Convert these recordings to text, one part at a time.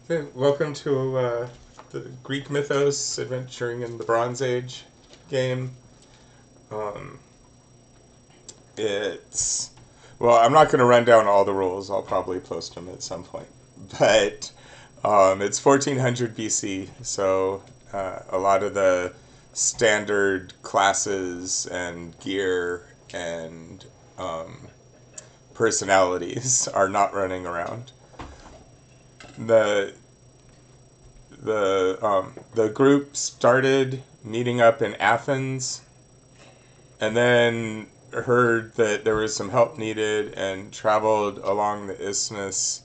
Okay, welcome to the Greek Mythos Adventuring in the Bronze Age game. Um, it's I'm not going to run down all the rules. I'll probably post them at some point. But it's 1400 BC, so a lot of the standard classes and gear and personalities are not running around. The the group started meeting up in Athens, and then heard that there was some help needed and traveled along the isthmus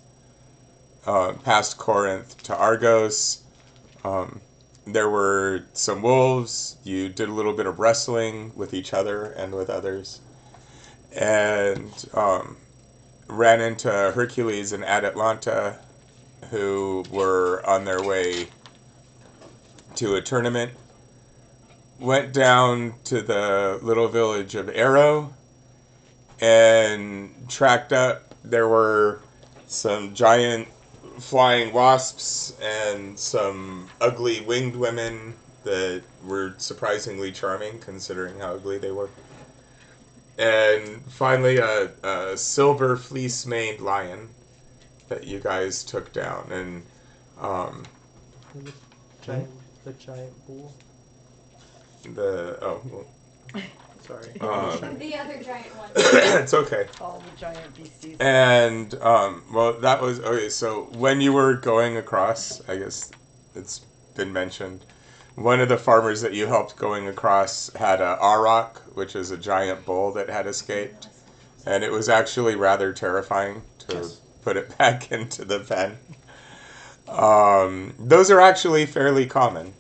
past Corinth to Argos. There were some wolves. You did a little bit of wrestling with each other and with others, and ran into Hercules and Atalanta, who were on their way to a tournament. Went down to the little village of Arrow and tracked up. There were some giant flying wasps and some ugly winged women that were surprisingly charming considering how ugly they were. And finally a silver fleece-maned lion that you guys took down. And the giant bull. Sorry. The other giant one. It's okay. All the giant beasties. And that was okay. So when you were going across, I guess it's been mentioned, one of the farmers that you helped going across had a auroch, which is a giant bull that had escaped, and it was actually rather terrifying to put it back into the pen. Those are actually fairly common.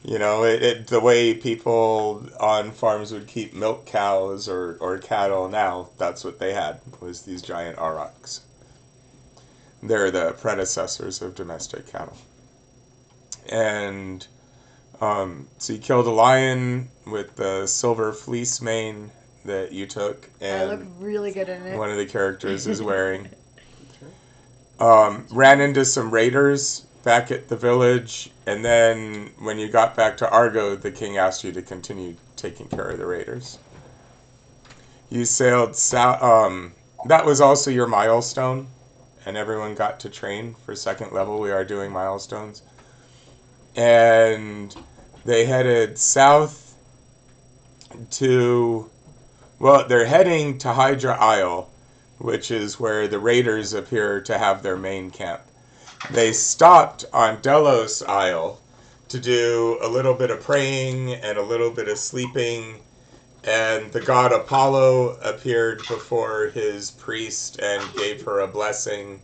You know, the way people on farms would keep milk cows or cattle now, that's what they had, was these giant aurochs. They're the predecessors of domestic cattle. And so you killed a lion with the silver fleece mane that you took. And I look really good in it. One of the characters is wearing. Ran into some raiders back at the village, and then when you got back to Argo, the king asked you to continue taking care of the raiders. You sailed south. That was also your milestone, and everyone got to train for second level. We are doing milestones. And they headed south to, they're heading to Hydra Isle, which is where the raiders appear to have their main camp. They stopped on Delos Isle to do a little bit of praying and a little bit of sleeping, and the god Apollo appeared before his priest and gave her a blessing.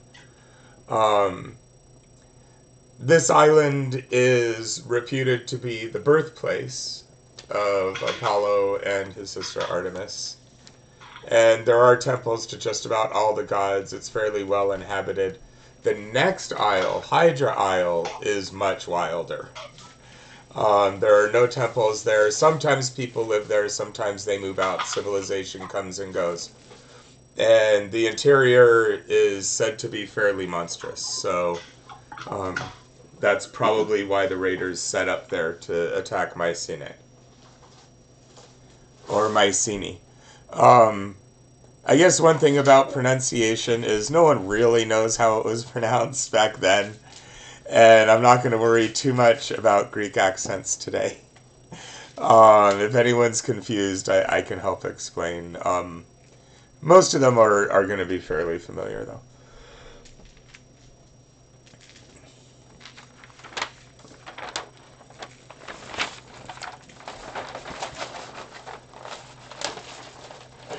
This island is reputed to be the birthplace of Apollo and his sister Artemis. And there are temples to just about all the gods. It's fairly well inhabited. The next isle, Hydra Isle, is much wilder. There are no temples there. Sometimes people live there. Sometimes they move out. Civilization comes and goes. And the interior is said to be fairly monstrous. So that's probably why the raiders set up there to attack Mycenae. Or Mycenae. I guess one thing about pronunciation is no one really knows how it was pronounced back then. And I'm not going to worry too much about Greek accents today. If anyone's confused, I can help explain. Most of them are going to be fairly familiar, though.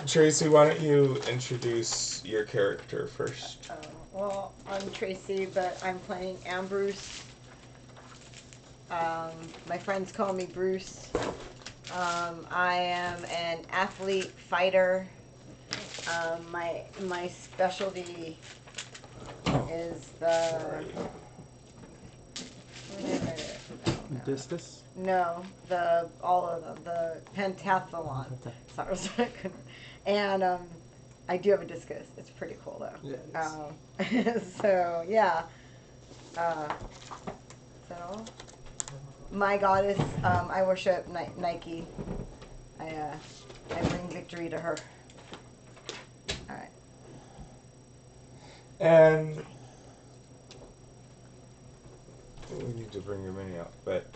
Tracy, why don't you introduce your character first? Well, I'm Tracy, but I'm playing Ambroos. My friends call me Bruce. I am an athlete fighter. My specialty is the Discus? No, all of them, the pentathlon. Sorry. And I do have a discus. It's pretty cool though. Yeah, So yeah, Is that all? My goddess, I worship Nike. I bring victory to her. Alright. And we need to bring your mini out, but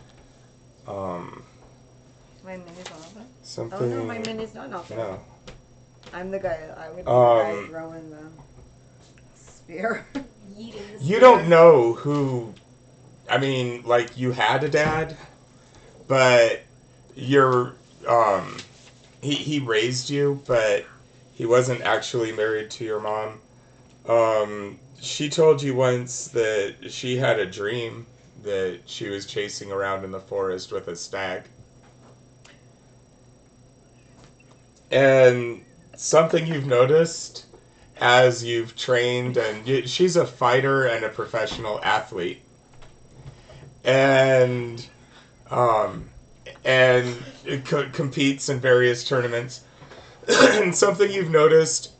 My mini's not open? something. Oh no, my mini's not open. No. I'm the guy. I would be the guy throwing the spear. Yeeting the You spear. don't know who. I mean, like, you had a dad, but you're he raised you, but he wasn't actually married to your mom. She told you once that she had a dream that she was chasing around in the forest with a stag. And something you've noticed as you've trained, and she's a fighter and a professional athlete. And it competes in various tournaments. And something you've noticed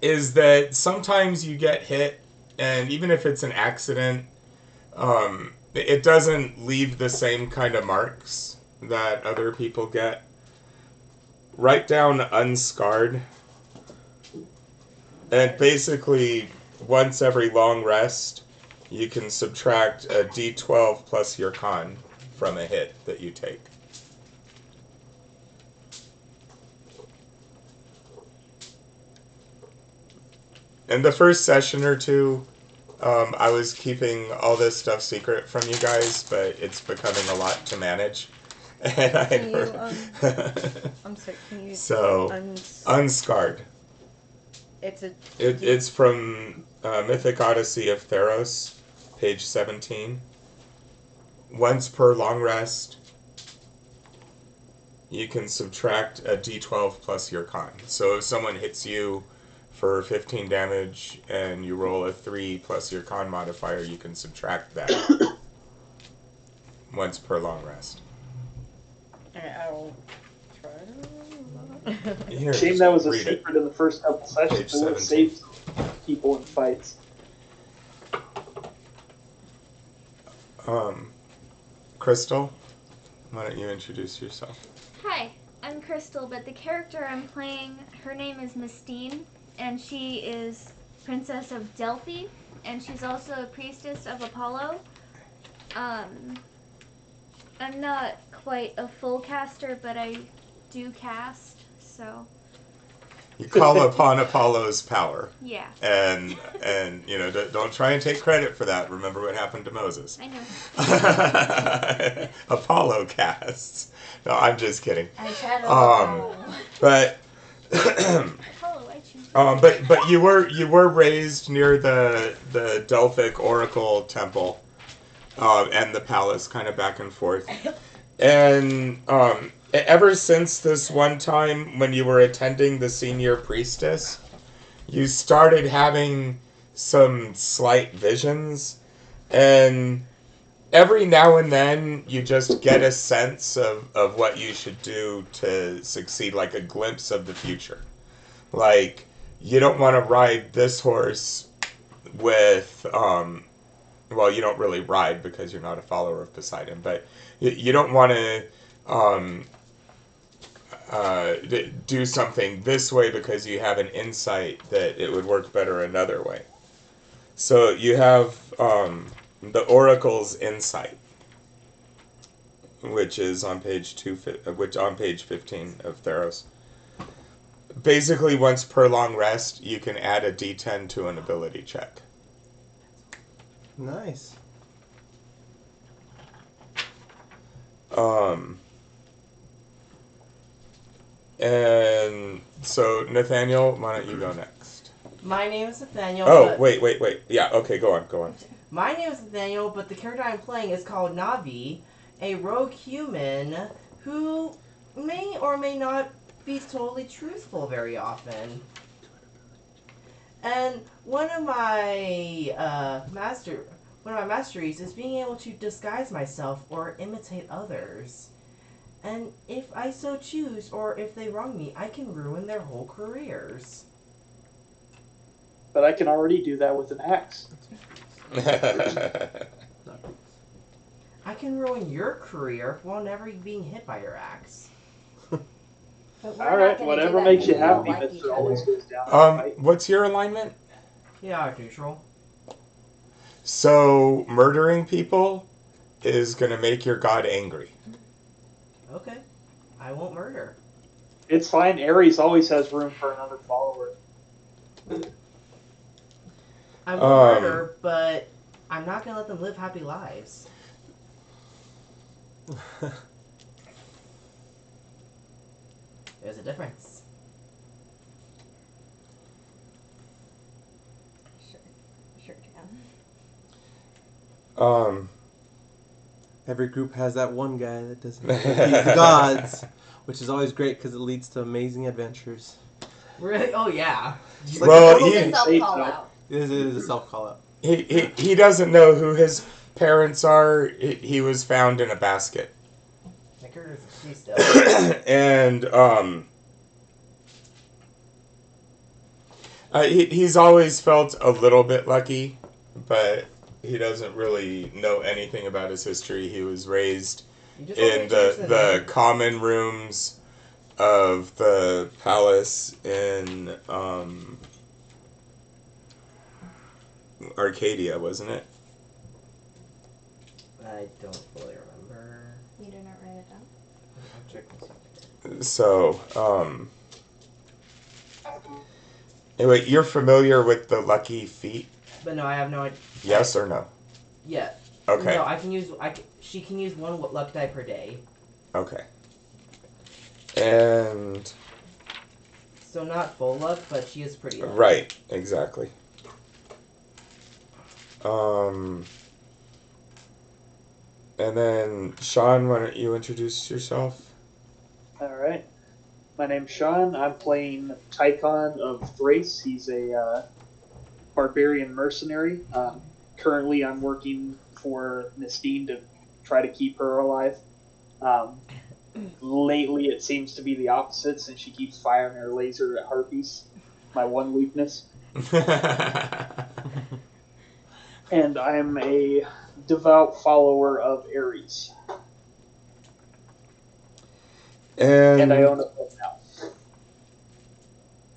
is that sometimes you get hit, and even if it's an accident, it doesn't leave the same kind of marks that other people get. Write down unscarred. And basically, once every long rest, you can subtract a d12 plus your con from a hit that you take. In the first session or two, I was keeping all this stuff secret from you guys, but it's becoming a lot to manage. And Can you, I'm sorry, can you... So, unscarred. It's from Mythic Odyssey of Theros, page 17. Once per long rest, you can subtract a d12 plus your con. So if someone hits you for 15 damage and you roll a 3 plus your con modifier, you can subtract that once per long rest. I'll try to... Here, Shame that was a read it. secret in the first couple sessions. Page It would have 17. saved people in fights. Crystal, why don't you introduce yourself? Hi, I'm Crystal, but the character I'm playing, her name is Mistine, and she is Princess of Delphi, and she's also a priestess of Apollo. I'm not quite a full caster, but I do cast, so You call upon Apollo's power. yeah. And you know, don't try and take credit for that. Remember what happened to Moses. I know. Apollo casts. No, I'm just kidding. I tried to... But Apollo, I choose. but you were raised near the Delphic Oracle Temple, and the palace, kind of back and forth, and ever since this one time when you were attending the senior priestess, you started having some slight visions, and every now and then you just get a sense of what you should do to succeed, like a glimpse of the future. Like, you don't want to ride this horse with, well, you don't really ride because you're not a follower of Poseidon, but you don't want to do something this way because you have an insight that it would work better another way. So you have the Oracle's Insight, which is on page 15 of Theros. Basically, once per long rest, you can add a d10 to an ability check. Nice. And so, Nathaniel, why don't you go next? My name is Nathaniel. Oh, but wait. Yeah, okay, go on. My name is Nathaniel, but the character I'm playing is called Navi, a rogue human who may or may not be totally truthful very often. And one of my masteries is being able to disguise myself or imitate others. And if I so choose, or if they wrong me, I can ruin their whole careers. But I can already do that with an axe. Not boots. I can ruin your career while never being hit by your axe. But we're All not right, gonna whatever do that makes you because we don't happy, like each Mister always other. goes down in a fight. What's your alignment? Yeah, neutral. So murdering people is gonna make your god angry. Okay. I won't murder. It's fine. Ares always has room for another follower. I won't murder, but I'm not gonna let them live happy lives. There's a difference. Sure can. Every group has that one guy that doesn't believe the gods, which is always great because it leads to amazing adventures. Really? Oh yeah. Just like Well, the- It's a self-call out. it is a self-call out. He doesn't know who his parents are. He was found in a basket. My character's a tree still. And he's always felt a little bit lucky, but he doesn't really know anything about his history. He was raised You just want me in to change the name. common rooms of the palace in Arcadia, wasn't it? I don't fully remember. You did not write it down. I'll check this out. So, anyway, you're familiar with the lucky feat? But no, I have no idea. Yes or no? Yeah. Okay. No, I can use. She can use one luck die per day. Okay. And So not full luck, but she is pretty lucky. right, exactly. And then Sean, why don't you introduce yourself? All right. My name's Sean. I'm playing Tychon of Thrace. He's a Barbarian Mercenary. Currently, I'm working for Mistine to try to keep her alive. Lately, it seems to be the opposite since she keeps firing her laser at harpies. My one weakness. And I am a devout follower of Ares. And I own a boat now.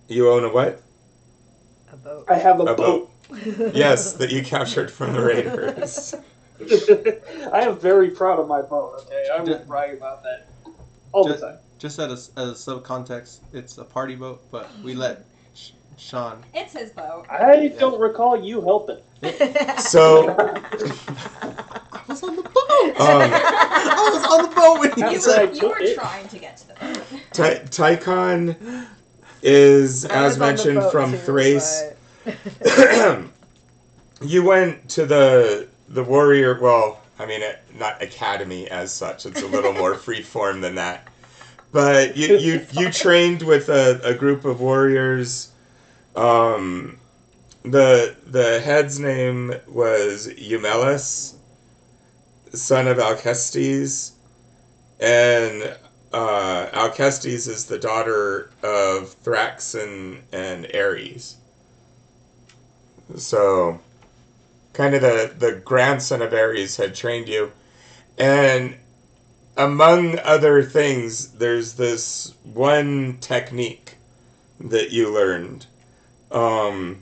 You own a what? A boat. I have a A boat. Yes, that you captured from the raiders. I am very proud of my boat, okay? I will brag about that all the time. Just as a subcontext, it's a party boat, but we let Sean. It's his boat. I don't recall you helping. So, I was on the boat. I was on the boat when he You said. were- You were trying to get to the boat. Tychon is, I was as on the mentioned, boat from too, Thrace. but- You went to the warrior. Well, I mean, not academy as such. It's a little more free form than that. But you trained with a group of warriors. The head's name was Eumelus, son of Alcestis, and Alcestis is the daughter of Thracian and Ares. So, kind of the grandson of Ares had trained you. And among other things, there's this one technique that you learned. Well,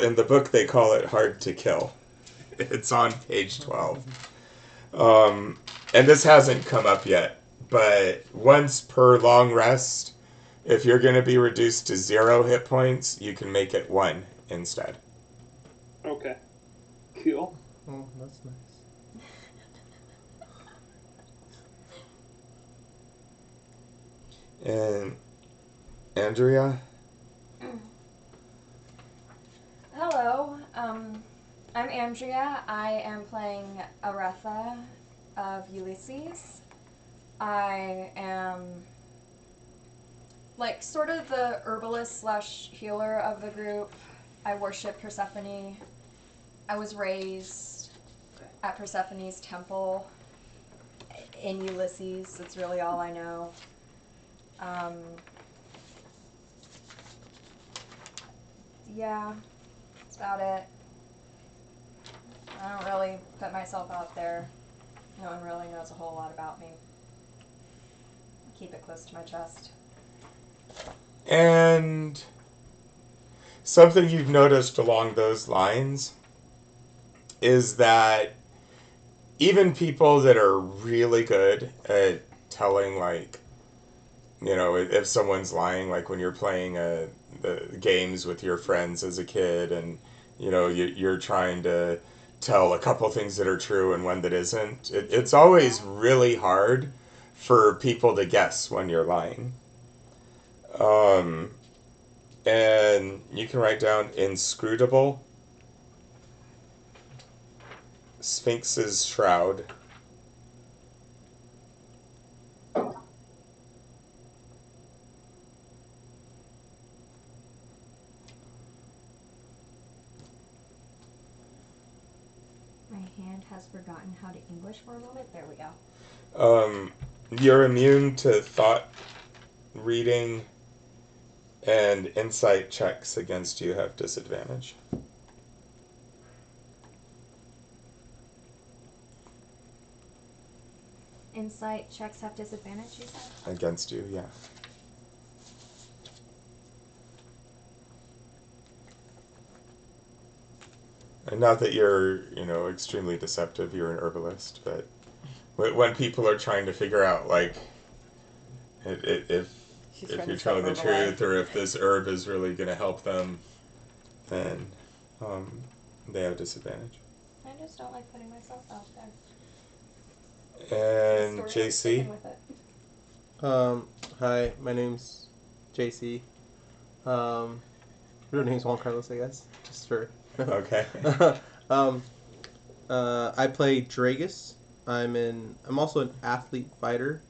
in the book they call it hard to kill. It's on page 12. And this hasn't come up yet, but once per long rest, if you're going to be reduced to 0 hit points, you can make it 1 instead. Okay. Cool. Oh, that's nice. And Andrea? Hello, I'm Andrea. I am playing Aretha of Ulysses. I am like sort of the herbalist / healer of the group. I worship Persephone. I was raised at Persephone's temple in Ulysses. That's really all I know. Yeah, that's about it. I don't really put myself out there. No one really knows a whole lot about me. I keep it close to my chest. And something you've noticed along those lines is that even people that are really good at telling, like, you know, if someone's lying, like when you're playing the games with your friends as a kid, and you know you're trying to tell a couple things that are true and one that isn't. It's always really hard for people to guess when you're lying. And you can write down inscrutable, Sphinx's shroud. My hand has forgotten how to English for a moment. There we go. You're immune to thought reading, and insight checks against you have disadvantage. Insight checks have disadvantage, you said? Against you, yeah. And not that you're, you know, extremely deceptive, you're an herbalist, but when people are trying to figure out, like, if you're telling the truth, or if this herb is really going to help them, then they have disadvantage. I just don't like putting myself out there. And JC? Hi, my name's JC. Real name's Juan Carlos, I guess. Just for... Okay. I play Draegus. I'm also an athlete fighter.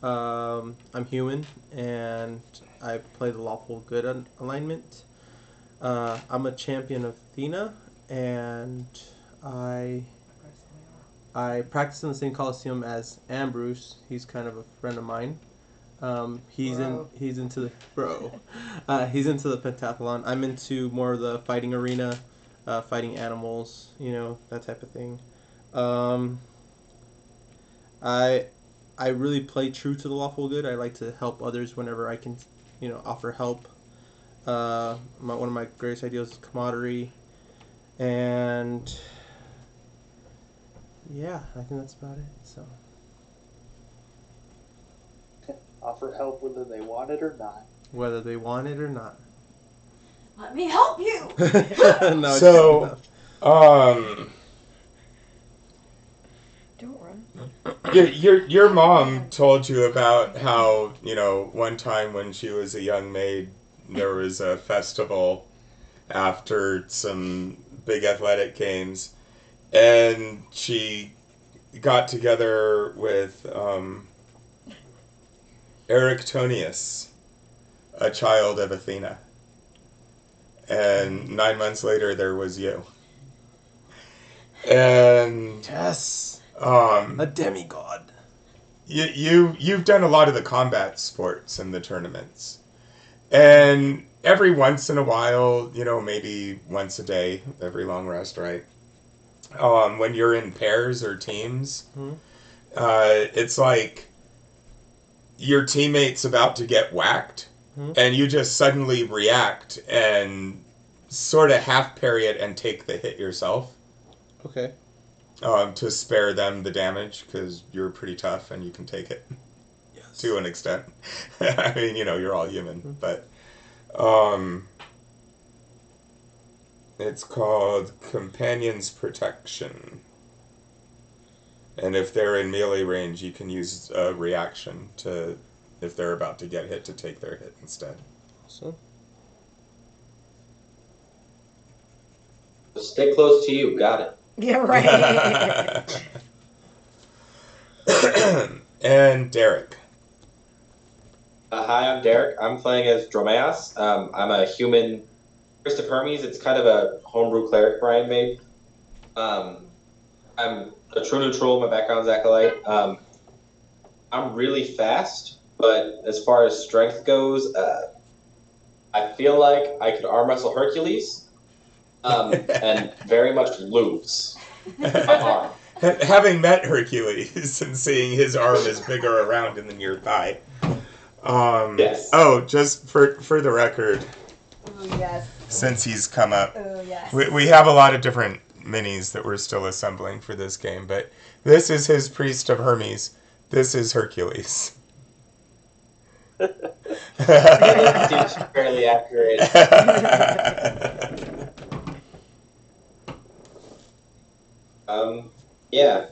I'm human, and I play the lawful good alignment. I'm a champion of Athena, and I practice in the same coliseum as Ambroos. He's kind of a friend of mine. He's into the pentathlon. I'm into more of the fighting arena, fighting animals, you know, that type of thing. I really play true to the lawful good. I like to help others whenever I can, you know, offer help. One of my greatest ideals is camaraderie, and yeah, I think that's about it. So Offer help whether they want it or not. whether they want it or not. Let me help you! No, So, Don't run. your mom told you about how, you know, one time when she was a young maid, there was a festival after some big athletic games, and she got together with Arcadian, a child of Athena. And 9 months later, there was you. And yes, a demigod. You've done a lot of the combat sports and the tournaments, and every once in a while, you know, maybe once a day, every long rest, right? When you're in pairs or teams, it's like your teammate's about to get whacked, and you just suddenly react and sort of half parry it and take the hit yourself. Okay. To spare them the damage, because you're pretty tough and you can take it. Yes. To an extent. I mean, you know, you're all human, but it's called Companion's Protection. And if they're in melee range, you can use a reaction to, if they're about to get hit, to take their hit instead. Awesome. Stay close to you. Got it. Yeah, right. And Derek. Hi, I'm Derek. I'm playing as Dromeus. I'm a human priest of Hermes. It's kind of a homebrew cleric Brian made. I'm a true neutral. My background's Acolyte. I'm really fast, but as far as strength goes, I feel like I could arm wrestle Hercules. and very much lose my arm. Having met Hercules and seeing his arm is bigger around than your thigh. Yes. Oh, just for the record, Oh, yes. since he's come up, Oh, yes. we have a lot of different minis that we're still assembling for this game, but this is his priest of Hermes. This is Hercules. Seems fairly accurate. Yeah.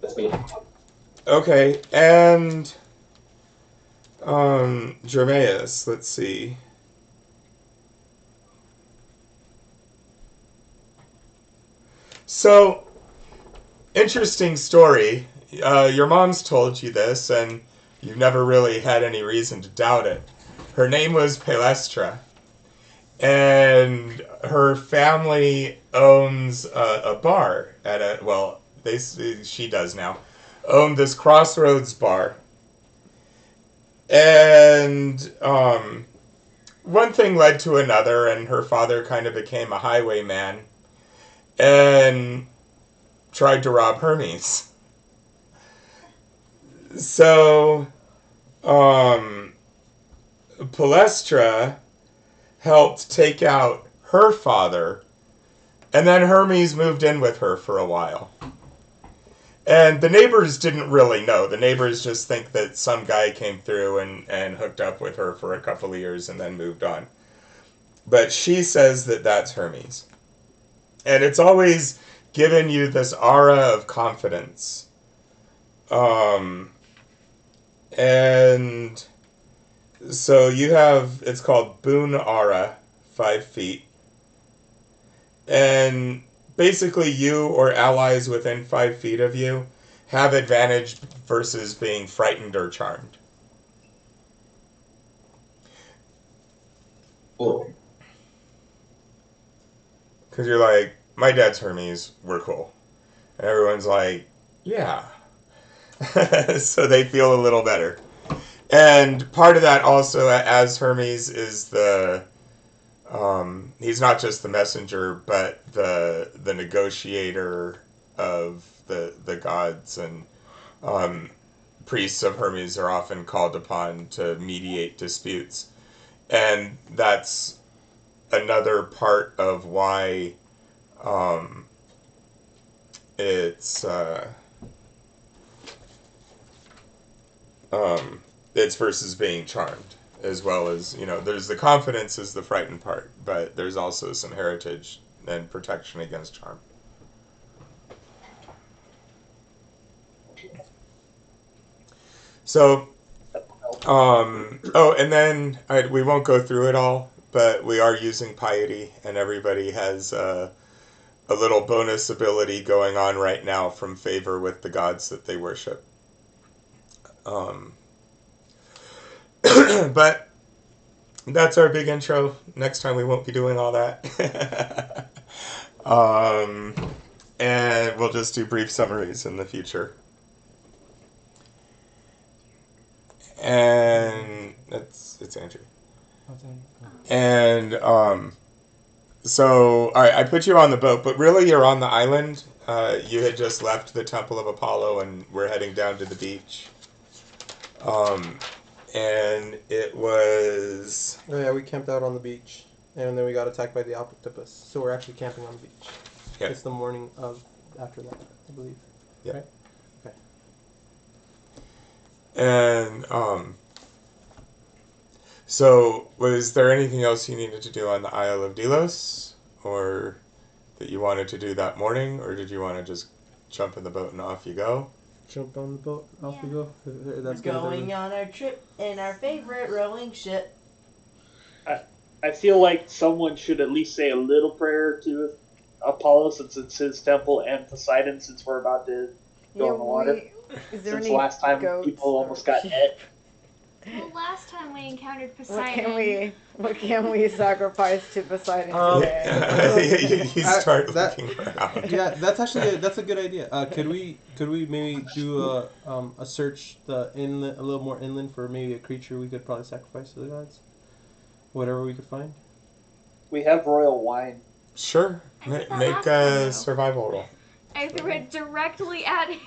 That's me. Okay, and Dromeus, let's see. So, interesting story. Your mom's told you this, and you've never really had any reason to doubt it. Her name was Palestra, and her family owns a bar at a, well, she does now, owned this Crossroads bar. And one thing led to another, and her father kind of became a highwayman and tried to rob Hermes. So, Palestra helped take out her father, and then Hermes moved in with her for a while. And the neighbors didn't really know. The neighbors just think that some guy came through and hooked up with her for a couple of years and then moved on. But she says that that's Hermes. And it's always given you this aura of confidence. And so you have, it's called Boon Aura, 5 feet. And basically you or allies within 5 feet of you have advantage versus being frightened or charmed. Cool. Because you're like, my dad's Hermes, we're cool. And everyone's like, yeah. So they feel a little better. And part of that also, as Hermes, is the... he's not just the messenger, but the negotiator of the gods, and priests of Hermes are often called upon to mediate disputes. And that's another part of why it's versus being charmed. As well as, there's the confidence is the frightened part, but there's also some heritage and protection against charm. So, and then we won't go through it all, but we are using piety, and everybody has a little bonus ability going on right now from favor with the gods that they worship. But that's our big intro. Next time we won't be doing all that. And we'll just do brief summaries in the future. And it's Andrew. And so all right, I put you on the boat, but really you're on the island. You had just left the Temple of Apollo and we're heading down to the beach. And it was... Oh yeah, we camped out on the beach, and then we got attacked by the octopus. So we're actually camping on the beach. Yeah. It's the morning of after that, I believe. Yeah. Right? Okay. And, so was there anything else you needed to do on the Isle of Delos? Or that you wanted to do that morning? Or did you want to just jump in the boat and off you go? Jump on the boat, off we go. That's Going on our trip in our favorite rowing ship. I feel like someone should at least say a little prayer to Apollo since it's his temple, and Poseidon since we're about to go in the water. Is there Since any last time goats people or- almost got hit. Well, last time we encountered What Poseidon. can we sacrifice to Poseidon Yeah. today? You start that- looking around. Yeah, that's actually that's a good idea. Could we maybe do a search inland, a little more inland for maybe a creature we could probably sacrifice to the gods, whatever we could find. We have royal wine. Sure. I did that Make last time, though. a survival roll. I threw it directly at him.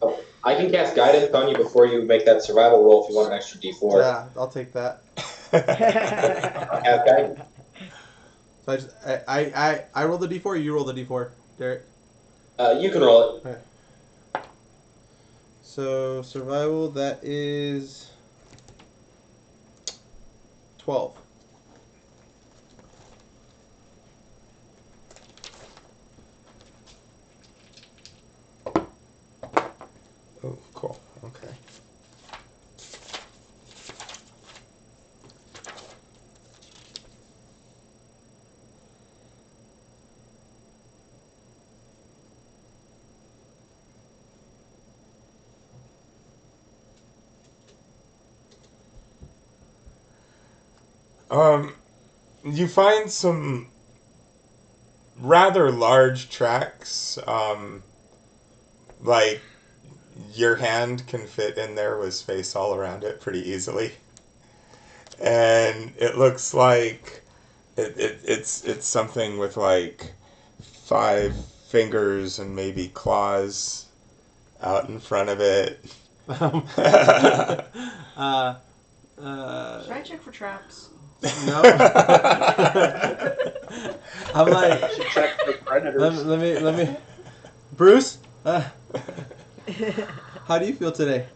Oh, I can cast guidance on you before you make that survival roll if you want an extra D4. Yeah, I'll take that. Cast guidance. So I roll the d4. You roll the d4, Derek. You can roll it. So survival, that is 12. Oh, cool. Okay. You find some rather large tracks, like your hand can fit in there with space all around it pretty easily. And it looks like it's something with like 5 fingers and maybe claws out in front of it. Should I check for traps? No. I'm like, Should check for predators. let me. Bruce, how do you feel today?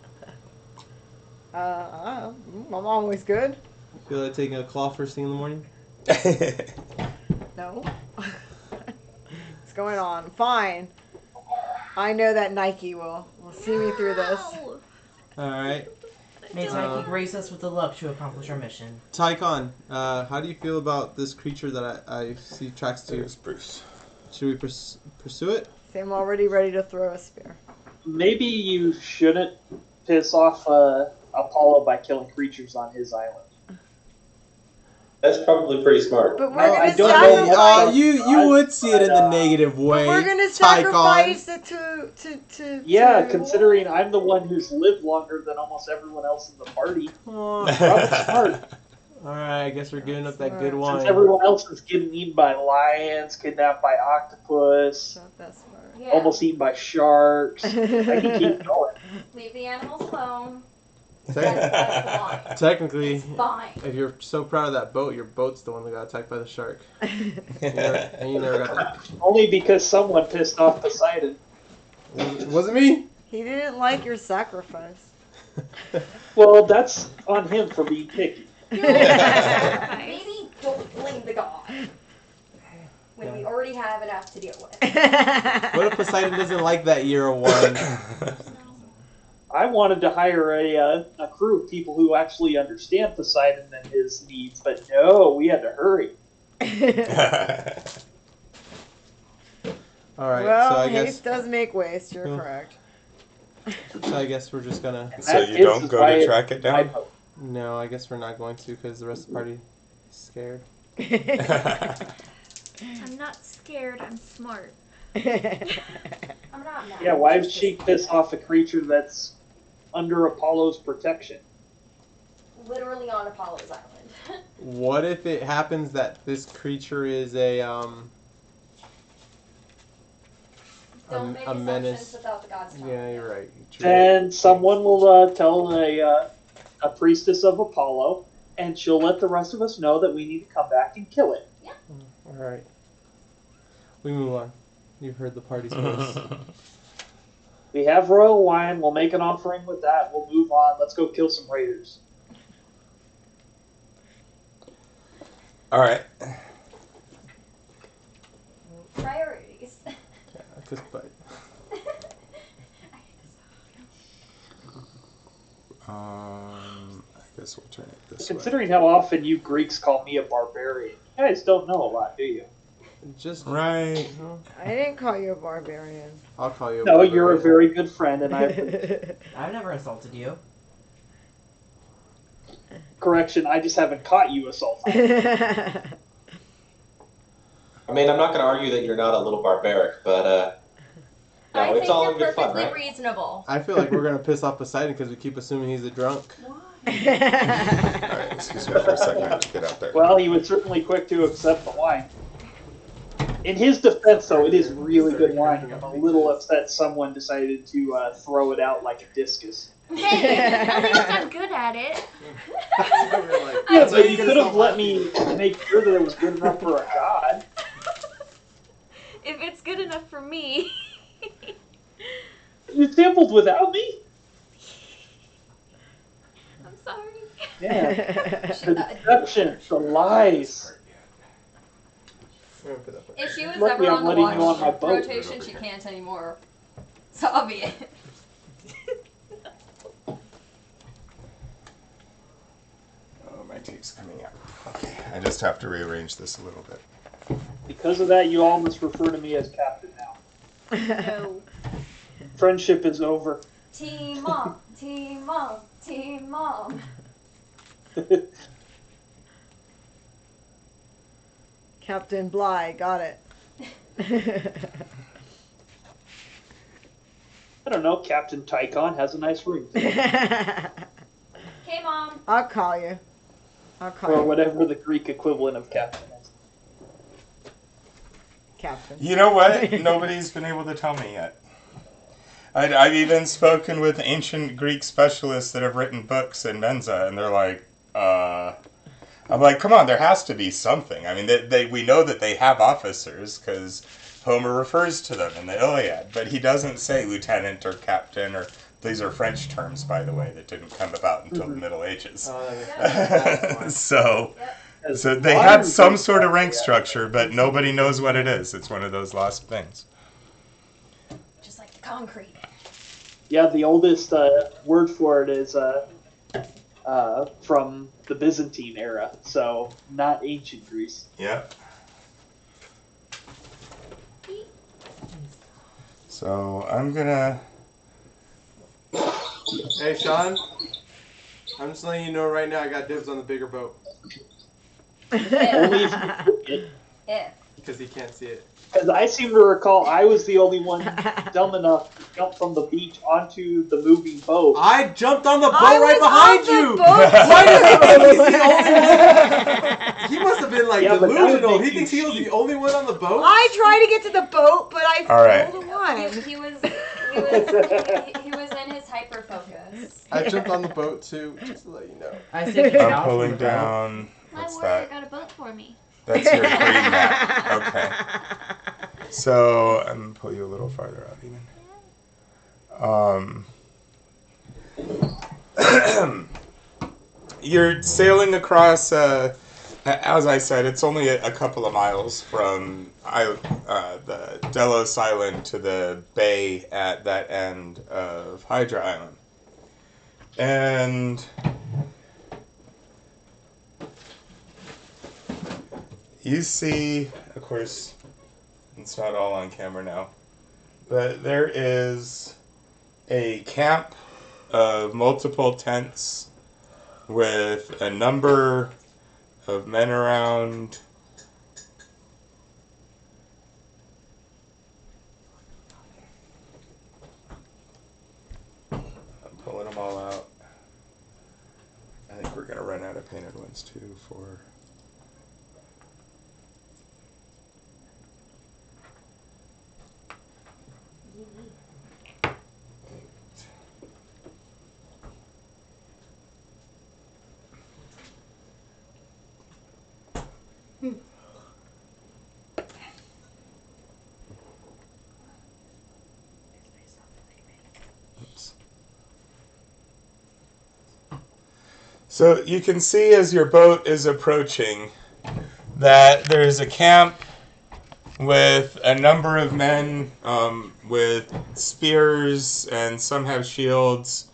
I'm always good. Feel like taking a claw first thing in the morning? No. What's going on? Fine. I know that Nike will see me through this. No. All right. May Tyche grace us with the luck to accomplish our mission. Tychon, how do you feel about this creature that I see tracks to? There's Bruce. Should we pursue it? See, I'm already ready to throw a spear. Maybe you shouldn't piss off Apollo by killing creatures on his island. That's probably pretty smart. But we're I gonna don't know sacrifice. what- You would see it in the negative way. But we're gonna Tychon. sacrifice it to. Yeah, to- considering I'm the one who's lived longer than almost everyone else in the party. Oh, Probably smart. all right, I guess we're giving up that Smart. good Since wine. everyone else is getting eaten by lions, kidnapped by octopus, Not that smart. Yeah. almost eaten by sharks. I can keep going. Leave the animals alone. Te- That's fine. Technically, It's fine. if you're so proud of that boat, your boat's the one that got attacked by the shark. And you never got that. Only because someone pissed off Poseidon. Was it me? He didn't like your sacrifice. Well, that's on him for being picky. Maybe don't blame the god. When we already have enough to deal with. What if Poseidon doesn't like that year of wine? I wanted to hire a crew of people who actually understand Poseidon and his needs, but no, we had to hurry. All right, Well, so I haste guess does make waste. You're Yeah. correct. we're just gonna. And So that you is don't go why to track it I down? vote. No, I guess we're not going to because the rest of the party is scared. I'm not scared, I'm smart. I'm not mad. Yeah, why would she piss off a creature that's under Apollo's protection? Literally on Apollo's island. What if it happens that this creature is a Don't make a assumptions menace? without the gods telling Yeah, you. you're right. Then someone will tell a priestess of Apollo, and she'll let the rest of us know that we need to come back and kill it. All right. We move on. You've heard the party's voice. We have royal wine. We'll make an offering with that. We'll move on. Let's go kill some raiders. All right. Priorities. But I guess we'll turn it this way. Considering how often you Greeks call me a barbarian, you guys don't know a lot, do you? just Right. I didn't call you a barbarian. I'll call you. No, you're a barbarian. very good friend, and I've never insulted you. correction, I just haven't caught you assaulting. I mean, I'm not going to argue that you're not a little barbaric, but no, I it's think all you're in good fun, perfectly right? reasonable. I feel like we're gonna piss off Poseidon because we keep assuming he's a drunk. Why? All right. Excuse me for a second, I have to get out there. Well, he was certainly quick to accept the wine. In his defense, though, it is really good wine, and I'm a little upset someone decided to throw it out like a discus. Hey, at least I'm good at it. Yeah, but you could have let me make sure that it was good enough for a god. If it's good enough for me. You sampled without me? I'm sorry. Yeah. The deception, the lies. If she was Luckily, ever I'm on the letting you on my watch boat. rotation, she can't anymore. So I'll be it. Oh, my tape's coming out. Okay, I just have to rearrange this a little bit. Because of that, you all must refer to me as captain now. No. Friendship is over. Team mom, team mom, team mom. Captain Bly, got it. I don't know, Captain Tychon has a nice ring. Okay, mom. I'll call you. I'll call Or you, whatever the Greek equivalent of captain is. Captain. You know what? Nobody's been able to tell me yet. I've even spoken with ancient Greek specialists that have written books in Mensa, and they're like, I'm like, come on, there has to be something. I mean, we know that they have officers, because Homer refers to them in the Iliad, but he doesn't say lieutenant or captain, or these are French terms, by the way, that didn't come about until the Middle Ages. So they had some sort of rank structure, but nobody knows what it is. It's one of those lost things. Just like the concrete. Yeah, the oldest word for it is from the Byzantine era, so not ancient Greece. Yep. So I'm gonna... Hey, Sean. I'm just letting you know right now I got dibs on the bigger boat. Only if you it. If. Because he can't see it. Because I seem to recall I was the only one dumb enough to jump from the beach onto the moving boat. I jumped on the boat I right was behind on the you! boat, Why does he think he's the only one? He must have been like Yeah, but that would delusional. make He thinks you he was cheat. the only one on the boat? I tried to get to the boat, but I All right. pulled a one. He was in his hyper focus. I jumped on the boat too, just to let you know. I said I'm pulling down... My What's warrior that? got a boat for me. That's your green map. Okay. So I'm gonna pull you a little farther out even. You're sailing across. As I said, it's only a couple of miles from the Delos Island to the bay at that end of Hydra Island, and you see, of course, it's not all on camera now, but there is a camp of multiple tents with a number of men around. I'm pulling them all out. I think we're going to run out of painted ones too for... So you can see as your boat is approaching that there's a camp with a number of men with spears, and some have shields.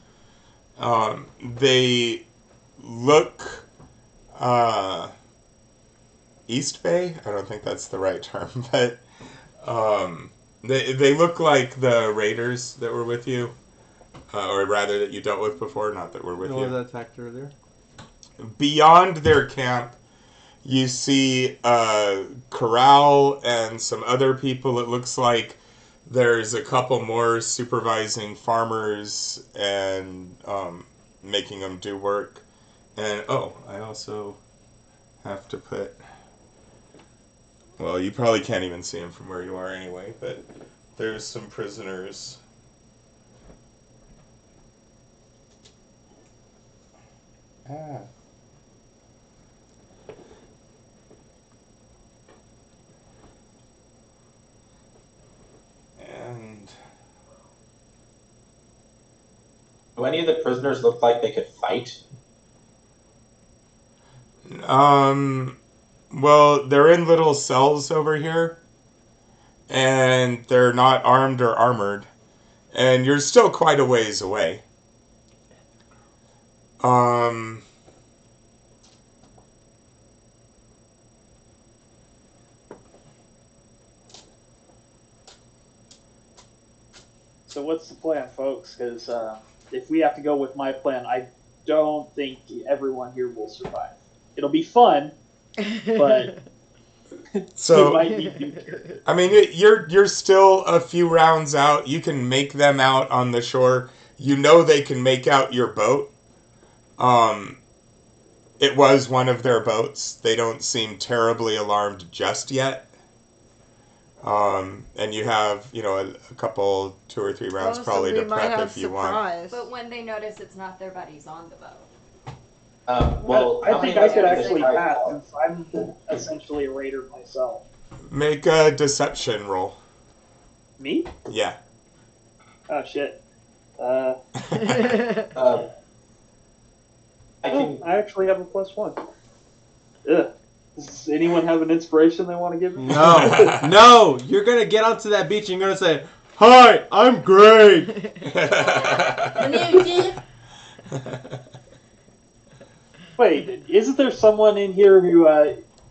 They look East Bay? I don't think that's the right term, but they look like the raiders that were with you, or rather that you dealt with before, not that were with The you. one that attacked earlier? Beyond their camp, you see a corral and some other people. It looks like there's a couple more supervising farmers and making them do work. And, oh, I also have to put... Well, you probably can't even see them from where you are anyway, but there's some prisoners. And... Do any of the prisoners look like they could fight? Well, they're in little cells over here, and they're not armed or armored, and you're still quite a ways away. So what's the plan, folks? Because if we have to go with my plan, I don't think everyone here will survive. It'll be fun, but So, it might be I mean, you're still a few rounds out. You can make them out on the shore. You know they can make out your boat. It was one of their boats. They don't seem terribly alarmed just yet. And you have, a couple, 2 or 3 rounds probably to prep if you want. But when they notice it's not their buddies on the boat. Well, I how think many I could of us actually can pass try? since I'm essentially a raider myself. Make a deception roll. Me? Yeah. Oh shit. I can. I actually have a +1. Ugh. Does anyone have an inspiration they want to give me? No, no, you're gonna get onto that beach and you're gonna say, "Hi, I'm great." Wait, isn't there someone in here who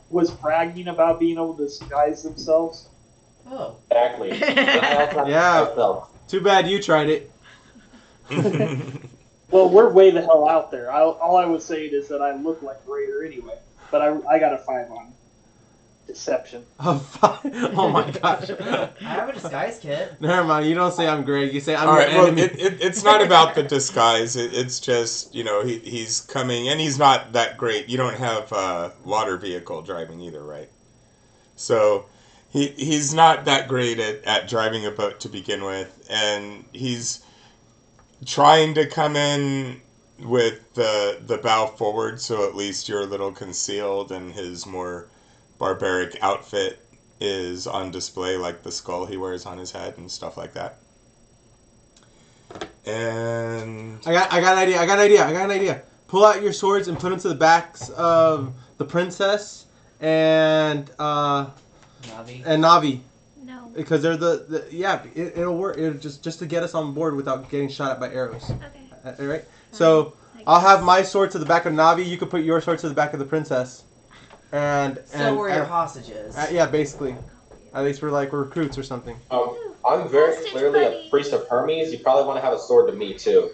was bragging about being able to disguise themselves? Oh. Exactly. Yeah. Myself. Too bad you tried it. Well, we're way the hell out there. All I was saying is that I look like a raider anyway. But I got a 5 on deception. Oh my gosh. I have a disguise kit. Never mind. You don't say I'm great. You say I'm All your right, well, enemy. it's not about the disguise. It's just, he's coming, and he's not that great. You don't have water vehicle driving either, right? So he's not that great at driving a boat to begin with, and he's trying to come in with the bow forward, so at least you're a little concealed, and his more barbaric outfit is on display, like the skull he wears on his head and stuff like that. And I got an idea. Pull out your swords and put them to the backs of the princess and Navi. No. Because they're it'll work. It'll just to get us on board without getting shot at by arrows. Okay. All right. So I'll have my sword to the back of Navi. You can put your sword to the back of the princess. And we're your hostages. Yeah, basically. At least we're recruits or something. I'm very Hostage clearly buddy. a priest of Hermes. You probably want to have a sword to me too.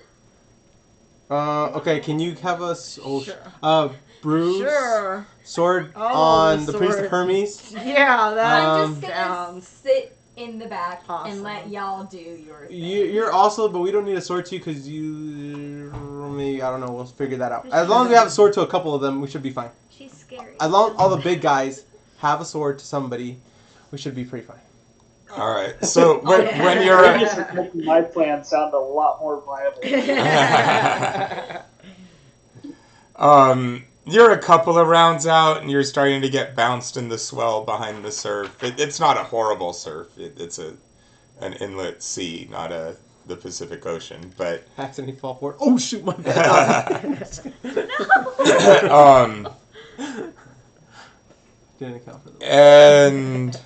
Okay. Can you have us? Sure. Bruce. Sure. Sword Oh, on the priest of sword. Hermes. Yeah, that I'm just gonna sounds sit in the back awesome. and let y'all do your thing. You're also, but we don't need a sword to you because maybe I don't know. We'll figure that out. As long as we have a sword to a couple of them, we should be fine. She's scary. As long as all the big guys have a sword to somebody, we should be pretty fine. all right, so when Draegus you're is making my plan sound a lot more viable. you're a couple of rounds out, and you're starting to get bounced in the swell behind the surf. It's not a horrible surf. It's an inlet sea, not the Pacific Ocean, but Accidentally fall forward. Oh shoot, my bad. Didn't account for that. And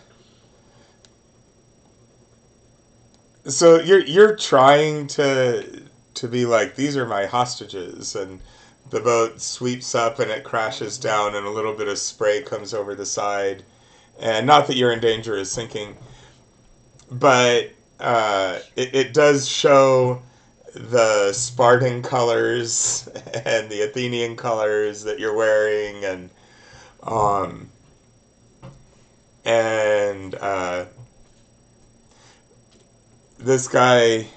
so you're trying to be like, these are my hostages, and the boat sweeps up and it crashes down, and a little bit of spray comes over the side, and not that you're in danger of sinking, but it does show the Spartan colors and the Athenian colors that you're wearing, and this guy,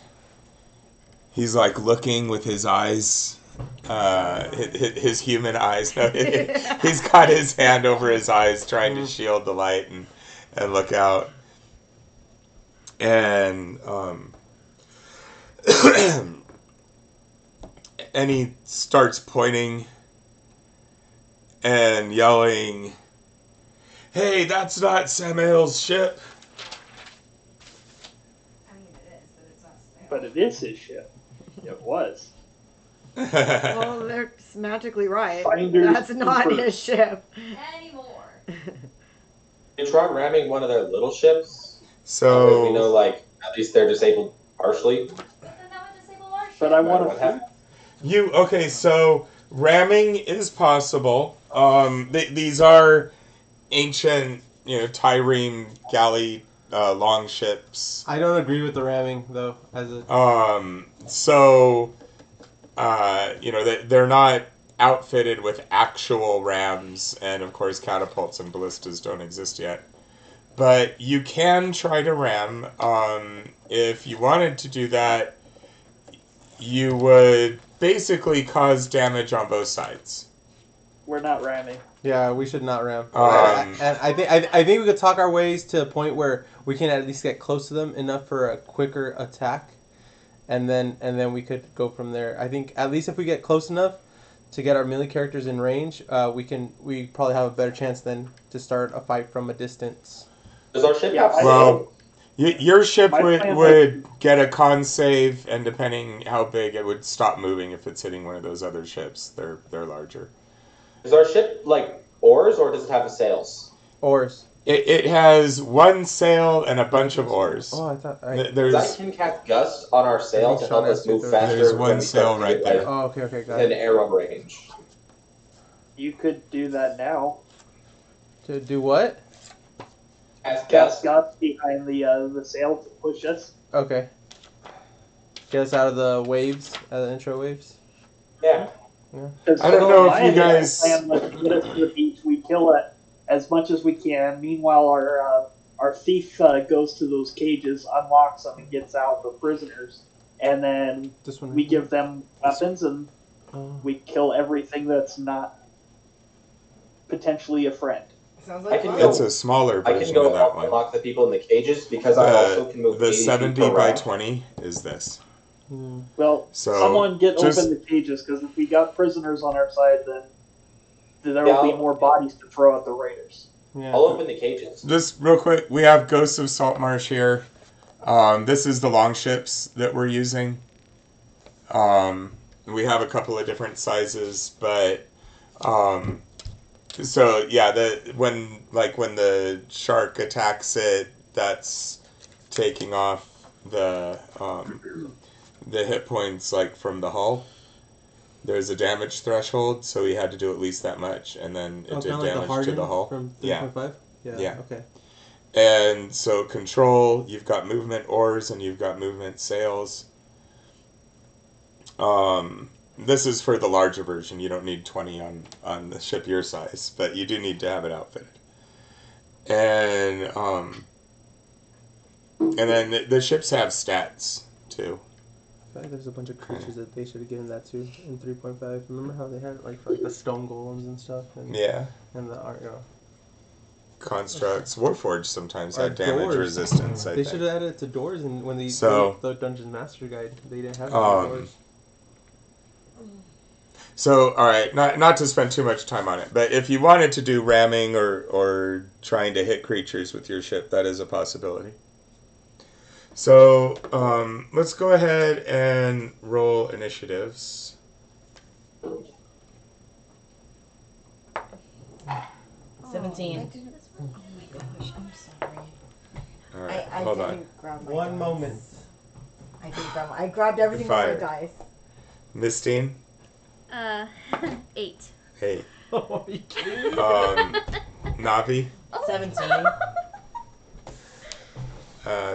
he's like looking with his eyes his human eyes. No, he's got his hand over his eyes, trying to shield the light and look out. And and he starts pointing and yelling, "Hey, that's not Samael's ship." I mean, it is, but it's not Samael. But it is his ship. It was. Well, they're magically right. Finders That's not keepers. his ship. Anymore. They tried ramming one of their little ships. So We know, like, at least they're disabled partially. But then that would disable our ship. But I What want happened? to. okay, so ramming is possible. These are ancient, trireme galley long ships. I don't agree with the ramming though. As a They're not outfitted with actual rams, and of course catapults and ballistas don't exist yet. But you can try to ram. If you wanted to do that, you would basically cause damage on both sides. We're not ramming. yeah, we should not ram. Um, And I think we could talk our ways to a point where we can at least get close to them enough for a quicker attack, and then we could go from there. I think at least if we get close enough to get our melee characters in range, we probably have a better chance than to start a fight from a distance. Does our ship Yeah, have Well, your ship My plan would get a con save, and depending how big, it would stop moving if it's hitting one of those other ships. They're larger. Is our ship, like, oars, or does it have sails? Oars. It has one sail and a bunch of oars. Oh, I thought. Th- Because I There's can cast Gust on our sail to help us move faster. There's when one we start sail to right get, there. like, Oh, okay, got within it. arrow range. You could do that now. To do what? Cast Cast Gust. Gust behind the sail to push us. Okay. Get us out of the waves, out of the intro waves. Yeah. I don't know if you guys- Plan was to get us to the beach. We kill it as much as we can. Meanwhile, our thief goes to those cages, unlocks them, and gets out the prisoners. And then This one. we give them weapons, and Oh. we kill everything that's not potentially a friend. Sounds I like can fun. go- It's a smaller I can version go of that one. unlock the people in the cages because I also can move The 80 feet 70 per by round. 20 is this. Hmm. Well, So, someone get just- open the cages, because if we got prisoners on our side, then there Yeah, will be I'll- more bodies to throw at the raiders. Yeah. I'll open the cages. Just real quick, we have Ghosts of Saltmarsh here. This is the long ships that we're using. We have a couple of different sizes, but so yeah, when the shark attacks it, that's taking off the hit points like from the hull. There's a damage threshold, so we had to do at least that much, and then it did kinda like damage to harden the hull. from Yeah. 3.5? Yeah. Okay. And so control, you've got movement oars and you've got movement sails. This is for the larger version. You don't need 20 on the ship your size, but you do need to have it outfitted. And then the ships have stats too. I feel like there's a bunch of creatures that they should have given that to in 3.5. Remember how they had like the stone golems and stuff? And, Yeah. And the Constructs. Warforged sometimes Or had damage doors. resistance, I they think. should have added it to doors, and when they So- wrote the Dungeon Master Guide, they didn't have it Um, to doors. So, all right, not to spend too much time on it, but if you wanted to do ramming or trying to hit creatures with your ship, that is a possibility. So, let's go ahead and roll initiatives. 17. Oh my gosh, I'm sorry. All right, I hold on. didn't grab my One dice. moment. I didn't grab I grabbed everything but Fire. my dice. Mistine, 8. hey. Oh, are you kidding me? Navi, 17.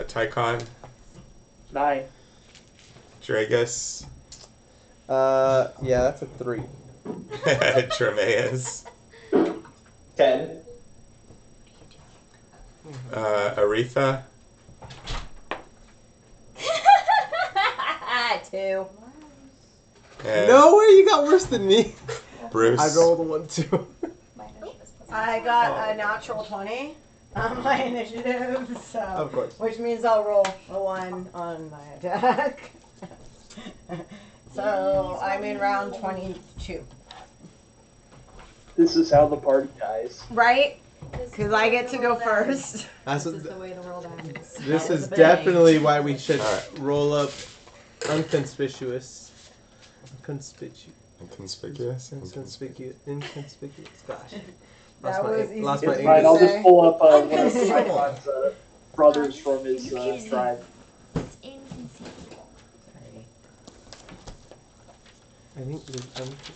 Tychon, 9. Draegus, Yeah, that's a 3. Dromeus, 10. Aretha, 2. And No way, you got worse than me. Bruce. I rolled a 1 too. My initiative is plus I got a natural 20 on my initiative, so Of course. which means I'll roll a 1 on my attack. So I'm in round 22. This is how the party dies. Right? This is Because the I way get the to go world ends. first. That's This what is the way the world ends. this That was is a bang. definitely why we should Alright. roll up unconspicuous. Inconspicuous. Inconspicuous. Gosh. That was easy lost to my It's say. fine. I'll English. just pull up one of Unconceivable. Tychon's brothers from his tribe. It's inconceivable. Sorry. I think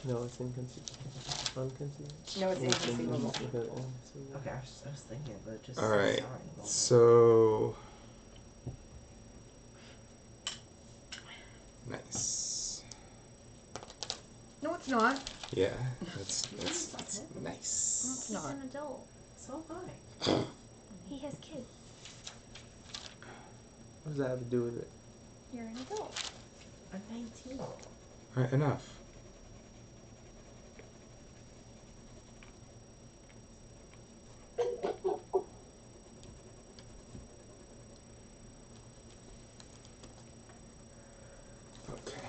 no, it's inconceivable. Unconceivable. No, it's inconceivable. Okay, I was thinking, but it just. All right. sounded- So nice. No, it's not. Yeah, that's nice. It's He's not. an adult. So am I. He has kids. What does that have to do with it? You're an adult. I'm 19. All right, enough. Okay.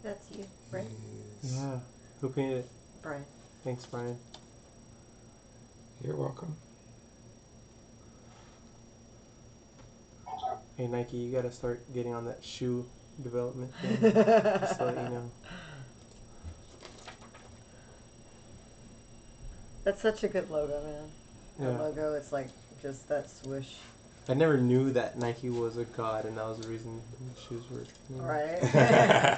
That's you, right? Yeah. Who painted it? Brian. Thanks, Brian. You're welcome. Hey Nike, you gotta start getting on that shoe development thing. Just to let you know. That's such a good logo, man. The Yeah. logo, it's like just that swoosh. I never knew that Nike was a god, and that was the reason the shoes were. Right?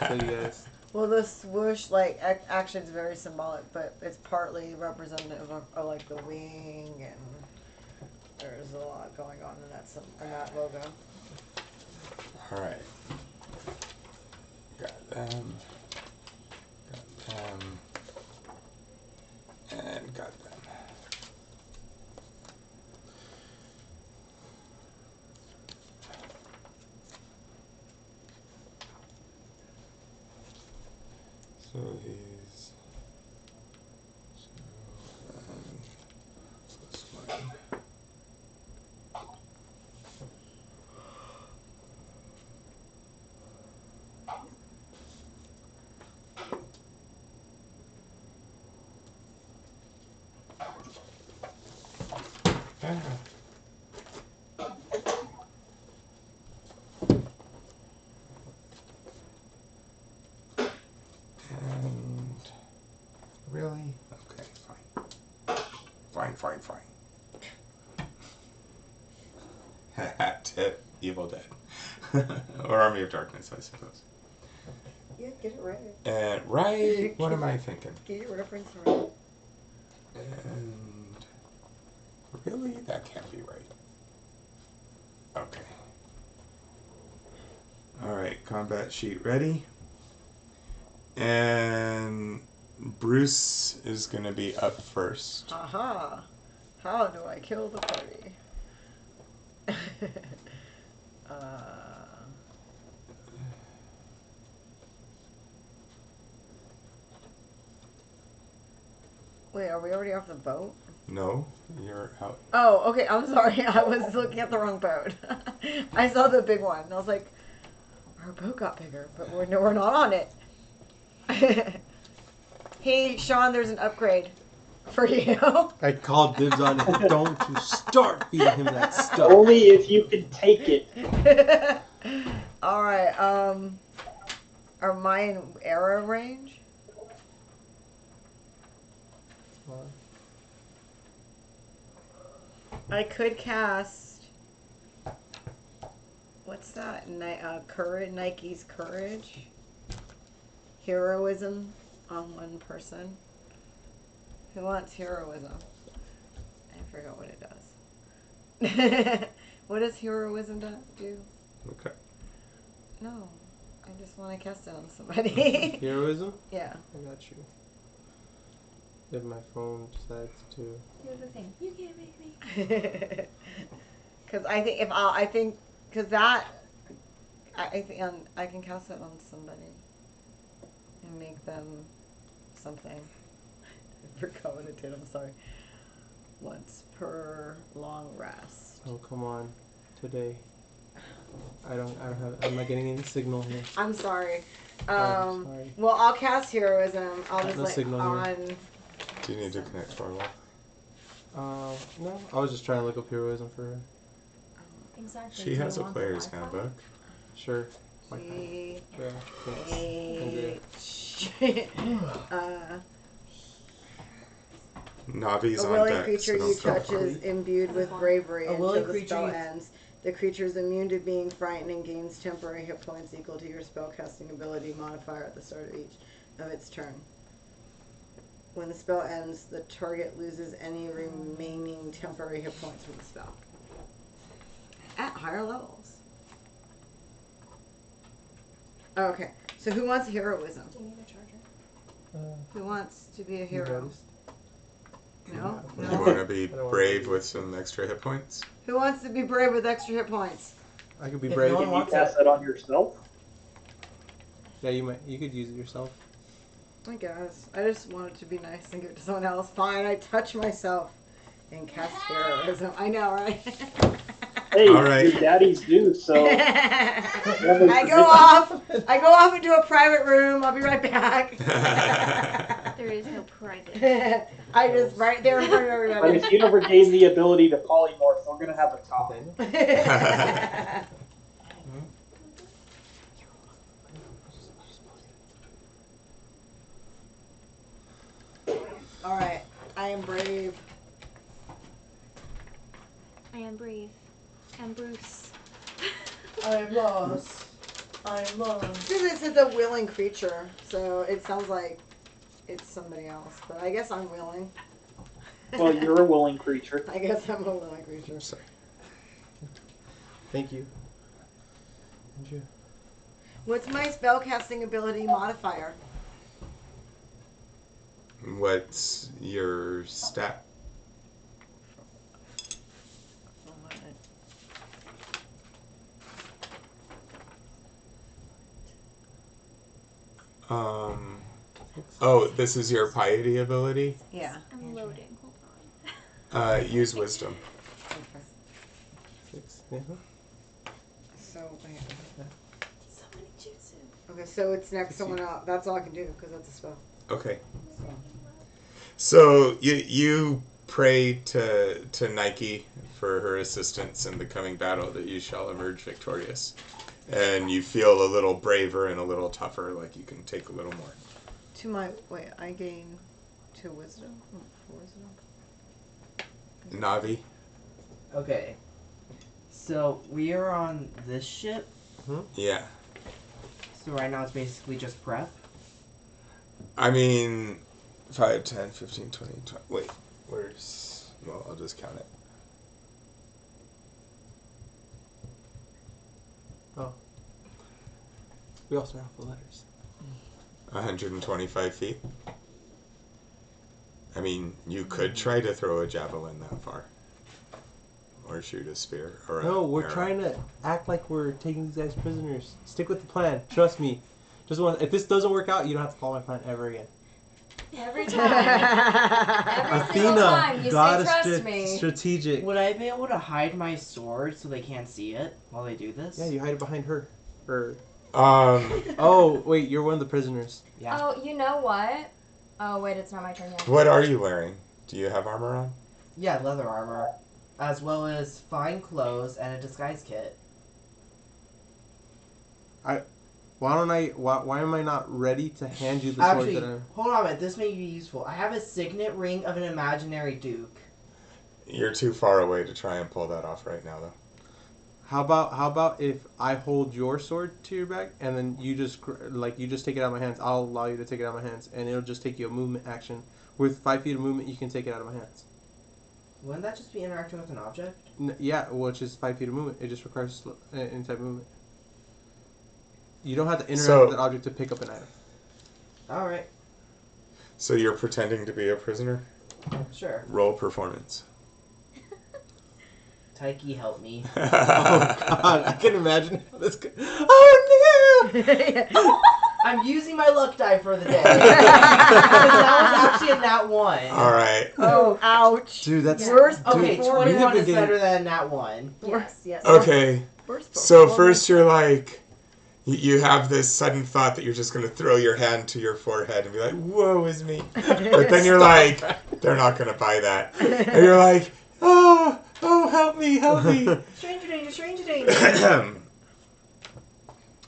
So you guys. Well, the swoosh, like, actually it's very symbolic, but it's partly representative of like, the wing, and there's a lot going on in that logo. All right. Got them. Got them. And got them. So he's plus one. And really? Okay, fine. Fine. Tip, Evil Dead. Or Army of Darkness, I suppose. Yeah, get it right. And right, what am I thinking? Get your reference right. And really, that can't be right. Okay. All right, combat sheet ready. And Bruce is going to be up first. Aha! How do I kill the party? Wait, are we already off the boat? No, you're out. Oh, okay, I'm sorry. I was looking at the wrong boat. I saw the big one. I was like, our boat got bigger, but we're not on it. Hey, Sean, there's an upgrade for you. I called dibs on it. Don't you start feeding him that stuff. Only if you can take it. Alright, are mine arrow range? I could cast. What's that? Courage. Nike's courage. Heroism on one person. Who wants heroism? forgot what it does. What does heroism do? Okay. No. I just want to cast it on somebody. Heroism? Yeah. I got you. If my phone decides to. Here's the thing. You can't make me. Because I think because I can cast it on somebody and make them something. I forgot what it did. I'm sorry. Once per long rest. Oh, come on. Today. I'm not getting any signal here. I'm sorry. Sorry. Well, I'll cast heroism. I'll just No signal on. here. Do you need to connect to our wall? No. I was just trying to look up heroism for her. Exactly. She Do you has a want the player's Wi-Fi? Sure. handbook. G Yeah, thanks. H. Navi's A on willing deck. creature so you don't touch is imbued with bravery A until willing the creature spell you- ends. The creature is immune to being frightened and gains temporary hit points equal to your spellcasting ability modifier at the start of each of its turn. When the spell ends, the target loses any remaining temporary hit points from the spell. At higher levels. Oh, okay, so who wants heroism? Do you need a charger? Who wants to be a You hero? noticed? No? You No? want to be I don't wanna brave be- with some extra hit points? Who wants to be brave with extra hit points? I could be If brave. no one Can you wants cast that on yourself? Yeah, you could use it yourself. I guess. I just wanted to be nice and give it to someone else. Fine, I touch myself and cast heroism. I know, right? Hey, All right. your daddy's due, so I go off into a private room. I'll be right back. There is no private. I just right there in front of but everybody. if you never gain the ability to polymorph, we're gonna have a talk. Nathaniel? All right, I am brave. I am brave. Ambroos. I'm lost. I'm lost. This is a willing creature, so it sounds like it's somebody else. But I guess I'm willing. Well, you're a willing creature. I guess I'm a willing creature. Sorry. Thank you. And you. What's my spellcasting ability modifier? What's your stat? Oh, this is your piety ability? Yeah. I'm loading. Hold on. Use wisdom. Okay. 6. Yeah. So, wait. So many jutsu. Okay, so it's next someone else. That's all I can do because that's a spell. Okay. So. So you pray to Nike for her assistance in the coming battle that you shall emerge victorious. And you feel a little braver and a little tougher, like you can take a little more. To my wait, I gain 2 wisdom. 4 wisdom. Navi? Okay. So we are on this ship. Yeah. So right now it's basically just prep. I mean, 5, 10, 15, 20, 20. Wait, where's... Well, I'll just count it. Oh. We also have the letters. 125 feet. I mean, you could try to throw a javelin that far. Or shoot a spear. Or No, we're arrow. trying to act like we're taking these guys prisoners. Stick with the plan. Trust me. If this doesn't work out, you don't have to follow my plan ever again. Every time. Every single time Athena, you God say is trust me. strategic. Would I be able to hide my sword so they can't see it while they do this? Yeah, you hide it behind her. Or Um, oh, wait, you're one of the prisoners. Yeah. Oh, you know what? Oh, wait, it's not my turn yet. what are you wearing? Do you have armor on? Yeah, leather armor, as well as fine clothes and a disguise kit. Why am I not ready to hand you the Actually, sword that I'm... hold on a minute. This may be useful. I have a signet ring of an imaginary duke. You're too far away to try and pull that off right now, though. How about if I hold your sword to your back and then you just take it out of my hands? I'll allow you to take it out of my hands, and it'll just take you a movement action. With 5 feet of movement, you can take it out of my hands. Wouldn't that just be interacting with an object? Yeah, well, it's just 5 feet of movement. It just requires in-type movement. You don't have to interact with an object to pick up an item. Alright. So you're pretending to be a prisoner? Sure. Roll performance. Tyche, help me. Oh god, I can imagine how this could... Oh no! I'm using my luck die for the day. Because that was actually a nat 1. Alright. Oh, ouch. Dude, that's... Worst Okay, Dude, 21 is getting- better than a nat 1. Yes, yes. Okay. Worst So performance. first you're like... You have this sudden thought that you're just going to throw your hand to your forehead and be like, woe is me. But then you're like, they're not going to buy that. And you're like, oh, help me. Stranger danger, stranger danger. I'm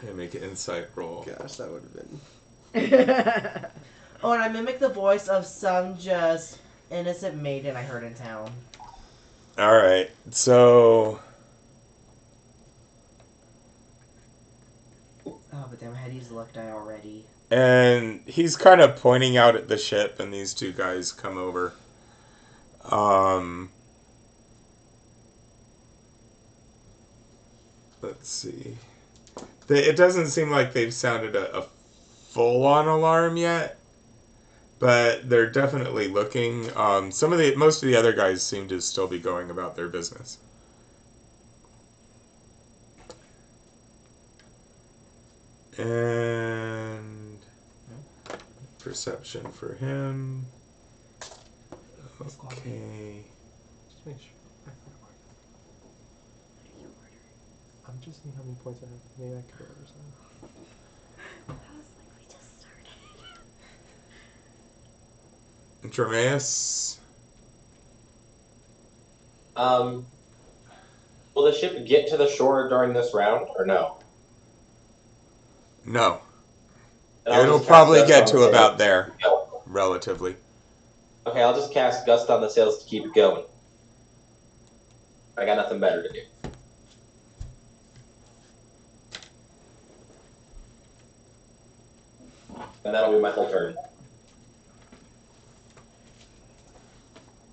going to make an insight roll. Gosh, that would have been... Oh, and I mimic the voice of some just innocent maiden I heard in town. Alright, so... Oh, but damn, I had to use the luck die already. And he's kind of pointing out at the ship, and these two guys come over. Let's see. It doesn't seem like they've sounded a full-on alarm yet, but they're definitely looking. Most of the other guys seem to still be going about their business. And perception for him. Okay. Just make sure. I'm just seeing how many points I have. Maybe I could order some. I was like, we just started. Dromeus. Will the ship get to the shore during this round, or no? No. And I'll It'll just cast probably Gust get on to the about sails. there, No. relatively. Okay, I'll just cast Gust on the sails to keep it going. I got nothing better to do. And that'll be my whole turn.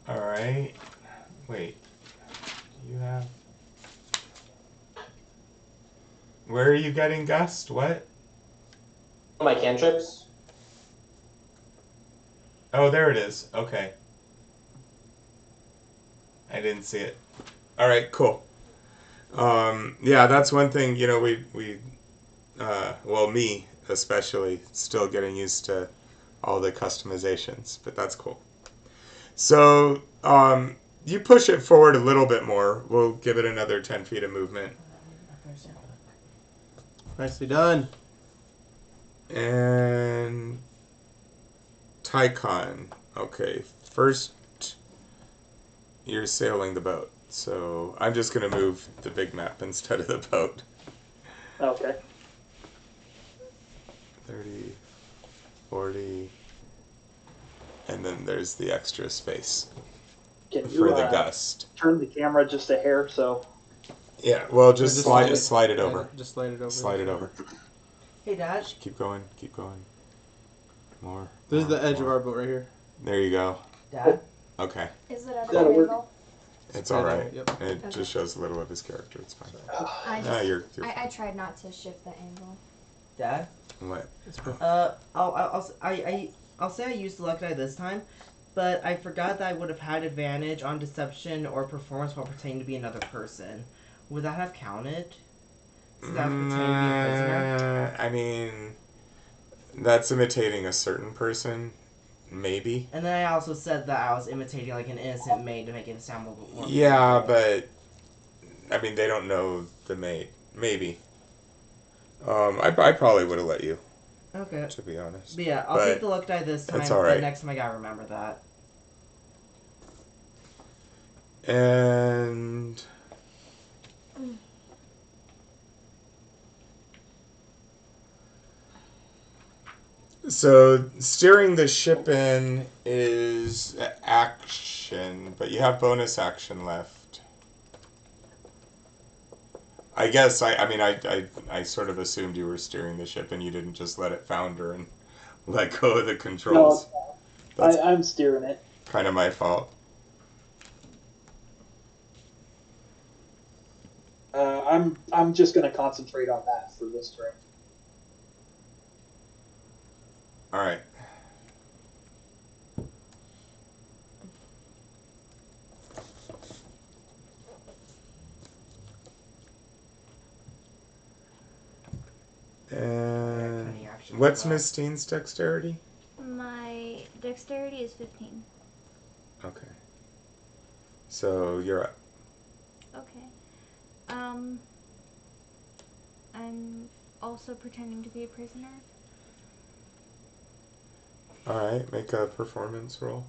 Alright. Wait. Do you have... Where are you getting Gust? What? My cantrips. Oh, there it is. Okay. I didn't see it. Alright, cool. Yeah, that's one thing, you know, well, me especially, still getting used to all the customizations, but that's cool. So, you push it forward a little bit more. We'll give it another 10 feet of movement. Nicely done. And Tychon. Okay, first you're sailing the boat. So I'm just going to move the big map instead of the boat. Okay. 30, 40, and then there's the extra space Can for you the gust. turn the camera just a hair so... Yeah, well, just Just slide slide it over. Just slide it over. Slide it over. Hey, Dad. Keep going. More. This is more, the edge of more. our boat right here. There you go. Dad. Okay. Is it at a That'll work. angle? It's alright. Yep. It Okay. just shows a little of his character. It's fine. I Ah, just, you're I tried not to shift the angle. Dad. what? It's perfect. I'll say I used the luck die this time, but I forgot that I would have had advantage on deception or performance while pretending to be another person. Would that have counted? Since I was pretending to be a prisoner? I mean, that's imitating a certain person, maybe. And then I also said that I was imitating like an innocent maid to make it sound more. Yeah, but I mean, they don't know the maid. Maybe. I probably would have let you, Okay. to be honest. But yeah, I'll But take the luck die this time. it's alright. But next time I gotta remember that. And so steering the ship in is action, but you have bonus action left. I guess I sort of assumed you were steering the ship and you didn't just let it founder and let go of the controls. That's I'm steering it. kind of my fault. I'm just gonna concentrate on that for this turn. All right. And what's Mistine's dexterity? My dexterity is 15. Okay. So you're up. Okay. I'm also pretending to be a prisoner. All right. Make a performance roll.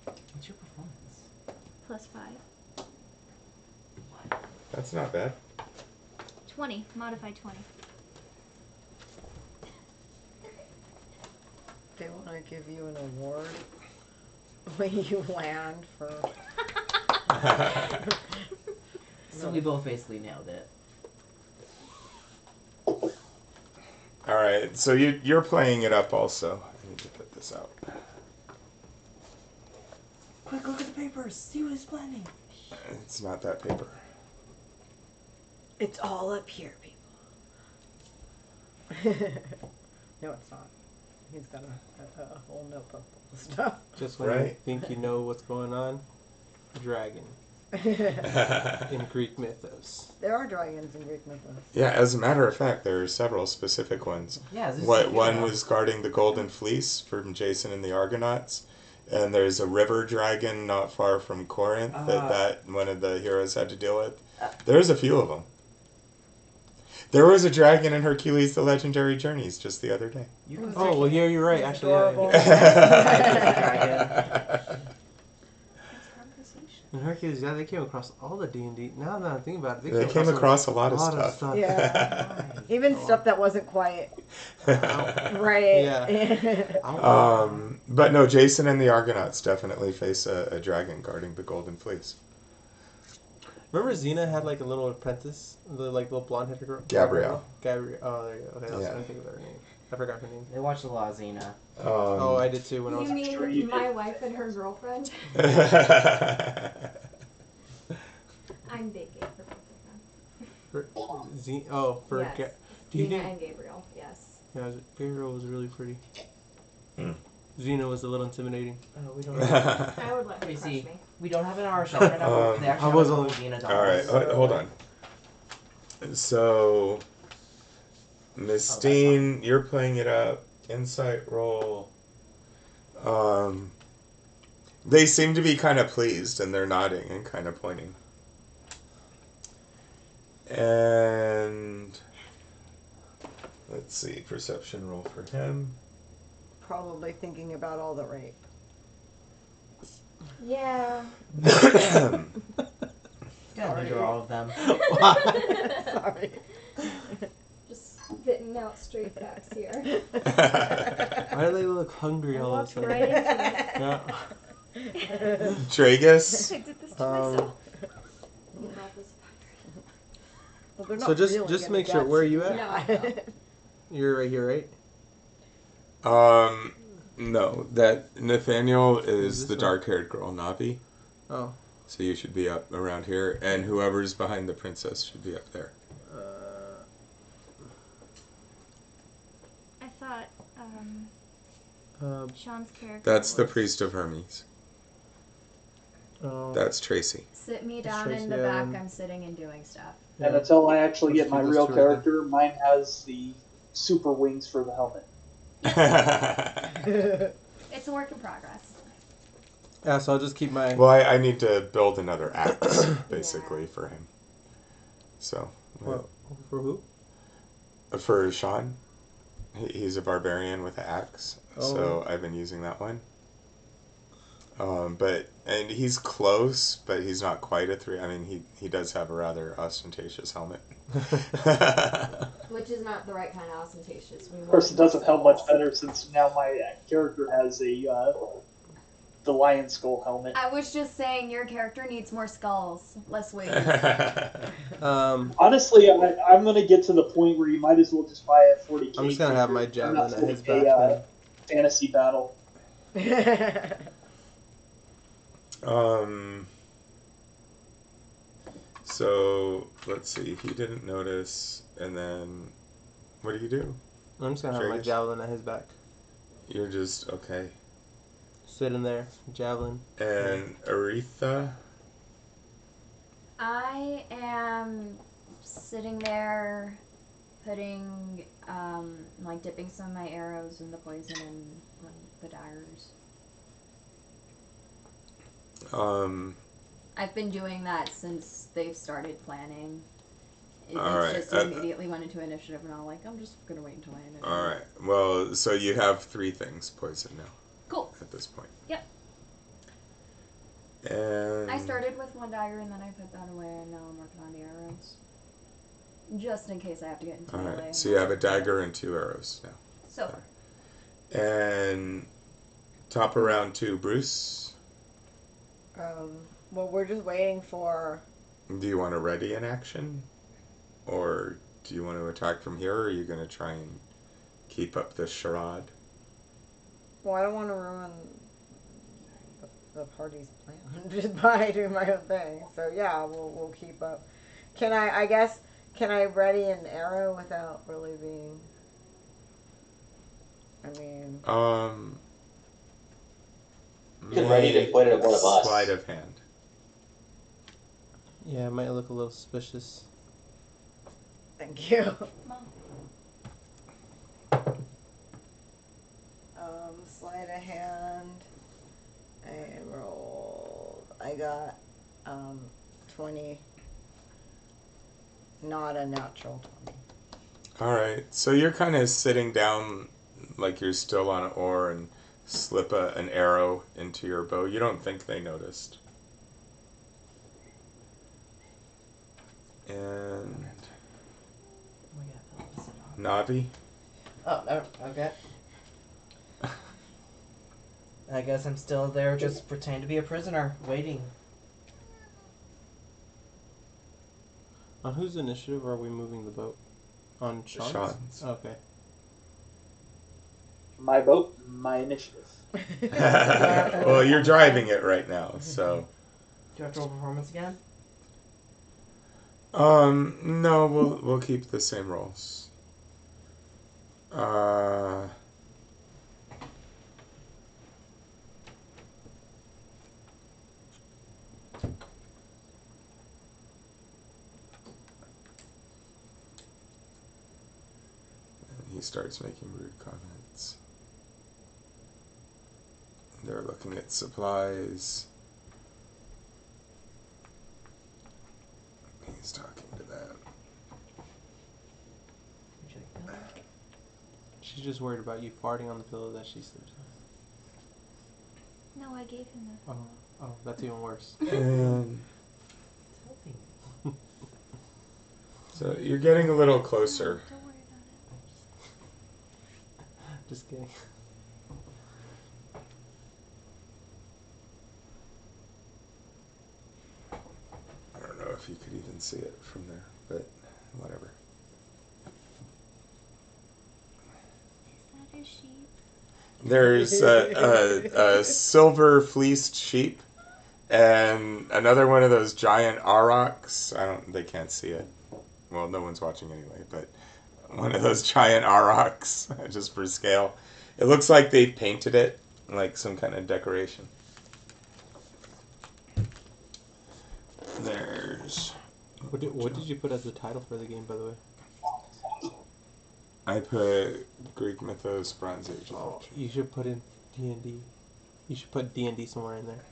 What's your performance? +5. That's not bad. 20. Modified 20. They want to give you an award when you land for. So we both basically nailed it. All right. So you're playing it up also. I need to put this out. Quick, look at the papers. See what he's planning. It's not that paper. It's all up here, people. No, it's not. He's got a whole notebook full of stuff. Just when you think you know what's going on, dragon in Greek mythos. There are dragons in Greek mythos. Yeah, as a matter of fact, there are several specific ones. Yeah, One was guarding the Golden Fleece from Jason and the Argonauts, and there's a river dragon not far from Corinth that one of the heroes had to deal with. There's a few of them. There was a dragon in Hercules: The Legendary Journeys just the other day. Oh, well, yeah, you're right. Actually, And Hercules, yeah, they came across all the D&D. Now that I'm thinking about it, They came across a lot of stuff. Yeah. Even stuff that wasn't quite right. Yeah. But no, Jason and the Argonauts definitely face a dragon guarding the Golden Fleece. Remember Xena had like a little apprentice, the like little blonde-headed girl? Gabrielle. Gabrielle. Oh, there you go. Okay, I was trying to think of her name. I forgot her name. They watched a lot of Xena. Oh, I did too when I was. You mean my wife and her girlfriend? I'm big gay for both of them. For yes. Xena and Gabriel, yes. Yeah, Gabriel was really pretty. Xena was a little intimidating. Oh, we don't. I would let her crush me. We don't have an hour shot right now. They actually I was have on. Xena dolls. All right, hold on. So, Mistine, you're playing it up. Insight roll. They seem to be kind of pleased, and they're nodding and kind of pointing. And let's see, perception roll for him. Probably thinking about all the rape. Yeah. Yeah, these are all of them. Sorry. Just spitting out straight facts here. Why do they look hungry all of a sudden? Right into it. Yeah. Draegus? I did this to myself. Well, they're not So just feeling make any sure, guts. where are you at? No. You're right here, right? No, that Nathaniel Is is this the one? dark-haired girl, Navi. Oh. So you should be up around here, and whoever's behind the princess should be up there. I thought Sean's character That's the was- priest of Hermes. Oh. That's Tracy. Sit me It's down Tracy, in the yeah, back. then. I'm sitting and doing stuff. And until I actually Let's get my do this real to her character, mine has the super wings for the helmet. It's a work in progress. Yeah, so I'll just keep my. Well, I need to build another axe, basically, for him. So. Well, for who? For Sean. He's a barbarian with an axe. Oh. So I've been using that one. And he's close, but he's not quite a 3. I mean, he does have a rather ostentatious helmet. Which is not the right kind of ostentatious. Of course, it doesn't help much better since now my character has the lion skull helmet. I was just saying your character needs more skulls, less wings. Honestly, I'm gonna get to the point where you might as well just buy a 40k. I'm just gonna have my figure. I'm javelin not at his doing back. a fantasy battle. So let's see. He didn't notice, and then what do? I'm just gonna have my Draegus? javelin at his back. You're just okay. Sitting there, javelin. And Aretha. I am sitting there putting, like dipping some of my arrows in the poison and the daggers. I've been doing that since they've started planning. It's Alright, just immediately went into initiative, and I'm like, I'm just gonna wait until I end it. Alright. Well, so you have 3 things poison now. Cool. At this point. Yep. And I started with 1 dagger, and then I put that away, and now I'm working on the arrows. Just in case I have to get into melee. Alright, so you have a dagger and 2 arrows now. So far. And top of round 2, Bruce. Well, we're just waiting for. Do you want to ready an action? Or do you want to attack from here, or are you going to try and keep up this charade? Well, I don't want to ruin the party's plan just by doing my own thing. So yeah, we'll keep up. Can I ready an arrow without really being? I mean. You can ready to point it at one of us. Sleight of hand. Yeah, it might look a little suspicious. Thank you. Sleight of hand. I got 20. Not a natural 20. Alright, so you're kind of sitting down like you're still on an oar and slip an arrow into your bow. You don't think they noticed. And Navi? Oh, no, okay. I guess I'm still there, just pretend to be a prisoner, waiting. On whose initiative are we moving the boat? On Sean's? Sean's. Okay. My boat, my initiative. Well, you're driving it right now, so. Do you have to roll performance again? No, we'll keep the same rolls. He starts making rude comments. They're looking at supplies. He's talking to them. She's just worried about you farting on the pillow that she sleeps on. No, I gave him that. Oh, that's even worse. So you're getting a little closer. Don't worry about it. Just kidding. I don't know if you could even see it from there, but whatever. Is that a sheep? There's a silver fleeced sheep and another one of those giant aurochs. They can't see it. Well, no one's watching anyway, but one of those giant aurochs, just for scale. It looks like they've painted it, like some kind of decoration. There's... What did you put as the title for the game, by the way? I put Greek Mythos, Bronze Age. Oh, you should put in D&D. You should put D&D somewhere in there.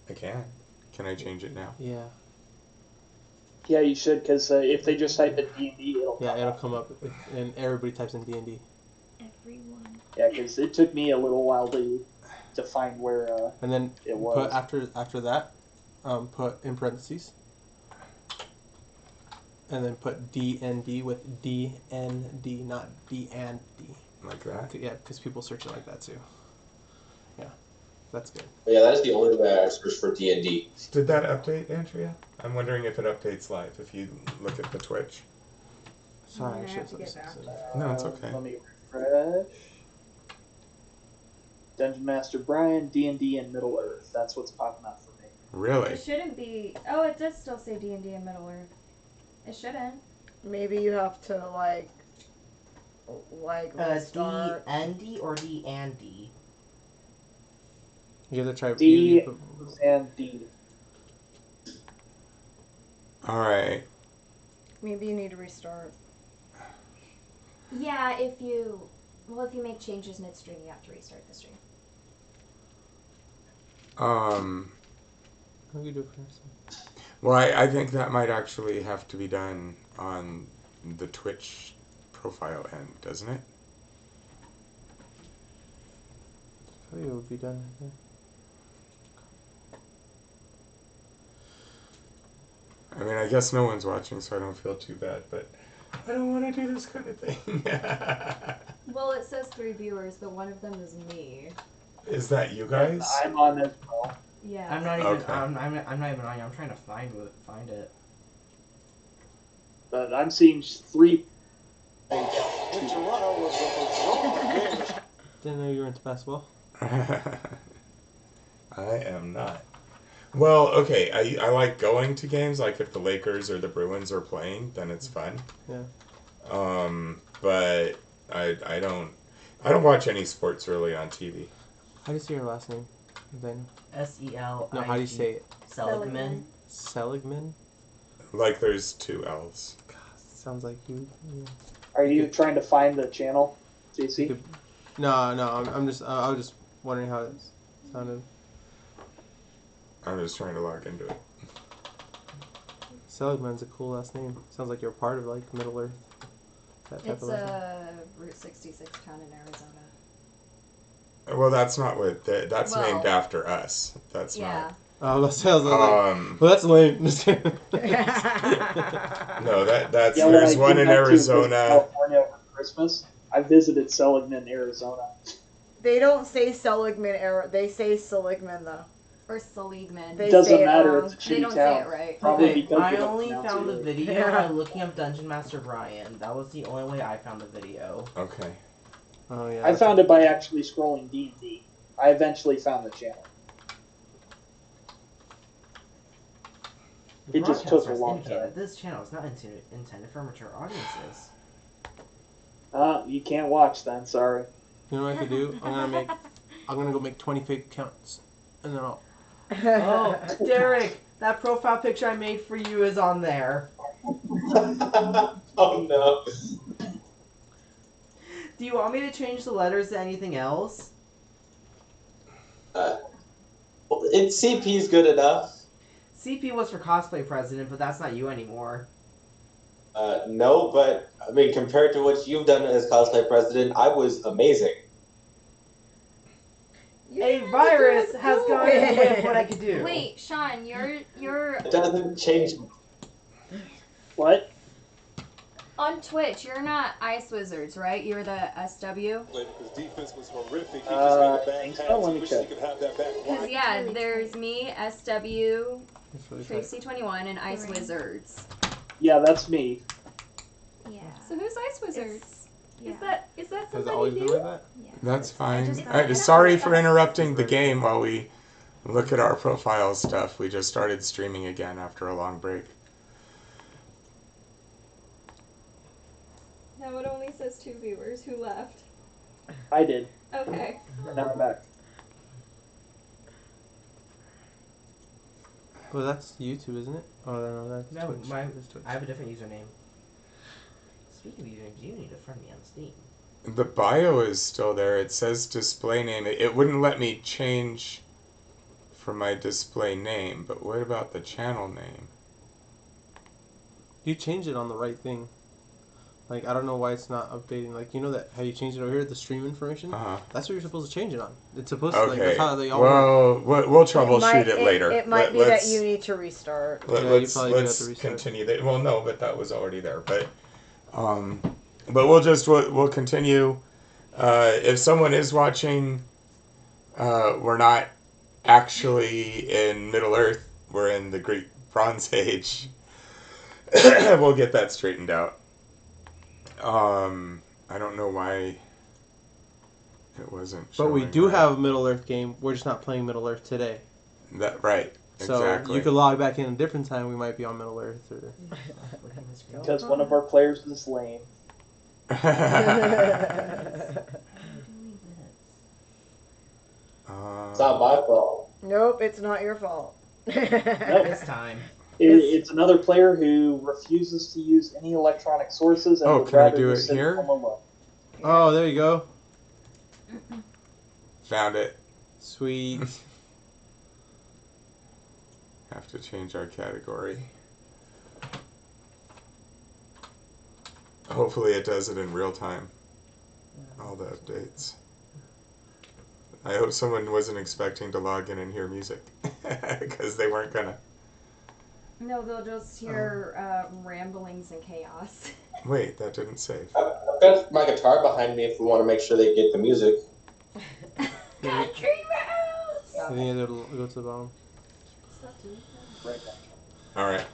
I can. Can I change it now? Yeah. Yeah, you should, because if they just type in D&D, it'll come up, and everybody types in D&D. Everyone. Yeah, because it took me a little while to find where and then it was. Put after that, put in parentheses, and then put D&D with D-N-D, not D and D. Like that? Yeah, because people search it like that too. Yeah, that's good. Yeah, that is the only way I search for D&D. Did that update, Andrea? I'm wondering if it updates live, if you look at the Twitch. Sorry, I I should have to get back. No, it's okay. Let me refresh. Dungeon Master Brian, D&D, and Middle Earth. That's what's popping up for me. Really? It shouldn't be. Oh, it does still say D&D in Middle Earth. It shouldn't. Maybe you have to like restart. D&D or D&D? You have to try D and D. All right. Maybe you need to restart. Yeah, if you make changes midstream, you have to restart the stream. How you do it first? Well, I think that might actually have to be done on the Twitch profile end, doesn't it? I thought it would be done. I mean, I guess no one's watching, so I don't feel too bad, but I don't want to do this kind of thing. Well, it says 3 viewers, but one of them is me. Is that you guys? I'm on as well. Yeah. I'm not even. Okay. I'm not even on. I'm trying to find it. But I'm seeing 3. Didn't know you were into basketball. I am not. Well, okay, I like going to games, like if the Lakers or the Bruins are playing, then it's fun. Yeah. But I don't watch any sports really on TV. How do you say your last name? Then. SEL. No, how do you say it? Seligman. Seligman? Like there's 2 L's. God, sounds like you. Yeah. Are you trying to find the channel, JC? No, I'm just. I was just wondering how it sounded. I'm just trying to log into it. Seligman's a cool last name. Sounds like you're part of like Middle Earth. That type It's of last Route 66 town in Arizona. Well, that's not what that's Well, named after us. That's Yeah. not. Oh, that sounds like. Um, Well, that's lame. Just kidding. no, that's Yeah, when there's I one came in up to visit Arizona. California over Christmas. I visited Seligman, Arizona. They don't say Seligman era. They say Seligman though. Or Seligman. They It say doesn't it matter. wrong. It's a They shitty don't say town. it right. Probably Okay, because I they don't only pronounce found it the right. video Yeah. by looking up Dungeon Master Brian. That was the only way I found the video. Okay. Oh yeah. I found it by actually scrolling D&D. I eventually found the channel. The It just took a broadcasters long indicate time. that this channel is not intended for mature audiences. You can't watch then. Sorry. You know what I could do? I'm gonna go make 20 fake accounts, and then I'll. Oh, Derek, that profile picture I made for you is on there. Oh no. Do you want me to change the letters to anything else? It's CP's good enough. CP was for cosplay president, but that's not you anymore. No, but I mean, compared to what you've done as cosplay president, I was amazing. A virus has gone in the way of what I could do. Wait, Sean, you're It doesn't change. What? on Twitch. You're not Ice Wizards, right? You're the SW. His defense was horrific. He I just made a think bad so. pass. Let He me wishes he check. could have that back. Because yeah, there's me, SW, It's really tight. Tracy 21, and Ice Right. Wizards. Yeah, that's me. Yeah. So who's Ice Wizards? Yeah. Is that Has it somebody always been new? like that? That's fine. just found it out. Sorry for interrupting the game while we look at our profile stuff. We just started streaming again after a long break. No, it only says 2 viewers who left. I did. Okay. Now I'm back. Well, that's YouTube, isn't it? Oh no, that's No, Twitch. That's Twitch. I have a different username. Speaking of usernames, you need to friend me on Steam. The bio is still there. It says display name. It wouldn't let me change for my display name, but what about the channel name? You changed it on the right thing. Like, I don't know why it's not updating. Like, you know that how you changed it over here, the stream information? Uh-huh. That's what you're supposed to change it on. It's supposed to, like, Okay. that's how they all work. Well, we'll troubleshoot it later. It might be that you need to restart. Yeah, you Let's probably do have to restart. continue that. Well, no, but that was already there. But we'll continue. If someone is watching, we're not actually in Middle Earth. We're in the Greek Bronze Age. We'll get that straightened out. I don't know why it wasn't But we showing do that. have a Middle Earth game. We're just not playing Middle Earth today. That right. So Exactly. you could log back in a different time. We might be on Middle Earth. Or... Because one of our players is lame. It's not my fault. Nope, it's not your fault. This time. It's another player who refuses to use any electronic sources and Oh, would can I rather do just it sit here? home alone. Oh, there you go. Found it. Sweet. Have to change our category. Hopefully it does it in real time. All the updates. I hope someone wasn't expecting to log in and hear music. Because they weren't gonna. No, they'll just hear ramblings and chaos. Wait, that didn't save. I've got my guitar behind me if we want to make sure they get the music. Country roads! I think it'll go to the bottom. Right now. Alright.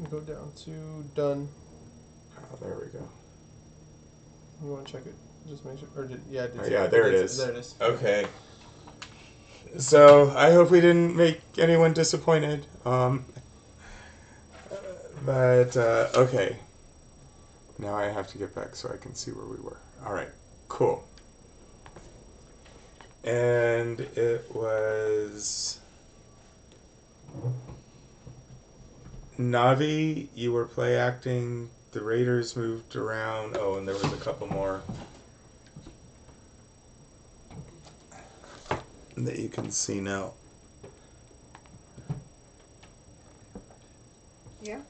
Go down to done. Oh, there we go. You want to check it? Just make sure. Or did, yeah, it did Oh, say yeah, there it is. There it is. Okay. So, I hope we didn't make anyone disappointed. Okay. Now I have to get back so I can see where we were. Alright, cool. And it was... Navi, you were play acting. The Raiders moved around. Oh, and there was a couple more that you can see now. Yeah.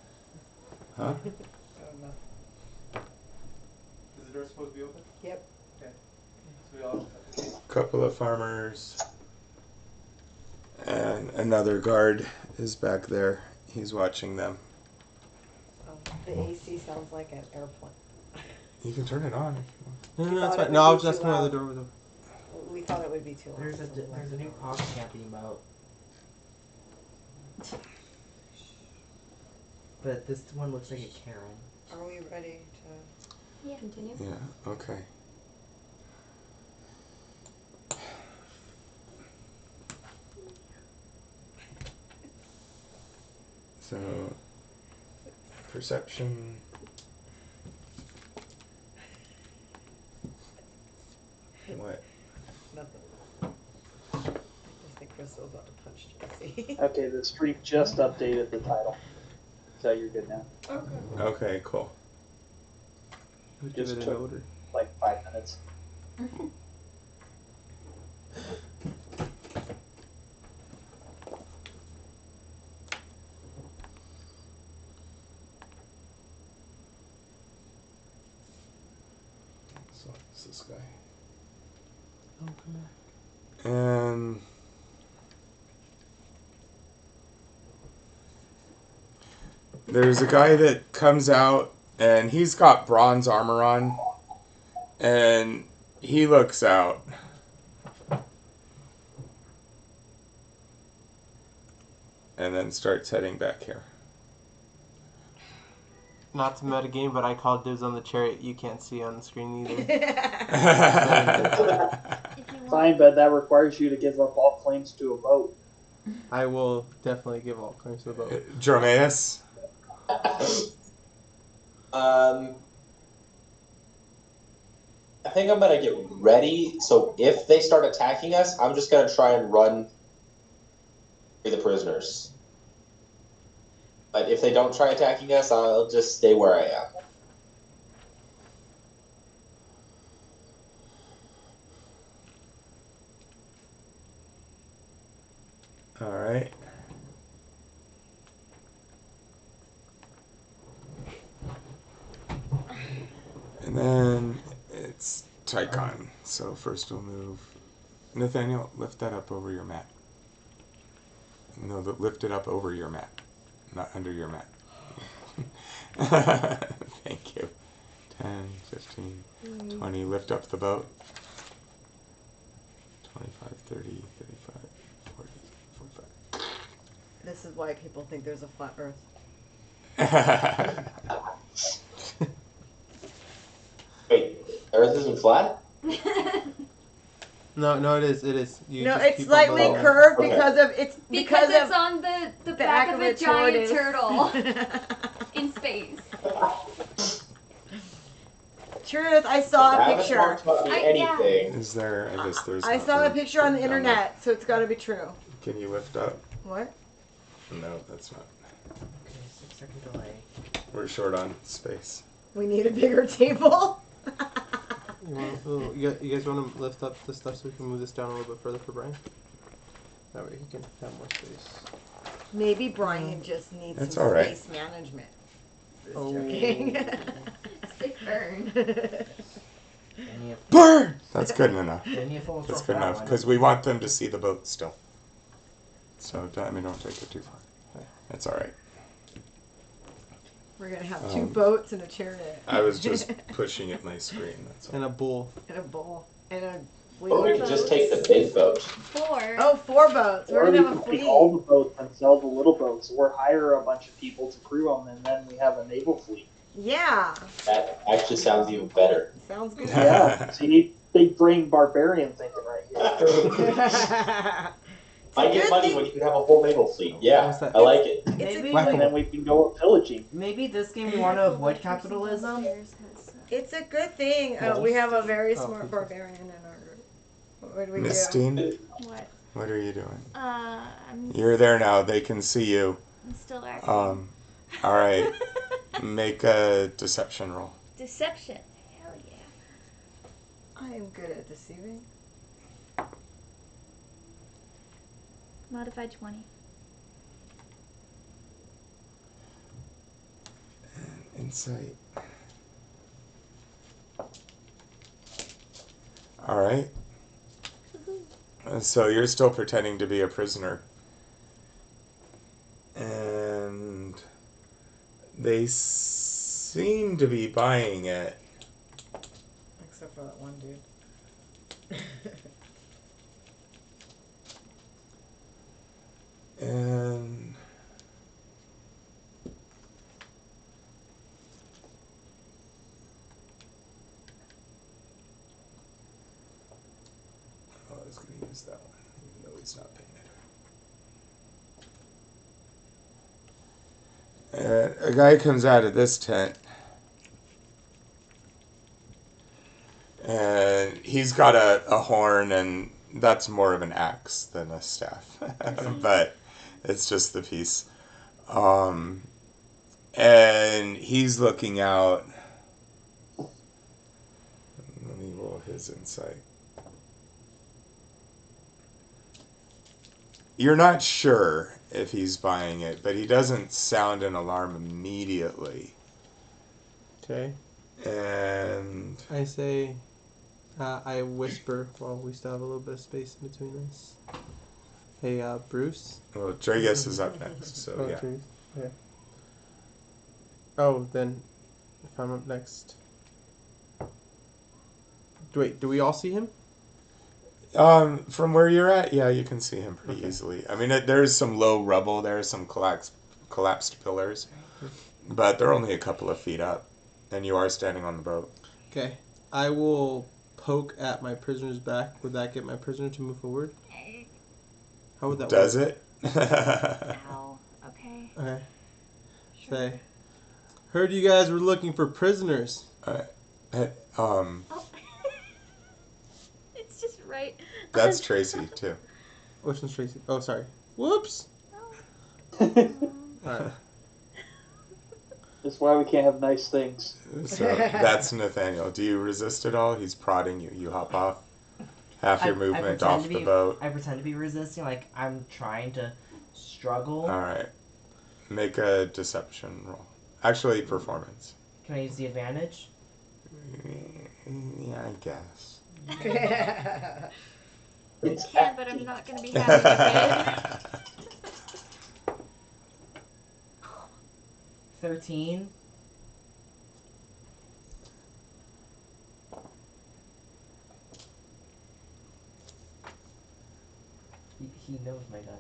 Huh? I don't know. Is the door supposed to be open? Yep. Okay. So we all Couple of farmers. And another guard is back there. He's watching them. Oh, the AC sounds like an airplane. You can turn it on if you want. No, that's thought it fine. No, would I be was just too going to the loud. door with them. We thought it would be too loud. There's a new camping mode. But this one looks like a Karen. Are we ready to... Yeah. Continue. Yeah, okay. So, perception. What? Nothing. I think Crystal's about to punch Jesse. Okay, the stream just updated the title. So you're good now. Okay. Okay, cool. Give Just it an took order. like 5 minutes. So it's this guy. Oh, come back. And there's a guy that comes out and he's got bronze armor on and he looks out. And then starts heading back here. Not to metagame, but I called dibs on the chariot. You can't see on the screen either. If you want. Fine, but that requires you to give up all claims to a vote. I will definitely give all claims to the vote. Dromeus? I think I'm gonna get ready. So if they start attacking us, I'm just gonna try and run the prisoners. But if they don't try attacking us, I'll just stay where I am. Alright. And then it's Tychon. So first we'll move. Nathaniel, lift that up over your mat. No, lift it up over your mat, not under your mat. Thank you. 10, 15, 20. Lift up the boat. 25, 30, 35, 40, 45. This is why people think there's a flat Earth. Wait, Earth isn't flat? No, it is. It is. You No, just it's keep on slightly going. curved Okay. because of Because it's of on the back of a giant turtle in space. Truth, I saw a Haven't picture. talked about me anything. Is there? I guess there's. I saw a nothing picture on the down there. internet, so it's got to be true. Can you lift up? What? No, that's not. Okay, 6-second delay. We're short on space. We need a bigger table. You guys want to lift up this stuff so we can move this down a little bit further for Brian? That way he can have more space. Maybe Brian just needs That's some all right. space management. Just Oh. joking. Sick burn. Any of- Burn! That's good enough. any of full That's for good that enough one. because we want them to see the boat still. So don't take it too far. That's all right. We're gonna have 2 Um, boats and a chariot. I was just pushing at my screen. That's all. And a bull. and a bowl and a Or we fleet. could just take the big boat. 4. Oh, 4 boats. We're Or we gonna have a can take fleet. all the boats and sell the little boats, or hire a bunch of people to crew them, and then we have a naval fleet. Yeah, That actually sounds even better. sounds good. Yeah. See, big brain barbarian thinking right here. I get money when you can have a whole naval fleet. Yeah, What's that? I like it. Maybe, Whack-a-mole. And then we can go pillaging. maybe this game we want to avoid capitalism. It's a good thing. We have a very smart barbarian in our group. What do we do? Mistine, What? what are you doing? I'm You're there now. They can see you. still acting. All right. Make a deception roll. Deception. Hell yeah. I am good at deceiving. Modified 20. Insight. All right. So you're still pretending to be a prisoner. And they seem to be buying it. Except for that one dude. And I was going to use that one, even though he's not paying it. And a guy comes out of this tent, and he's got a horn, and that's more of an axe than a staff, but it's just the piece. And he's looking out. Let me roll his insight. You're not sure if he's buying it, but he doesn't sound an alarm immediately. Okay. And I say, I whisper while we still have a little bit of space in between us. Hey, Bruce. well, Draegus is up next, so Oh, yeah. geez. Yeah. Oh, then, if I'm up next. Wait, do we all see him? From where you're at, yeah, you can see him pretty easily. I mean, there's some low rubble, there's some collapsed pillars, but they're only a couple of feet up, and you are standing on the boat. Okay. I will poke at my prisoner's back. Would that get my prisoner to move forward? How would that Does work? it? Ow. Okay. Okay. Sure. Say, heard you guys were looking for prisoners. Oh. It's just right. That's Tracy, too. Which one's Tracy? Oh, sorry. Whoops. Alright. That's why we can't have nice things. So that's Nathaniel. Do you resist at all? He's prodding you. You hop off. Half your movement pretend off to the be- boat. I pretend to be resisting, like I'm trying to struggle. Alright. Make a deception roll. Actually, performance. Can I use the advantage? Yeah, I guess. I can, but I'm not gonna be happy with it. 13. He knows my dice.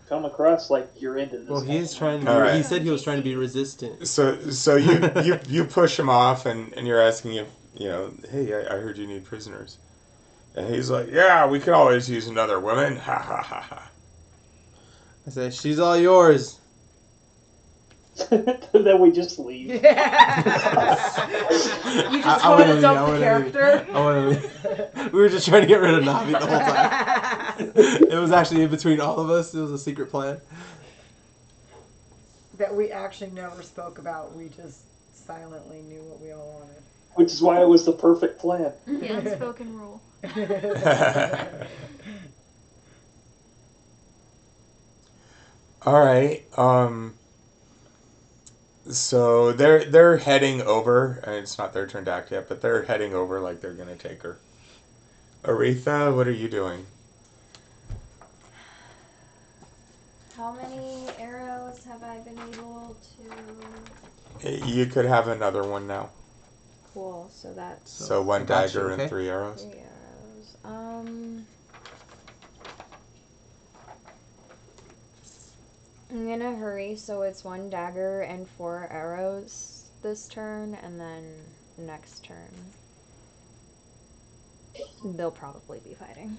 Come across like you're into this. Well, he is trying to. Alright. He said he was trying to be resistant. So you push him off, and you're asking if, hey, I heard you need prisoners. And he's like, yeah, we could always use another woman. Ha ha ha ha. I said, she's all yours. Then we just leave. You just want to dump the character? We were just trying to get rid of Navi the whole time. It was actually in between all of us. It was a secret plan. That we actually never spoke about. We just silently knew what we all wanted. Which is why it was the perfect plan. The unspoken rule. All right. So they're heading over. And it's not their turn to act yet, but they're heading over like they're gonna take her. Aretha, what are you doing? How many arrows have I been able to... You could have another one now. Cool, so that's So one Gotcha, dagger okay. and 3 arrows. 3 arrows. I'm gonna hurry, so it's 1 dagger and 4 arrows this turn, and then next turn they'll probably be fighting.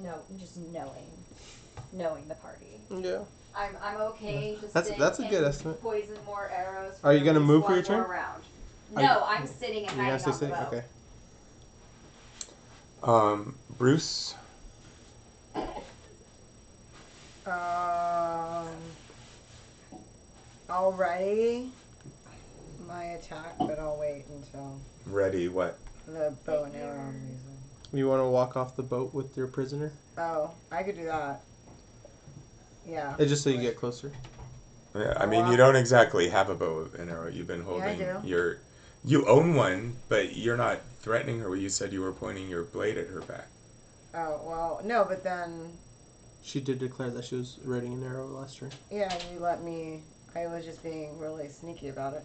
No, just knowing the party. Yeah. I'm okay. Just That's a good estimate. Poison more arrows. Are you for gonna at least move for one your turn? more round. Are No, you- I'm sitting and You hiding guys stay on the sitting? boat. Okay. Bruce. I'll ready my attack, but I'll wait until Ready, what? the bow and arrow I'm using. You want to walk off the boat with your prisoner? Oh, I could do that. Yeah. It's just so you get closer. Yeah, I mean, you don't exactly have a bow and arrow. You've been holding do. You own one, but you're not threatening her. You said you were pointing your blade at her back. Oh, well, no, but then, She did declare that she was readying an arrow last turn. yeah, you let me, I was just being really sneaky about it.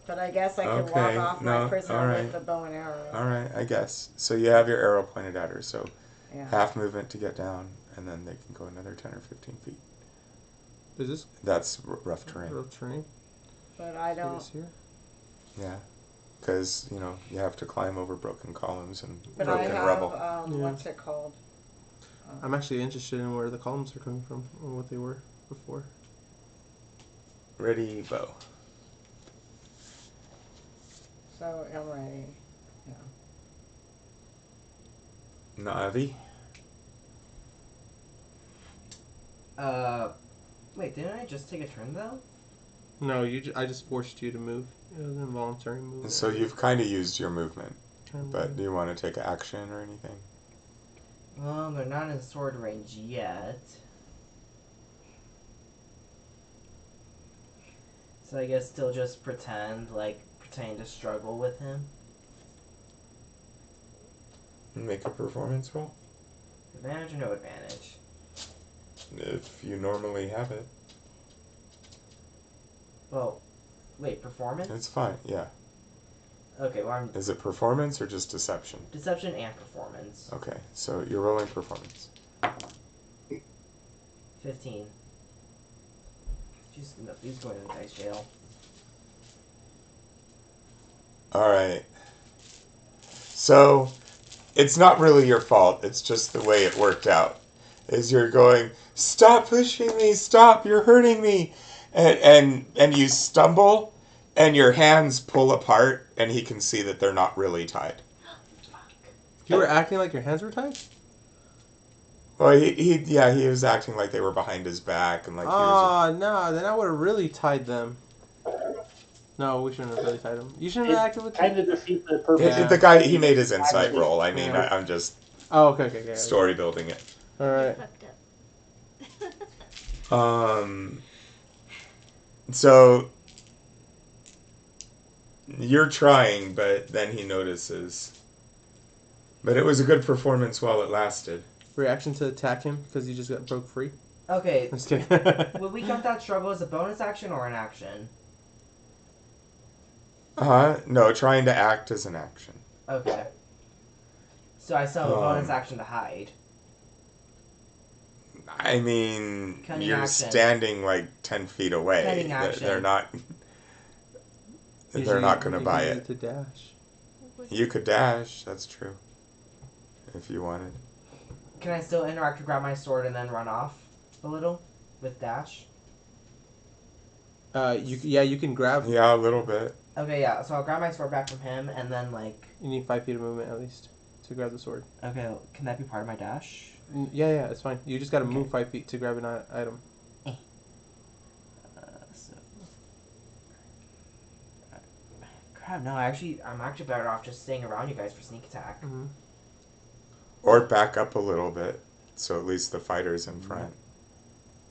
But I guess I could Okay, walk off no, my prisoner alright. with the bow and arrow. All right, I guess. So you have your arrow pointed at her. So Yeah. half movement to get down, and then they can go another 10 or 15 feet. Is this That's rough terrain. rough terrain? But I See don't, this here? Yeah, because you have to climb over broken columns and but I broken have, rubble. Yeah. what's it called? I'm actually interested in where the columns are coming from, or what they were before. Ready, bow. So, I'm ready. Navi. Wait, didn't I just take a turn though? No, I just forced you to move. It was an involuntary move. So you've kind of used your movement, but do you want to take action or anything? They're not in sword range yet. So I guess still just pretend to struggle with him. Make a performance roll. Advantage or no advantage? If you normally have it. Well, wait, performance? It's fine, yeah. Okay, well I'm Is it performance or just deception? deception and performance. Okay, so you're rolling performance. 15. Jeez, no, he's going to the dice jail. Alright. So, it's not really your fault, it's just the way it worked out. Is you're going, stop pushing me, stop, you're hurting me. And you stumble, and your hands pull apart, and he can see that they're not really tied. You were acting like your hands were tied? Well, he was acting like they were behind his back, and like he was... Oh, no, then I would have really tied them. No, we shouldn't have really tied them. You shouldn't have acted with Kind of defeat the purpose. Yeah. The guy, he made his insight roll. I mean, Yeah. I'm just Oh, okay. story building it. Alright. Fucked up. So you're trying, but then he notices. But it was a good performance while it lasted. Reaction to attack him because you just got broke free? Okay, I'm just kidding. would we count that struggle as a bonus action or an action? No, trying to act as an action. Okay. So I still have a bonus action to hide. I mean, Cunning you're action. standing like 10 feet away. Cunning action. They're not. They're Usually not going to you buy can use it. to dash. You could dash. That's true. if you wanted. Can I still interact to grab my sword and then run off a little with dash? You can grab. Yeah, a little bit. Okay, yeah. So I'll grab my sword back from him and then like. You need 5 feet of movement at least to grab the sword. Okay, can that be part of my dash? Yeah, it's fine. You just gotta move 5 feet to grab an item. Crap, no, I'm actually better off just staying around you guys for sneak attack. Mm-hmm. Or back up a little bit, so at least the fighter's in front.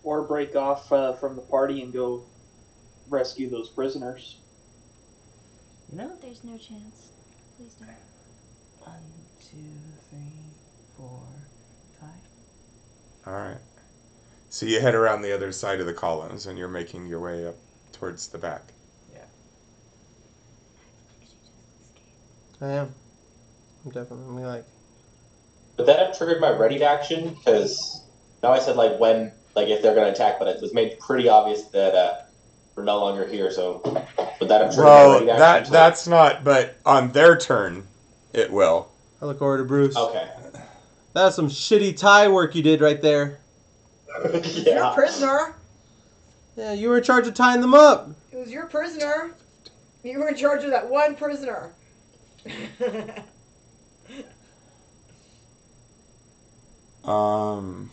Or break off from the party and go rescue those prisoners. You know? There's no chance. Please don't. 1, 2, 3, 4, 5. Alright. So you head around the other side of the columns, and you're making your way up towards the back. I am. I'm definitely like. Would that have triggered my ready to action? Because now I said like when, like if they're going to attack, but it was made pretty obvious that we're no longer here. So would that have triggered my ready to action? That's not. But on their turn, it will. I look over to Bruce. Okay. That's some shitty tie work you did right there. You're a prisoner. Yeah, you were in charge of tying them up. It was your prisoner. You were in charge of that one prisoner. Well,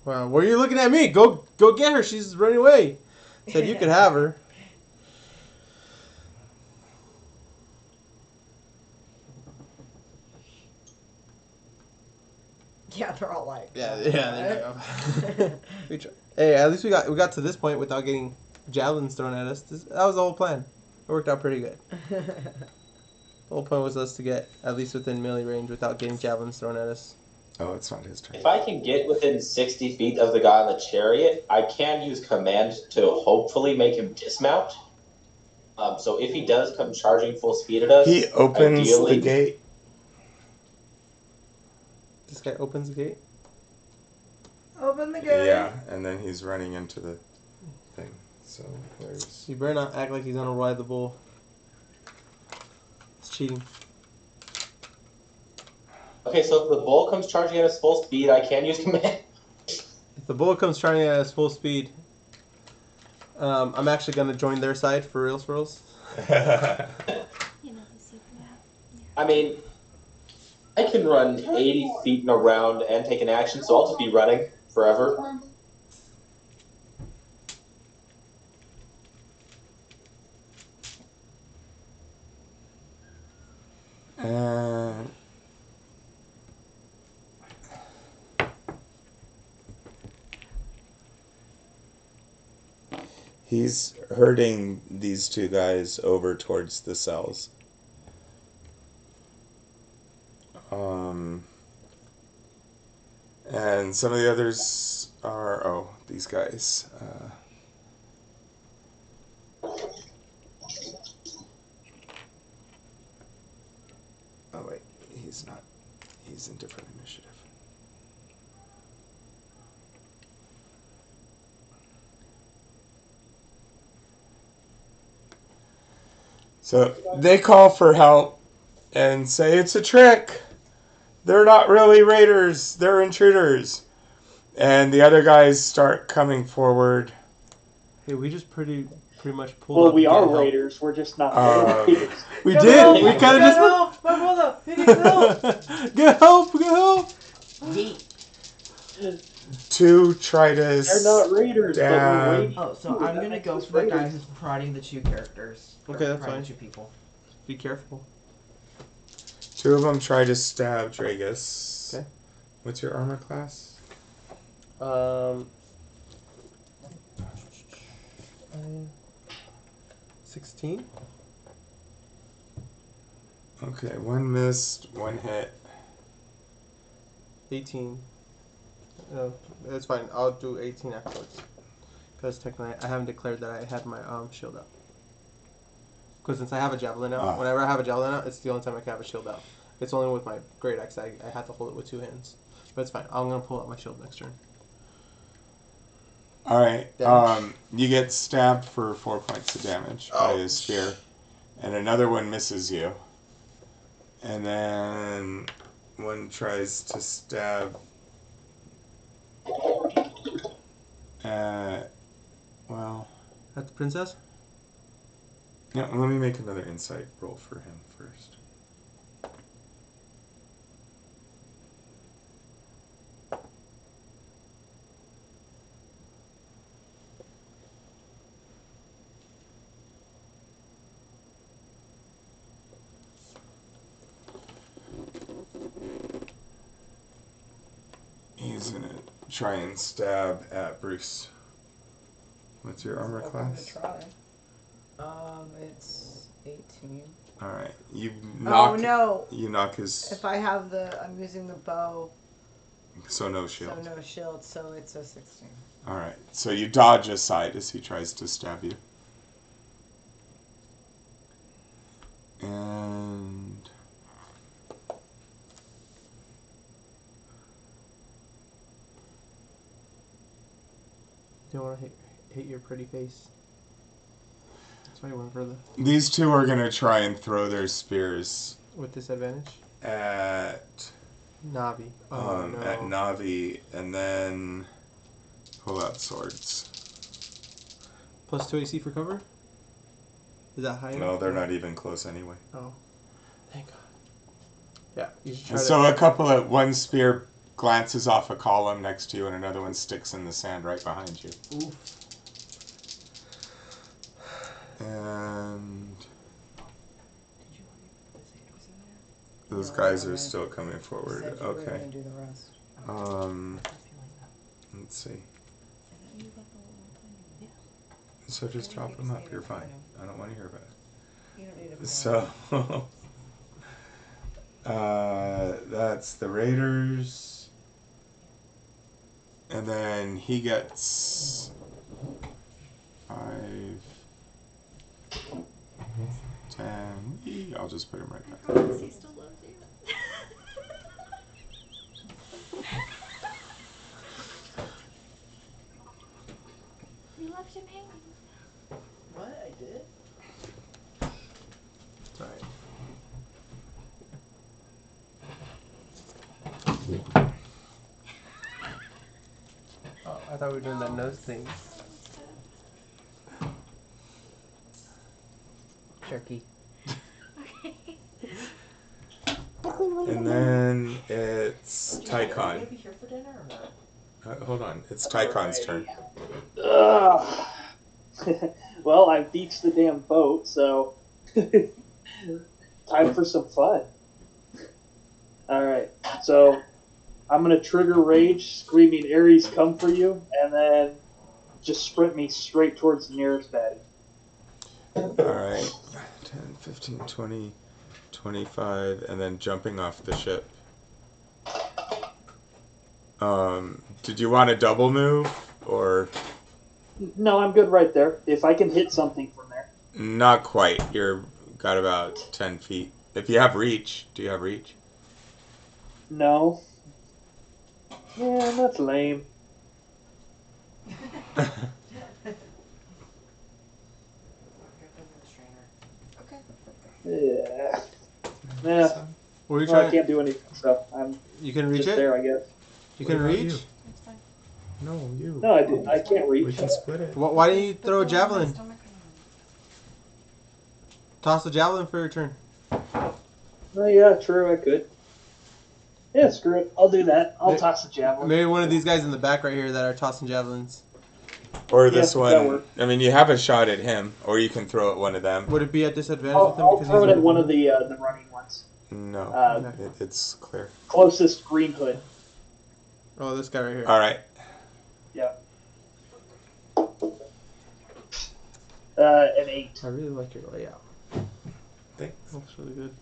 what are you looking at me? Go get her. She's running away. Said you could have her. Yeah, they're all like. Yeah. There you go. Hey, at least we got to this point without getting javelins thrown at us. That was the whole plan. It worked out pretty good. The whole point was us to get at least within melee range without getting javelins thrown at us. Oh, it's not his turn. If I can get within 60 feet of the guy on the chariot, I can use command to hopefully make him dismount. So if he does come charging full speed at us, He opens ideally, the gate. This guy opens the gate. Open the gate. Yeah, and then he's running into the thing. So there's. You better not act like he's gonna ride the bull. It's cheating. Okay, so if the bull comes charging at us full speed, I can use command. If the bull comes charging at us full speed, I'm actually gonna join their side for reals. I mean, I can run 80 feet in a round and take an action, so I'll just be running forever. He's herding these two guys over towards the cells. And some of the others are, these guys. Oh wait, he's not. He's in different initiative. So they call for help and say it's a trick. They're not really raiders. They're intruders. And the other guys start coming forward. Hey, we just pretty much pulled Well, up. we to are get help. raiders. We're just not raiders. We did. We kind of just. Help! My brother! He needs help! Get help! Get help! To try to. They're not raiders, but we're waiting. Oh, so I'm gonna go for the guy who's prodding the two characters. Okay, that's prodding fine. Two people. Be careful. Two of them try to stab Draegus. Okay. What's your armor class? 16. Okay, one missed, one hit. 18. That's fine. I'll do 18 afterwards. Because technically, I haven't declared that I had my shield up. Because since I have a javelin out, whenever I have a javelin out, it's the only time I can have a shield out. It's only with my great axe I have to hold it with two hands. But it's fine. I'm going to pull out my shield next turn. Alright, you get stabbed for 4 points of damage by his spear. And another one misses you. And then one tries to stab at, well... At the princess? Yeah, let me make another insight roll for him first. He's gonna try and stab at Bruce. What's your armor class? Try. It's 18. Alright, you knock. Oh no! You knock his. If I have I'm using the bow. So no shield. So no shield, so it's a 16. Alright, so you dodge aside as he tries to stab you. And. Do you want to hit your pretty face? That's why you went for the... These two are gonna try and throw their spears With disadvantage? at Navi. Oh, no. at Navi, and then pull out swords. Plus 2 AC for cover? Is that high No, enough? they're not even close anyway. Oh. Thank God. Yeah, you should try And so to... one spear glances off a column next to you, and another one sticks in the sand right behind you. Oof. And those guys are still coming forward. Said you were Okay. gonna do the rest. Let's see. So just chop them up. You're fine. I don't want to hear about it. You don't need it. So that's the Raiders. And then he gets 5, 10. I'll just put him right back. Promise he still loves you. You left him hanging. What? I did? It's alright. Oh, I thought we were doing that nose thing. Jerky. Okay. And then it's Tychon. Be here for dinner or not? Hold on. It's Tychon's turn. Ugh. Well, I beached the damn boat, so time for some fun. Alright, so I'm going to trigger Rage, screaming Ares, come for you, and then just sprint me straight towards the nearest baddie. Alright. 10, 15, 20, 25, and then jumping off the ship. Did you want a double move, or... No, I'm good right there. If I can hit something from there. Not quite. You're got about 10 feet. If you have reach. Do you have reach? No. Yeah, that's lame. Yeah. Yeah. What are you Well, I trying? can't do anything, so I'm You can reach just it? there, I guess. You can What about reach? you? No, you. No, I can't We reach. can split it. Why didn't you throw a javelin? Toss a javelin for your turn. Oh, yeah, true, I could. Yeah, screw it. I'll do that. I'll toss the javelin. Maybe one of these guys in the back right here that are tossing javelins. Or this Yeah, that one. works. I mean, you have a shot at him, or you can throw at one of them. Would it be at disadvantage I'll, with him? I'll Because throw it he's at one of the running ones. No, Uh, it's clear. Closest green hood. Oh, this guy right here. All right. Yeah. An 8. I really like your layout. Thanks. Looks really good.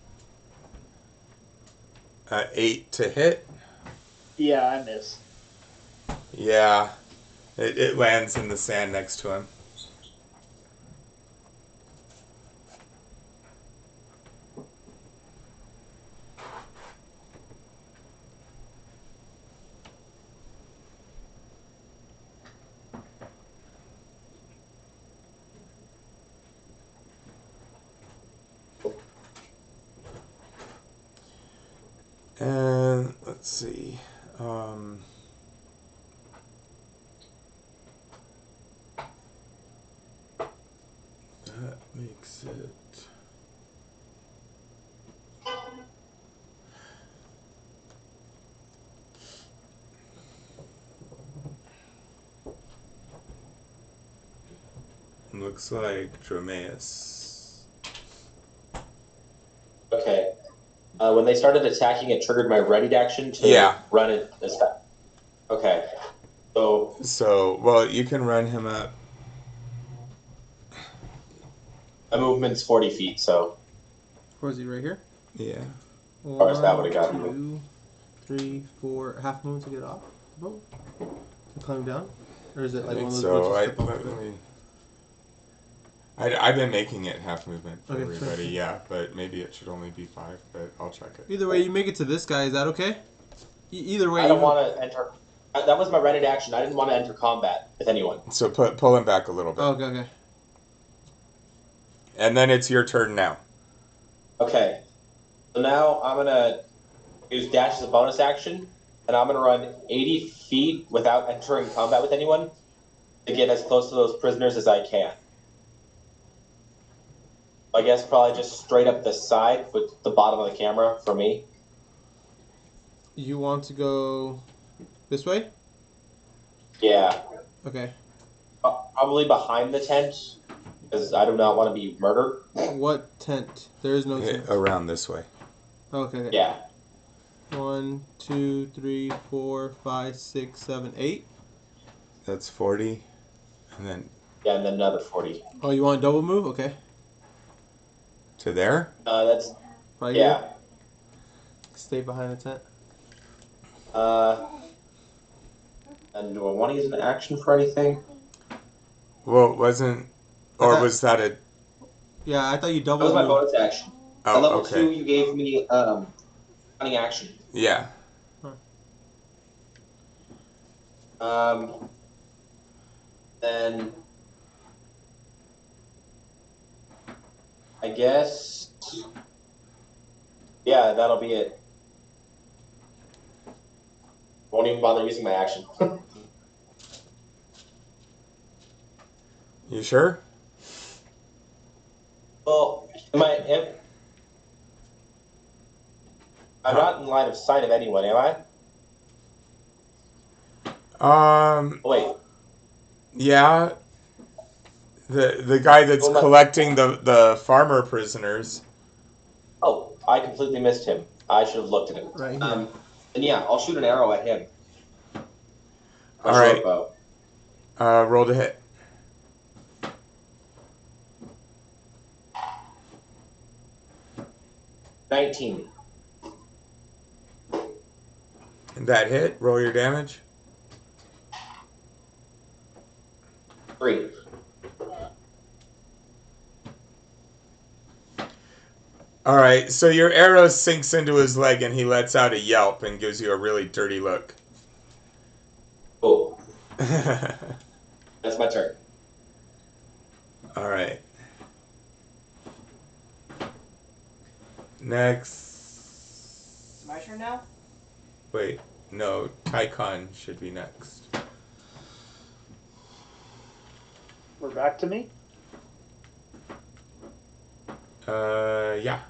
8 to hit. Yeah, I miss. Yeah, it lands in the sand next to him. And let's see. That makes it. Looks like Dromeus. Okay. When they started attacking, it triggered my readied action to run it as fast. Okay. So, well, you can run him up. My movement's 40 feet, so. Where is he? Right here? Yeah. Of course, that would've got 2, 3, 4, half moon to get off the boat? To climb down? Or is it like one of those boats you step off of? I've been making it half movement for Okay, everybody, sure. yeah, but maybe it should only be 5, but I'll check it. Either way, you make it to this guy, is that okay? Either way, I don't want to enter. That was my readied action. I didn't want to enter combat with anyone. So pull him back a little bit. Oh, okay. And then it's your turn now. Okay. So now I'm going to use dash as a bonus action, and I'm going to run 80 feet without entering combat with anyone to get as close to those prisoners as I can. I guess probably just straight up the side with the bottom of the camera for me. You want to go this way? Yeah. Okay. Probably behind the tent, because I do not want to be murdered. What tent? There is no tent. Around this way. Okay. Yeah. 1, 2, 3, 4, 5, 6, 7, 8. That's 40. And then... Yeah, and then another 40. Oh, you want a double move? Okay. To there? That's... Right yeah. here? Stay behind the tent. And do I want to use an action for anything? Well, wasn't... Or was that a... Yeah, I thought you double That was my moved. bonus action. Oh, At level okay. 2, you gave me running action. Yeah. Then... I guess... Yeah, that'll be it. Won't even bother using my action. You sure? Well, I'm not in line of sight of anyone, am I? Wait. Yeah. The guy that's collecting the farmer prisoners. Oh, I completely missed him. I should have looked at him. Right here. Then yeah, I'll shoot an arrow at him. All right. Roll to hit. $19. That hit. Roll your damage. 3. All right. So your arrow sinks into his leg, and he lets out a yelp and gives you a really dirty look. Cool. That's my turn. All right. Next. My turn now? Wait. No. Tychon should be next. We're back to me? Yeah.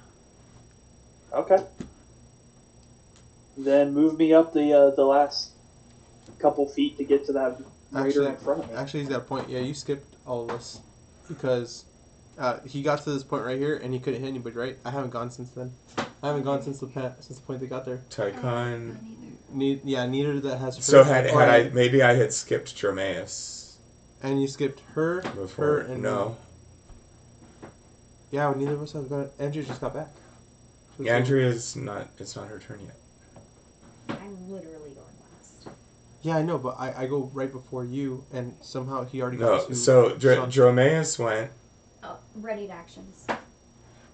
Okay. Then move me up the last couple feet to get to that raider in front of me. Actually, he's got a point. Yeah, you skipped all of us. Because he got to this point right here, and he couldn't hit anybody, right? I haven't gone since then. I haven't gone since the point they got there. Tychon. Neither that has her. So maybe I had skipped Dromeus. And you skipped her, Before. her, and no. Yeah, neither of us have got. Andrea just got back. Andrea's not. It's not her turn yet. I'm literally going last. Yeah, I know, but I go right before you, and somehow he already No. got to. So Dromeus went. Oh, readied actions.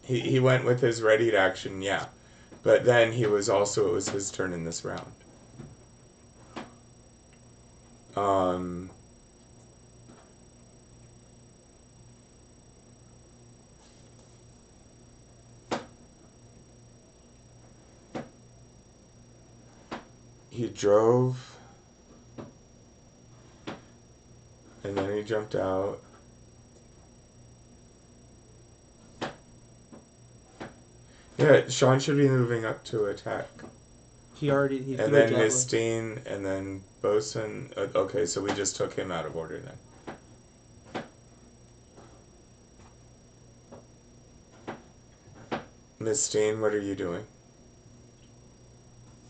He went with his readied action, yeah, but then it was his turn in this round. he drove, and then he jumped out. Yeah, Sean should be moving up to attack. He threw And a then javelin. Mistine, and then Bosun. Okay, so we just took him out of order then. Mistine, what are you doing?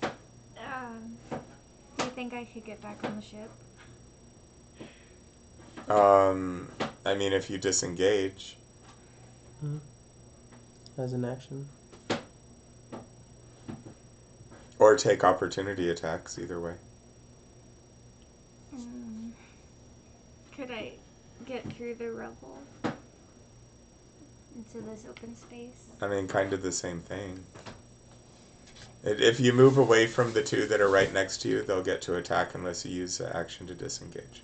Do you think I could get back on the ship? I mean, if you disengage. As an action. Or take opportunity attacks, either way. Could I get through the rubble into this open space? I mean, kind of the same thing. If you move away from the two that are right next to you, they'll get to attack unless you use the action to disengage.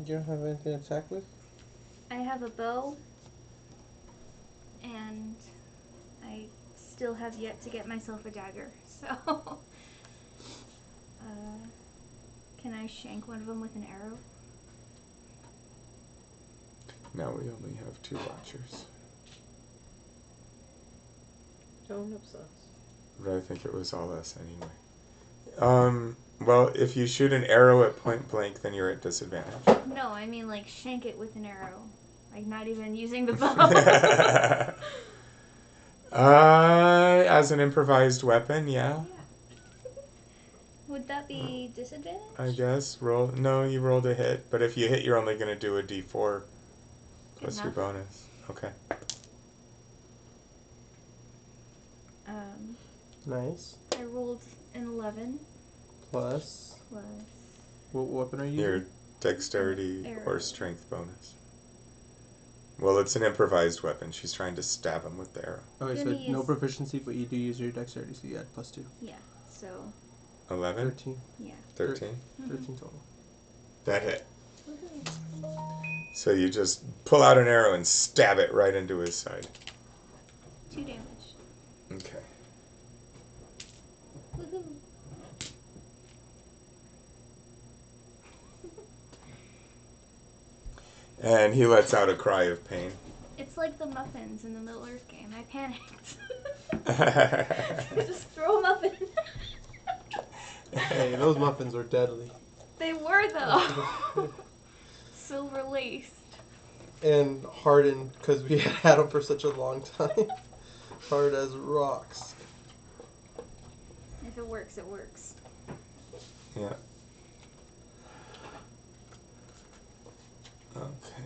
You don't have anything to attack with? I have a bow, and I still have yet to get myself a dagger, so can I shank one of them with an arrow? Now we only have 2 watchers. Don't obsess. But I think it was all us anyway. Well, if you shoot an arrow at point blank, then you're at disadvantage. No, I mean like shank it with an arrow. Like not even using the bow. As an improvised weapon, yeah. Would that be disadvantage? I guess. No, you rolled a hit, but if you hit, you're only going to do a d4 plus your bonus. Okay. Nice. I rolled an 11. Plus. Plus. What weapon are you Your using? dexterity Arrow. or strength bonus. Well, it's an improvised weapon. She's trying to stab him with the arrow. Okay, so Gonna no use- proficiency, but you do use your dexterity, so you add +2. Yeah, so 11? 13. yeah. 13? 13 total. That hit. So you just pull out an arrow and stab it right into his side. 2 damage. Okay. Woohoo. And he lets out a cry of pain. It's like the muffins in the Middle Earth game. I panicked. They Just throw a muffin. Hey, those muffins were deadly. They were though. Silver laced. And hardened, because we had them for such a long time. Hard as rocks. If it works, it works. Yeah. Okay.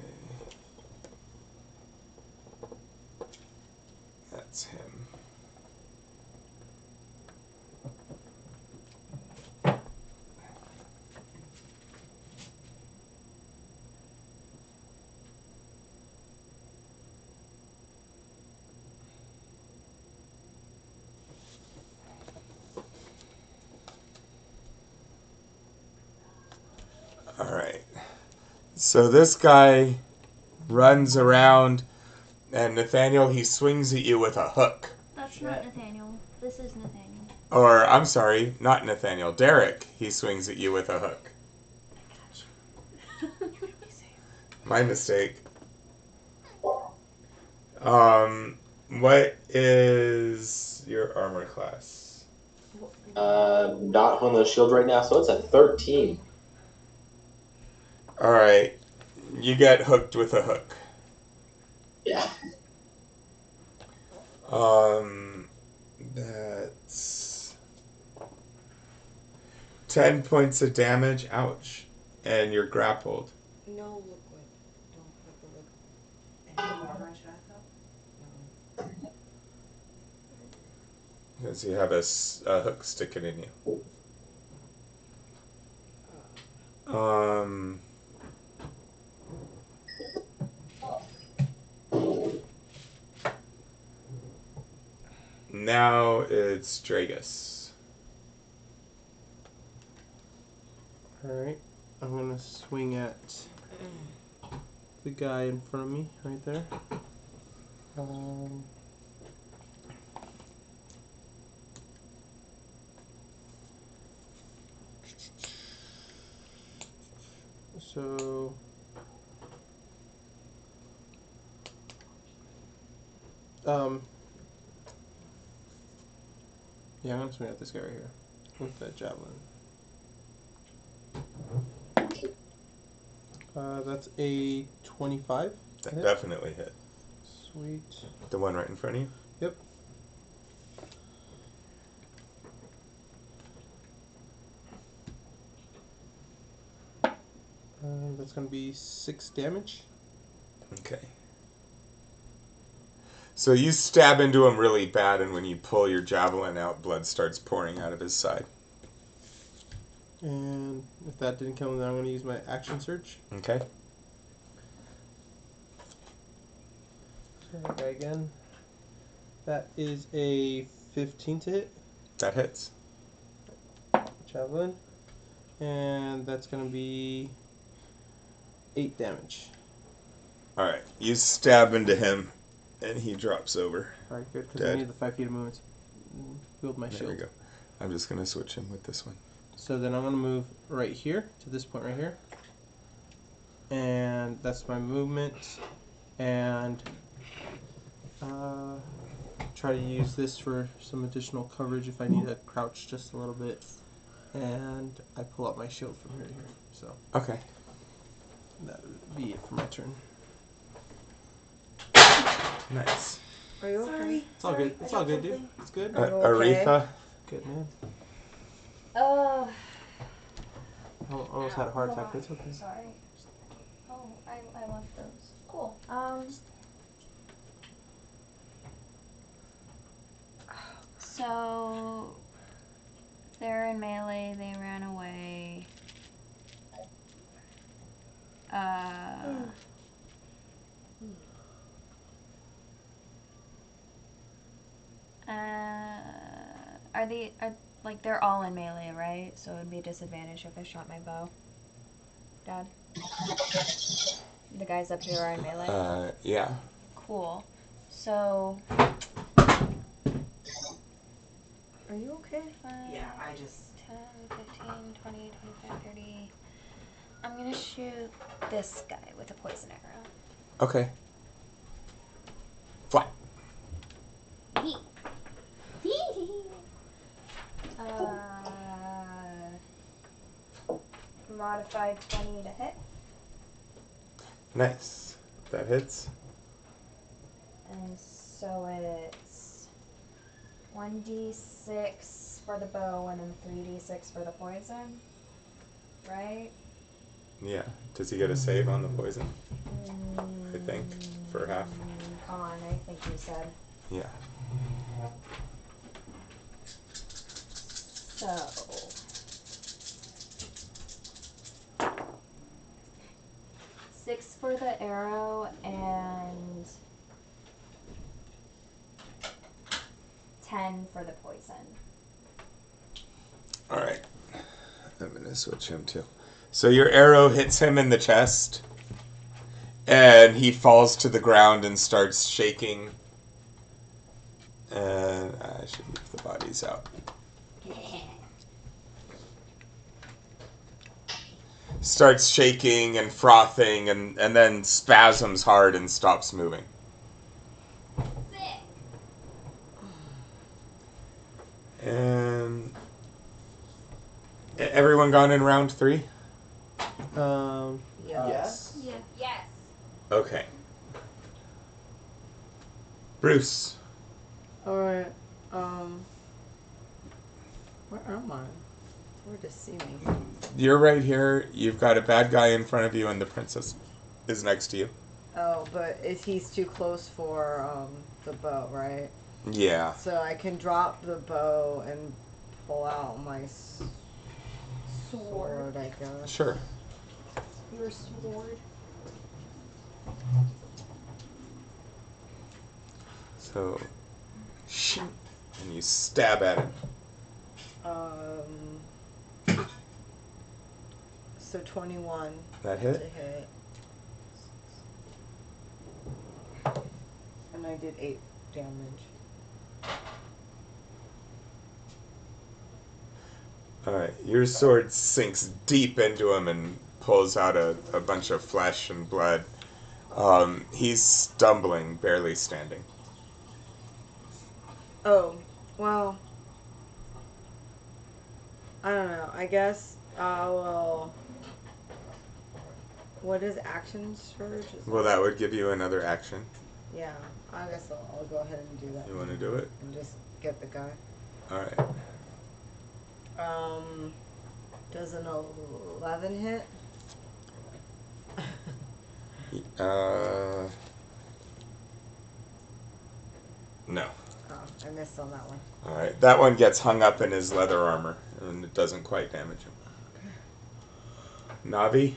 That's him. All right. So this guy runs around, and Nathaniel, he swings at you with a hook. That's not Nathaniel. This is Nathaniel. Or, I'm sorry, not Nathaniel. Derek, he swings at you with a hook. My mistake. What is your armor class? Not on the shield right now, so it's a 13. Alright. You get hooked with a hook. Yeah. That's 10 points of damage. Ouch. And you're grappled. No liquid. Don't put the liquid. Because you have a hook sticking in you. Now it's Draegus. Alright. I'm going to swing at the guy in front of me, right there. Um, so yeah, I'm gonna swing at this guy right here with that javelin. That's a 25. That hit. definitely hit. Sweet. The one right in front of you? Yep. That's going to be 6 damage. Okay. So you stab into him really bad, and when you pull your javelin out, blood starts pouring out of his side. And if that didn't kill him, then I'm going to use my action surge. Okay. Try that guy again. That is a 15 to hit. That hits. Javelin. And that's going to be 8 damage. Alright. You stab into him, and he drops over. Alright, good, because I need the 5 feet of movement to build my shield. There we go. I'm just going to switch him with this one. So then I'm going to move right here, to this point right here. And that's my movement. And try to use this for some additional coverage if I need to crouch just a little bit. And I pull up my shield from here to here. So Okay. that would be it for my turn. Nice. Are you okay? It's all good. It's all good, dude. It's good. Are you okay? Aretha? Good, man. Oh. I almost had a heart attack, but it's okay. Sorry. Oh, I left those. Cool. So they're in melee, they ran away. Are like they're all in melee, right? So it would be a disadvantage if I shot my bow. Dad? The guys up here are in melee? Yeah. Cool. So Are you okay? Yeah, I just... 10, 15, 20, 25, 30. I'm gonna shoot this guy with a poison arrow. Okay. Fly. Modified 20 to hit. Nice. That hits. And so it's 1d6 for the bow and then 3d6 for the poison. Right? Yeah. Does he get a save on the poison? I think. For half. Con, I think you said. Yeah. So 6 for the arrow and 10 for the poison. Alright. I'm going to switch him too. So your arrow hits him in the chest, and he falls to the ground and starts shaking. And I should leave the bodies out. Starts shaking and frothing, and then spasms hard and stops moving. And everyone gone in round 3? Yes. Yeah. Yes. Okay. Bruce. Alright, where am I? Where to see me? You're right here. You've got a bad guy in front of you, and the princess is next to you. Oh, but he's too close for the bow, right? Yeah. So I can drop the bow and pull out my sword, I guess. Sure. Your sword. So, and you stab at him. So 21 That to hit? hit. And I did 8 damage. Alright, your sword sinks deep into him and pulls out a bunch of flesh and blood. He's stumbling, barely standing. Oh, well. I don't know. I guess I will. What is action surge? Well, that would give you another action. Yeah, I guess I'll go ahead and do that. You want to do it? And just get the guy. Alright. Does an 11 hit? No. Oh, I missed on that one. Alright, that one gets hung up in his leather armor, and it doesn't quite damage him. Navi?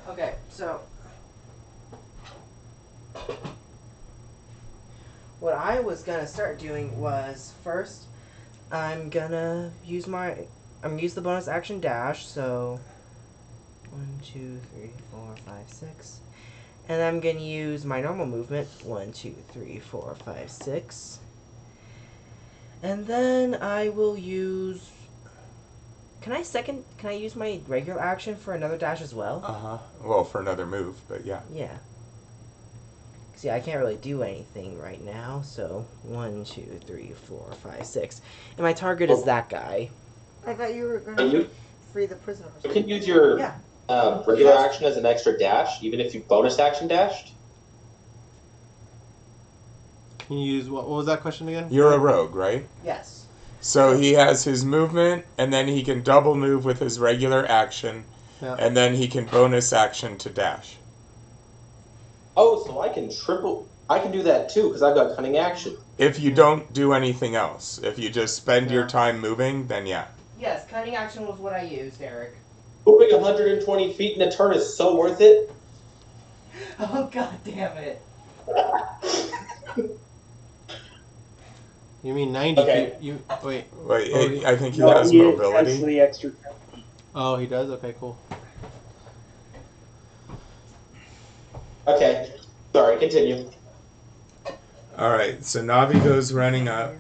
Okay, so what I was gonna start doing was first I'm gonna use the bonus action dash, so 1, 2, 3, 4, 5, 6. And I'm gonna use my normal movement. 1, 2, 3, 4, 5, 6. And then I will use. Can I use my regular action for another dash as well? Uh-huh. Well, for another move, but yeah. Yeah. See, I can't really do anything right now, so 1, 2, 3, 4, 5, 6. And my target is that guy. I thought you were going to free the prisoners. You can use your regular action as an extra dash, even if you bonus action dashed. Can you use what was that question again? You're a rogue, right? Yes. So he has his movement, and then he can double move with his regular action, and then he can bonus action to dash. Oh, so I can do that too, because I've got cunning action. If you don't do anything else. If you just spend your time moving, then yeah. Yes, cutting action was what I used, Eric. Moving 120 feet in a turn is so worth it. Oh, god damn it. You mean 90 Okay. feet? Wait, I think he has mobility. Actually, extra. Oh, he does? Okay, cool. Okay. Sorry, continue. Alright, so Navi goes running up.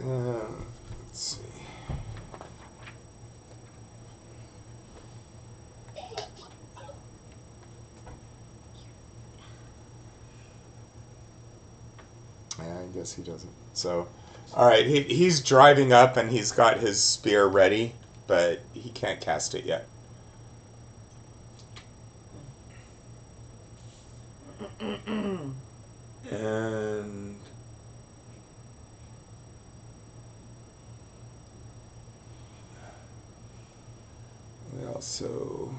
Let's see. Yeah, I guess he doesn't. So, alright, he's driving up and he's got his spear ready, but he can't cast it yet. And we also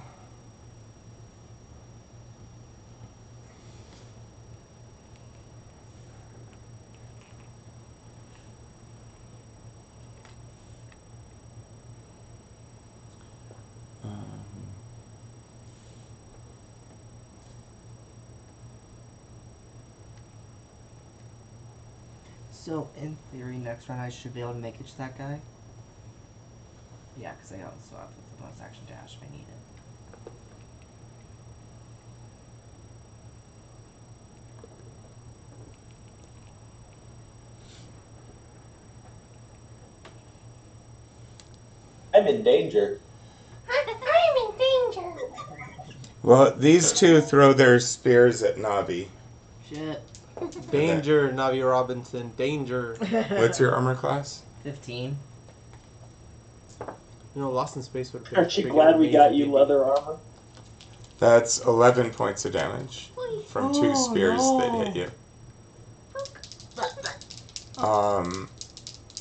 So, in theory, next round I should be able to make it to that guy? Yeah, because I also have the bonus action dash if I need it. I'm in danger. I'm in danger. well, these two throw their spears at Navi. Shit. Danger, Navi Robinson. Danger. What's your armor class? 15. You know, Lost in Space would have been. Aren't you glad we got you leather armor? That's 11 points of damage from two spears that hit you.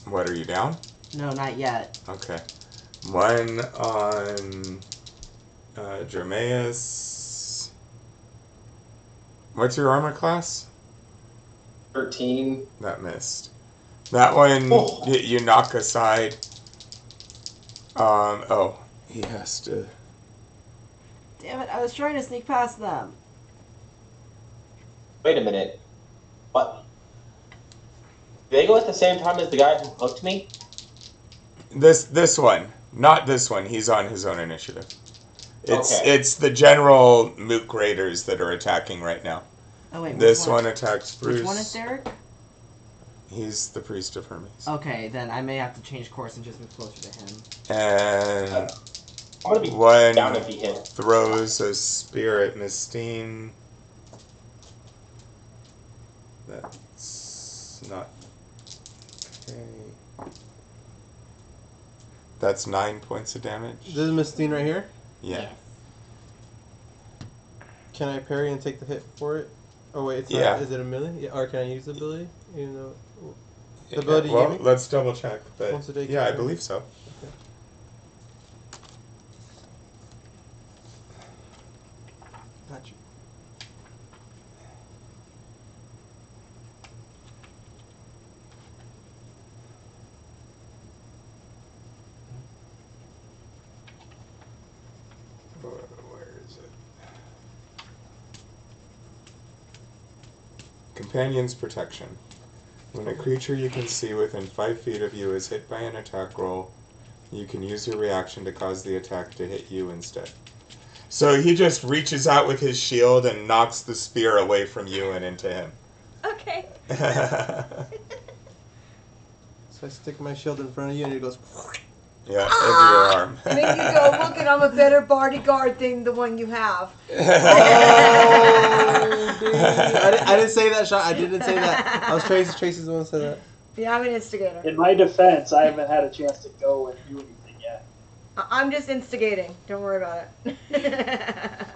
What, are you down? No, not yet. Okay. One on Dromeus. What's your armor class? 13. That missed. That one Oh. you knock aside. Oh, he has to. Damn it! I was trying to sneak past them. Wait a minute. What? Did they go at the same time as the guy who hooked me? This one, not this one. He's on his own initiative. Okay. It's the general Mook Raiders that are attacking right now. Oh wait, This one attacks Bruce. Which one is Derek? He's the priest of Hermes. Okay, then I may have to change course and just move closer to him. And I'm gonna be one down if he hits. throws a spear at Mistine. That's not okay. That's 9 points of damage. This is Mistine right here. Yeah. Can I parry and take the hit for it? Oh wait, it's not. Yeah. Is it a melee? Yeah, or can I use the ability? Even though the ability you Well, gave me? let's double check. But Once a day yeah, I can- believe so. Got you. Where is it? Companion's Protection. When a creature you can see within 5 feet of you is hit by an attack roll, you can use your reaction to cause the attack to hit you instead. So he just reaches out with his shield and knocks the spear away from you and into him. Okay. So I stick my shield in front of you and it goes. Yeah, into your arm. Make you go, look at, I'm a better bodyguard than the one you have. Oh, dude. I didn't say that, Sean. I didn't say that. I was Tracy. Tracy's the one who said that. Yeah, I'm an instigator. In my defense, I haven't had a chance to go and do anything yet. I'm just instigating. Don't worry about it.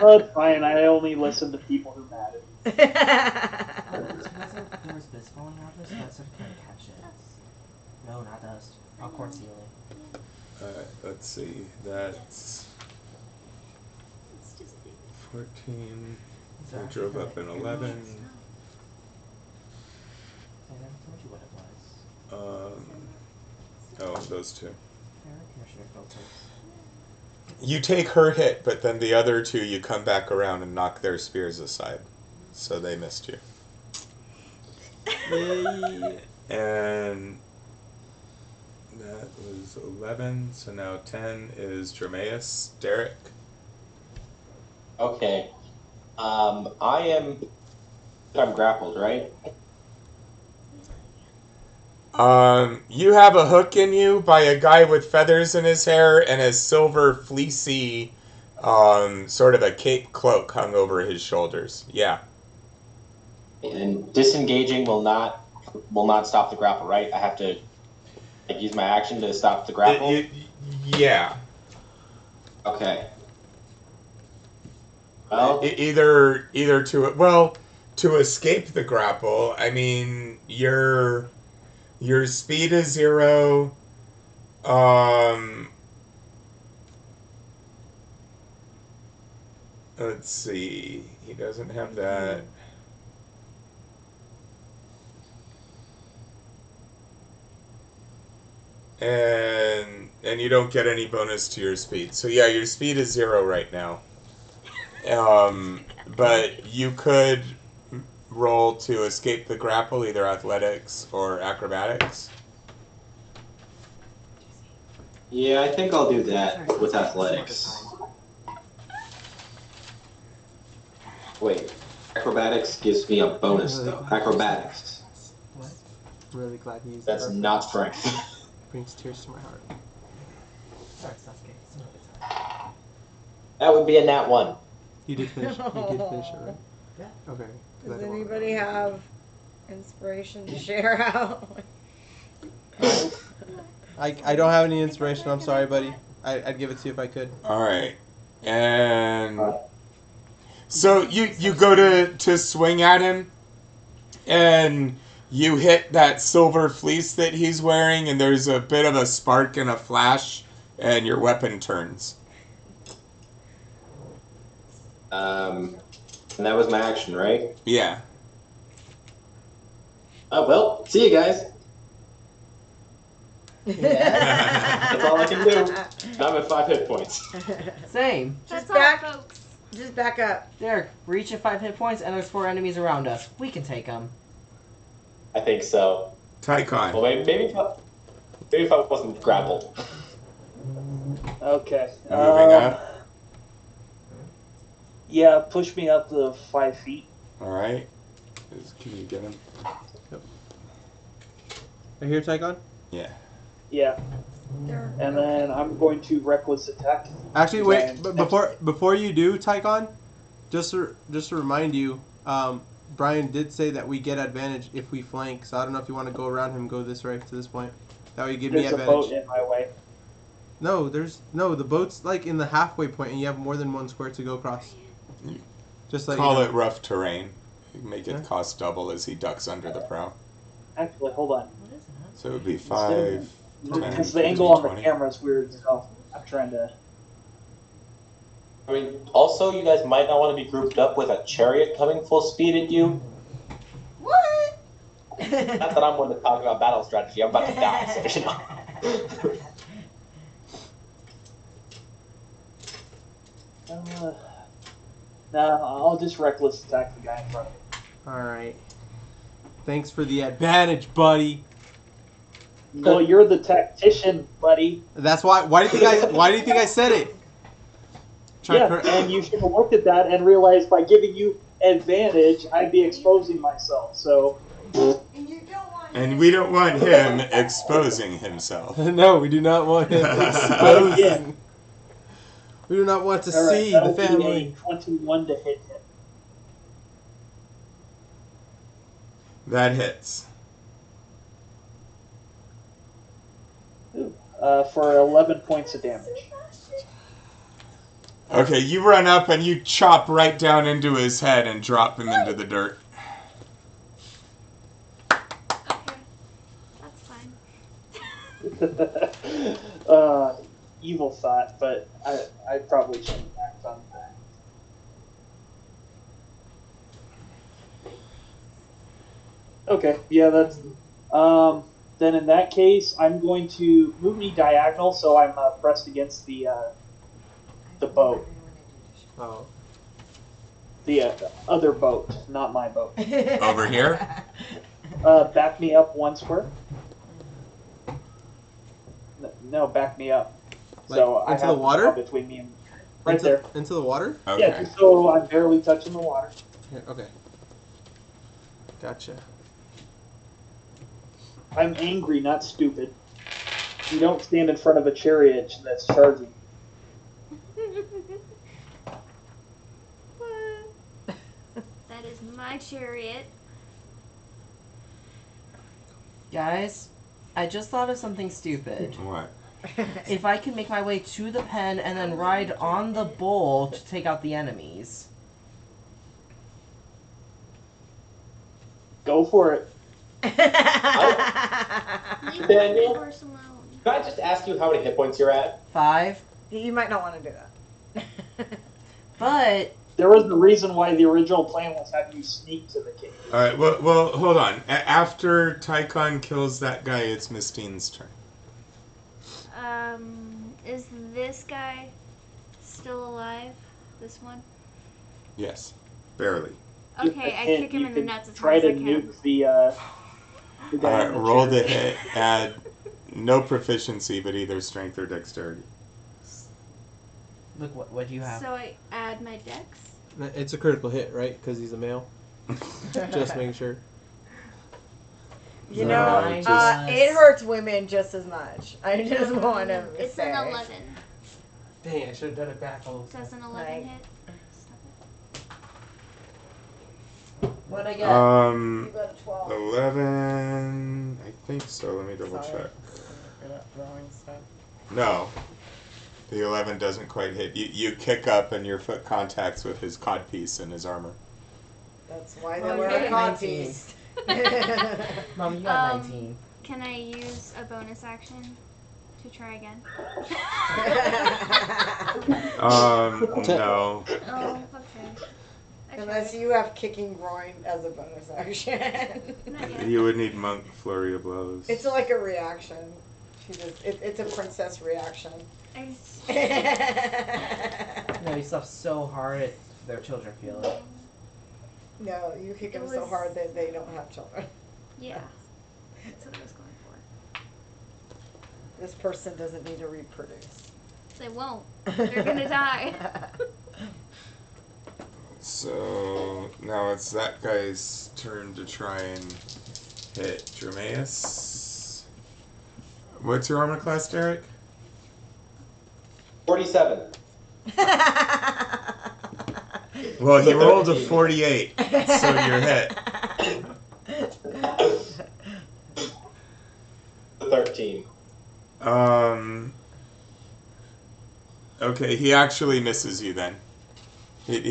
Well, it's fine. I only listen to people who matter. There was this falling out of this, so I sort of can't catch it. No, not dust. I'll quartz ceiling. Alright, let's see. That's 14. So I actually drove for up like an 3 11. weeks. I never told you what it was. Oh, those two. Air conditioner filters. You take her hit, but then the other two you come back around and knock their spears aside. So they missed you. Yay. And that was 11, so now 10 is Dromeus. Derek. Okay. I'm grappled, right? You have a hook in you by a guy with feathers in his hair and a silver fleecy, sort of a cape cloak hung over his shoulders. Yeah. And disengaging will not stop the grapple, right? I have to use my action to stop the grapple. Yeah. Okay. Well, Either to escape the grapple. I mean, your speed is 0. Let's see. He doesn't have that. And you don't get any bonus to your speed. So yeah, your speed is 0 right now. But you could roll to escape the grapple, either athletics or acrobatics. yeah, I think I'll do that with athletics. Wait, acrobatics gives me a bonus though. Acrobatics. What? I'm really glad you used That's that. not strength. Brings tears to my heart. Sorry, Sasuke. It's not a good time. That would be a nat 1. You did finish. You did finish it, right? Yeah. Okay. 'cause I Does don't wanna- anybody have inspiration to share out? I don't have any inspiration. I'm sorry, buddy. I'd give it to you if I could. All right, and so you go to swing at him, and you hit that silver fleece that he's wearing, and there's a bit of a spark and a flash, and your weapon turns. And that was my action, right? Yeah. Oh well, see you guys. That's all I can do. And I'm at 5 hit points. Same. That's back- all, folks. Just back up. Derek, reach at 5 hit points, and there's 4 enemies around us. We can take them. I think so. Tychon. Well, maybe if I wasn't grappled. Okay. Moving up. Yeah, push me up to 5 feet. Alright. Can you get him? Are you here, Tychon? Yeah. Yeah. And then I'm going to reckless attack. Actually, wait. Giant But before you do, Tychon, just to remind you, Brian did say that we get advantage if we flank. So I don't know if you want to go around him, go this way to this point. That way you give me There's a advantage. boat in my way. No, the boat's like in the halfway point, and you have more than one square to go across. Just like Call it rough terrain. Make it Yeah. cost double as he ducks under the prow. Actually, hold on. What is that? So it would be 5, 10, Because the angle on the 20. camera is weird, so I'm trying to... I mean, also, you guys might not want to be grouped up with a chariot coming full speed at you. What? Not that I'm one to talk about battle strategy. I'm about to die, so you know. Nah, I'll just reckless attack the guy in front of me. All right. Thanks for the advantage, buddy. Well, you're the tactician, buddy. That's why. Why do you think I said it? And you should have looked at that and realized by giving you advantage, I'd be exposing myself. So, And we don't want him exposing himself. No, we do not want him exposing. We do not want to all right, see that'll the be family. a 21 to hit him. That hits. For 11 points of damage. Okay, you run up and you chop right down into his head and drop him into the dirt. Okay. That's fine. Evil thought, but I probably shouldn't act on that. Okay, yeah, that's... then in that case, I'm going to move me diagonal so I'm pressed against the boat. Oh. The other boat, not my boat. Over here? Back me up 1 square. No, back me up. So Like, I into have the water? between me and right there. Into the water? Okay. Yeah, just so I'm barely touching the water. Yeah, okay. Gotcha. I'm angry, not stupid. You don't stand in front of a chariot that's charging. That is my chariot. Guys, I just thought of something stupid. What? If I can make my way to the pen and then ride on the bull to take out the enemies. Go for it. Leave Daniel? the horse alone. Can I just ask you how many hit points you're at? 5. You might not want to do that. But There was the reason why the original plan was have you sneak to the cave. Alright, well, hold on. After Tychon kills that guy, it's Mistine's turn. Is this guy still alive? This one? Yes. Barely. Okay, I kick him in the nuts as hard Try as to I can. nuke the guy Alright, in the roll the chariot. hit. Add no proficiency, but either strength or dexterity. look, what do you have? So I add my dex. It's a critical hit, right? Because he's a male. Just making sure. You No, know, just- it hurts women just as much. I just want to It's say. an 11. Dang, I should have done it back all So it's an 11 Like- hit. Stop it. What'd I get? You got a 12. 11. I think so. Let me double Sorry. check. For that throwing stuff. No. The 11 doesn't quite hit. You kick up and your foot contacts with his codpiece and his armor. That's why Oh, they you wear got a a codpiece. Mom, you got Um, 19. Can I use a bonus action to try again? No. Oh, okay. I Unless tried. you have kicking groin as a bonus action. Not yet. You would need monk flurry of blows. It's like a reaction. It's a princess reaction. No, you slapped so hard their children feel it. No, you kick them so hard that they don't have children. Yeah. That's what I was going for. This person doesn't need to reproduce. They won't. They're gonna die. So now it's that guy's turn to try and hit Dromeus. What's your armor class, Derek? 47. Well, he rolled a 48, so you're hit. 13. Okay, he actually misses you then. If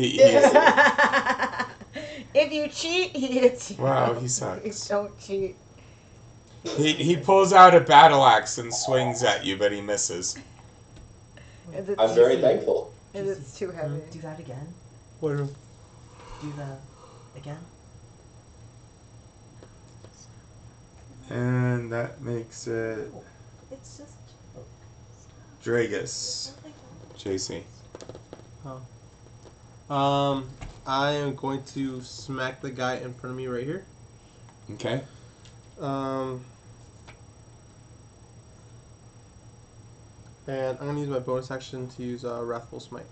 you cheat, he hits you. Wow, he sucks. Don't cheat. He pulls out a battle axe and swings at you, but he misses. I'm very thankful. It's too heavy. Do that again. What? Do that again. And that makes it It's just. Draegus. JC. I am going to smack the guy in front of me right here. Okay. And I'm going to use my bonus action to use Wrathful Smite.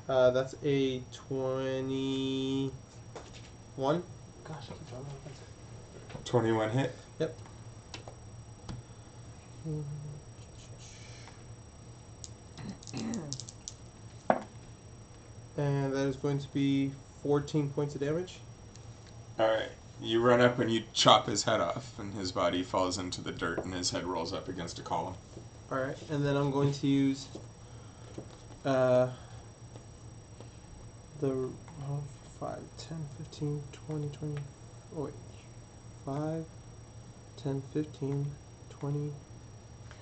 That's a 21. Gosh, I keep drawing 21 hit. Yep. And that is going to be 14 points of damage. Alright. You run up and you chop his head off, and his body falls into the dirt, and his head rolls up against a column. Alright, and then I'm going to use the 5, 10, 15, 20, 20. Oh, wait. 5, 10, 15, 20,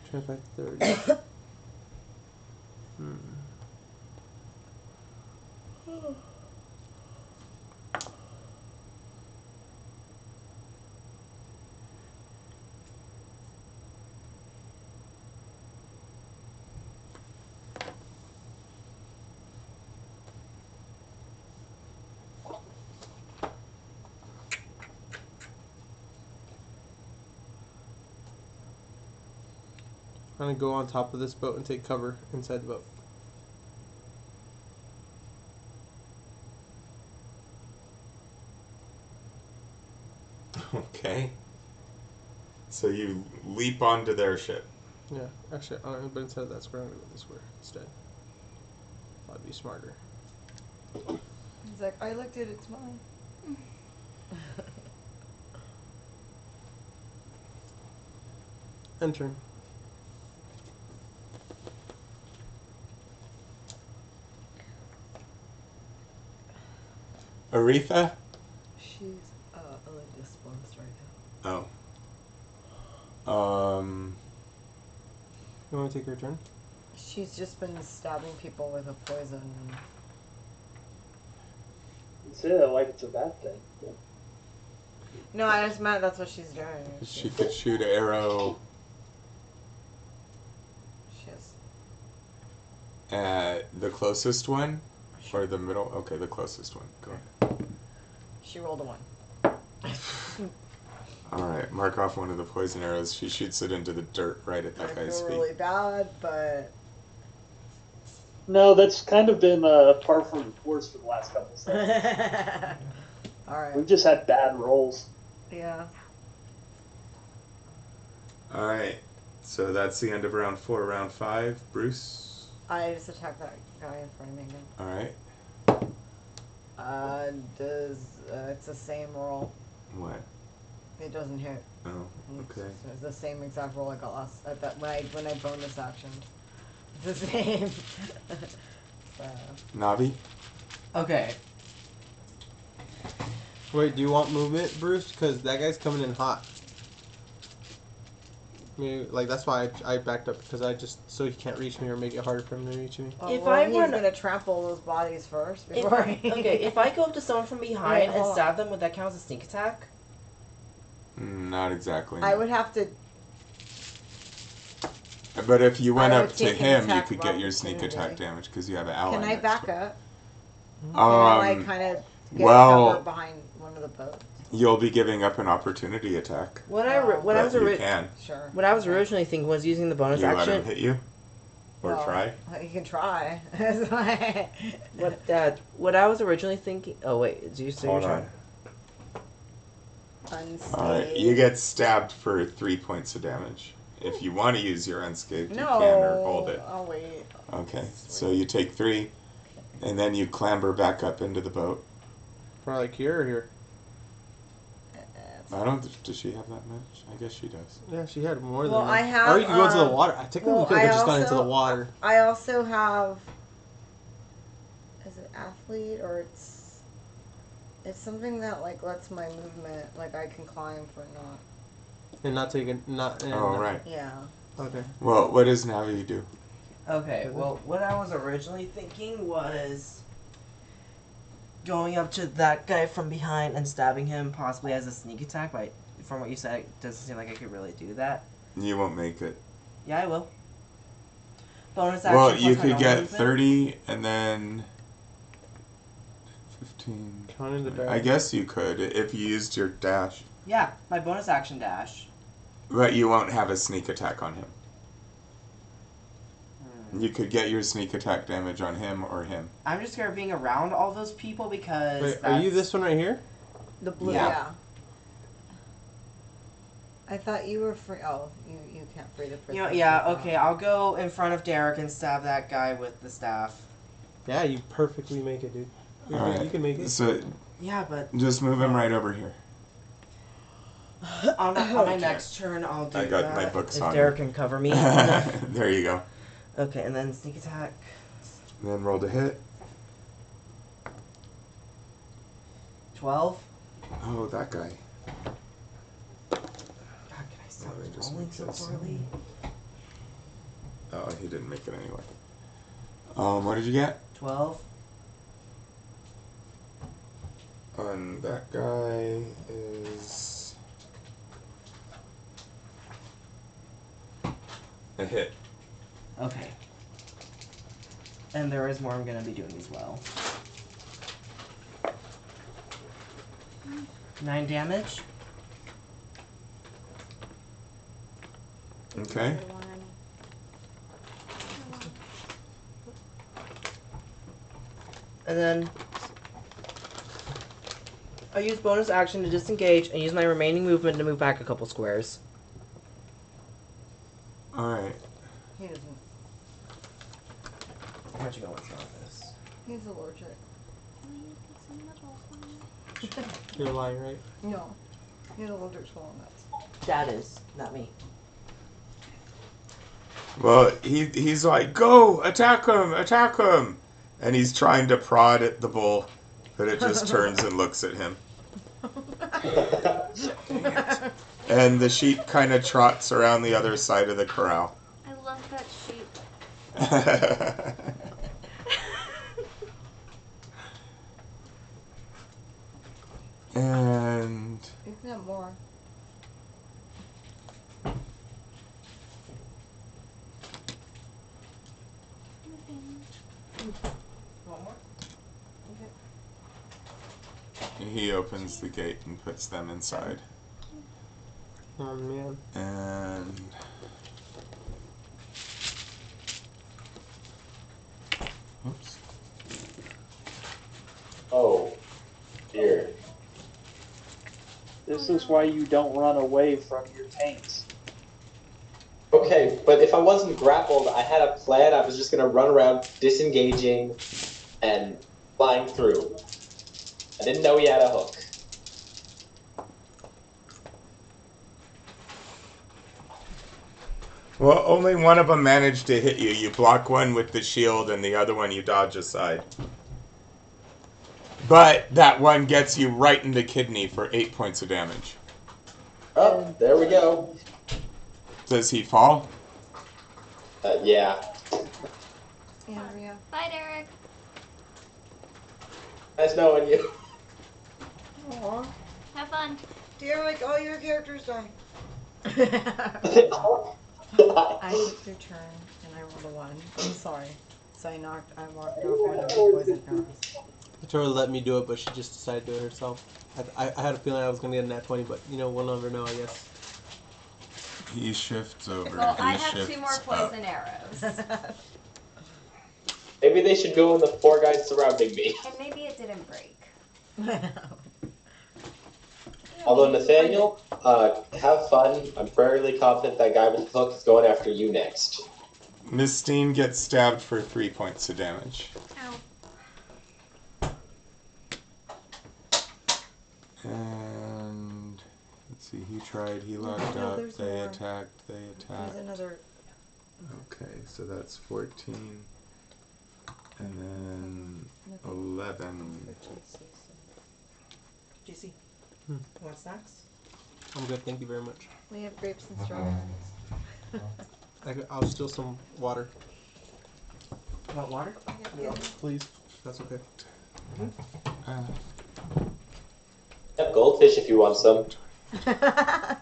25, 30. I'm going to go on top of this boat and take cover inside the boat. Okay. So you leap onto their ship. Yeah, actually, but instead of that square, I'm going to go this way instead. That'd be smarter. He's like, I looked at it, it's mine. End turn. Aretha? She's indisposed right Oh. You want to take your turn? now. She's just been stabbing people with a poison. You say that like it's a bad thing. No, I just meant that's what she's doing. She could shoot an arrow She's at the closest one? Or the middle? Okay, the closest one. Go ahead. She rolled a 1. Alright, mark off one of the poison arrows. She shoots it into the dirt right at that I guy's feel feet. really bad, but No, that's kind of been par for the course for the last couple of sessions. alright. We've just had bad rolls. Yeah. Alright, so that's the end of round 4. Round 5, Bruce. I just attacked that guy in front of me again. Alright, It's the same roll. what? It doesn't hit. Oh, okay. It's the same exact roll I got last at that when I bonus action. It's the same. So. Navi? Okay. Wait, do you want movement, Bruce? Because that guy's coming in hot. Maybe, like, that's why I backed up, because so he can't reach me or make it harder for him to reach me. Oh, If well, I he's run- gonna trample those bodies first If, before. okay, if I go up to someone from behind Wait, and hold on. stab them, would that count as a sneak attack? Not exactly. I would have to. But if you went I up would to take an him, you attack could of get your sneak attack opportunity. damage because you have an ally. Can I next back to it. up? Can I kind of get well, cover behind one of the boats? You'll be giving up an opportunity attack. What I was you can. Sure. what I was originally thinking was using the bonus You let him action. hit you, or Well, try. You can try. What I was originally thinking. Oh wait, do you say Hold you're on. trying? Unscathed. You get stabbed for 3 points of damage. If you want to use your unscathed, No. you can or hold it. I'll wait. Okay, so you take 3, and then you clamber back up into the boat. Probably like here or here. I don't. Does she have that much? I guess she does. Yeah, she had more Well, than I that. have, Or you could go into the water. I technically well, could have I just gone into the also- water. I also have. Is it athlete or it's something that like lets my movement like I can climb for not. And not taking not. And Oh, right. Yeah. Okay. Well, what does Navi do? Okay, well, what I was originally thinking was going up to that guy from behind and stabbing him, possibly as a sneak attack. But from what you said, it doesn't seem like I could really do that. You won't make it. Yeah, I will. Bonus action. Well, you plus my could normal get movement. 30 and then 15. Counting the dash. I guess you could if you used your dash. Yeah, my bonus action dash. But you won't have a sneak attack on him. You could get your sneak attack damage on him or him. I'm just scared of being around all those people because. Wait, are you this one right here? The blue. Yeah. Yeah. I thought you were free. Oh, you can't free the prisoner. You know, yeah, okay, I'll go in front of Derek and stab that guy with the staff. Yeah, you perfectly make it, dude. Alright. You can make it. So Yeah, but just move him right over here. on my next turn, I'll do I got that. my books if on Derek me. can cover me. There you go. Okay, and then sneak attack. And then roll to hit. 12. Oh, that guy. God, can I stop Let me just rolling make so this. poorly? Oh, he didn't make it anyway. What did you get? 12. On that guy is a hit. Okay. And there is more I'm going to be doing as well. 9 damage. Okay. And then I use bonus action to disengage and use my remaining movement to move back a couple squares. Alright. He doesn't. Where'd you go with this? He's allergic. You're lying, right? No. He's allergic to walnuts. Dad is, not me. Well, he's like, go! Attack him! Attack him! And he's trying to prod at the bull, but it just turns and looks at him. And the sheep kind of trots around the other side of the corral. I love that sheep. And You can have more. Want more? he opens the gate and puts them inside. Oh, man. And oops. Oh, dear. This is why you don't run away from your tanks. Okay, but if I wasn't grappled, I had a plan. I was just gonna run around disengaging and flying through. I didn't know he had a hook. Well, only one of them managed to hit you. You block one with the shield, and the other one you dodge aside. But that one gets you right in the kidney for 8 points of damage. Oh, there we go. Does he fall? Yeah. Andrea. Bye, Derek. Nice knowing you. Aw. Have fun. Derek, all your characters die. I took your turn and I rolled a 1. I'm sorry. So I marked off one of the poison arrows. I told her to let me do it, but she just decided to do it herself. I had a feeling I was going to get a nat 20, but we'll never know, I guess. He shifts over. Well, he I have shifts 2 more up. poison arrows. Maybe they should go in the 4 guys surrounding me. And maybe it didn't break. Although, Nathaniel, have fun. I'm fairly confident that guy with the hook is going after you next. Mistine gets stabbed for 3 points of damage. Ow. And let's see, he tried, he locked No, up, there's they more. attacked. There's another. Okay, so that's 14. And then 11. JC, Hmm. want snacks? I'm good, thank you very much. We have grapes and strawberries. I'll steal some water. Want water? Yeah, please. That's okay. I have goldfish if you want some.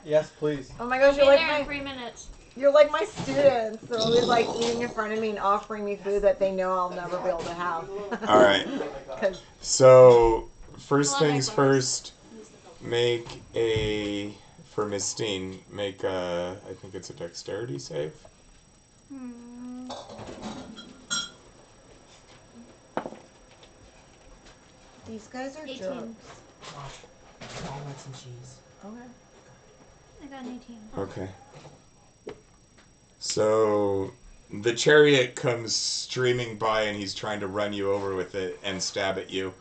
Yes, please. Oh my gosh, Be you're like there in my 3 minutes. you're like my students. They're always like eating in front of me and offering me food that they know I'll never be able to have. All right. 'Cause So, first Love my things flowers. first, for Mistine, make a, I think it's a dexterity save. these guys are 18. jerks. I want some cheese. Okay. I got an 18. Okay. So, the chariot comes streaming by and he's trying to run you over with it and stab at you.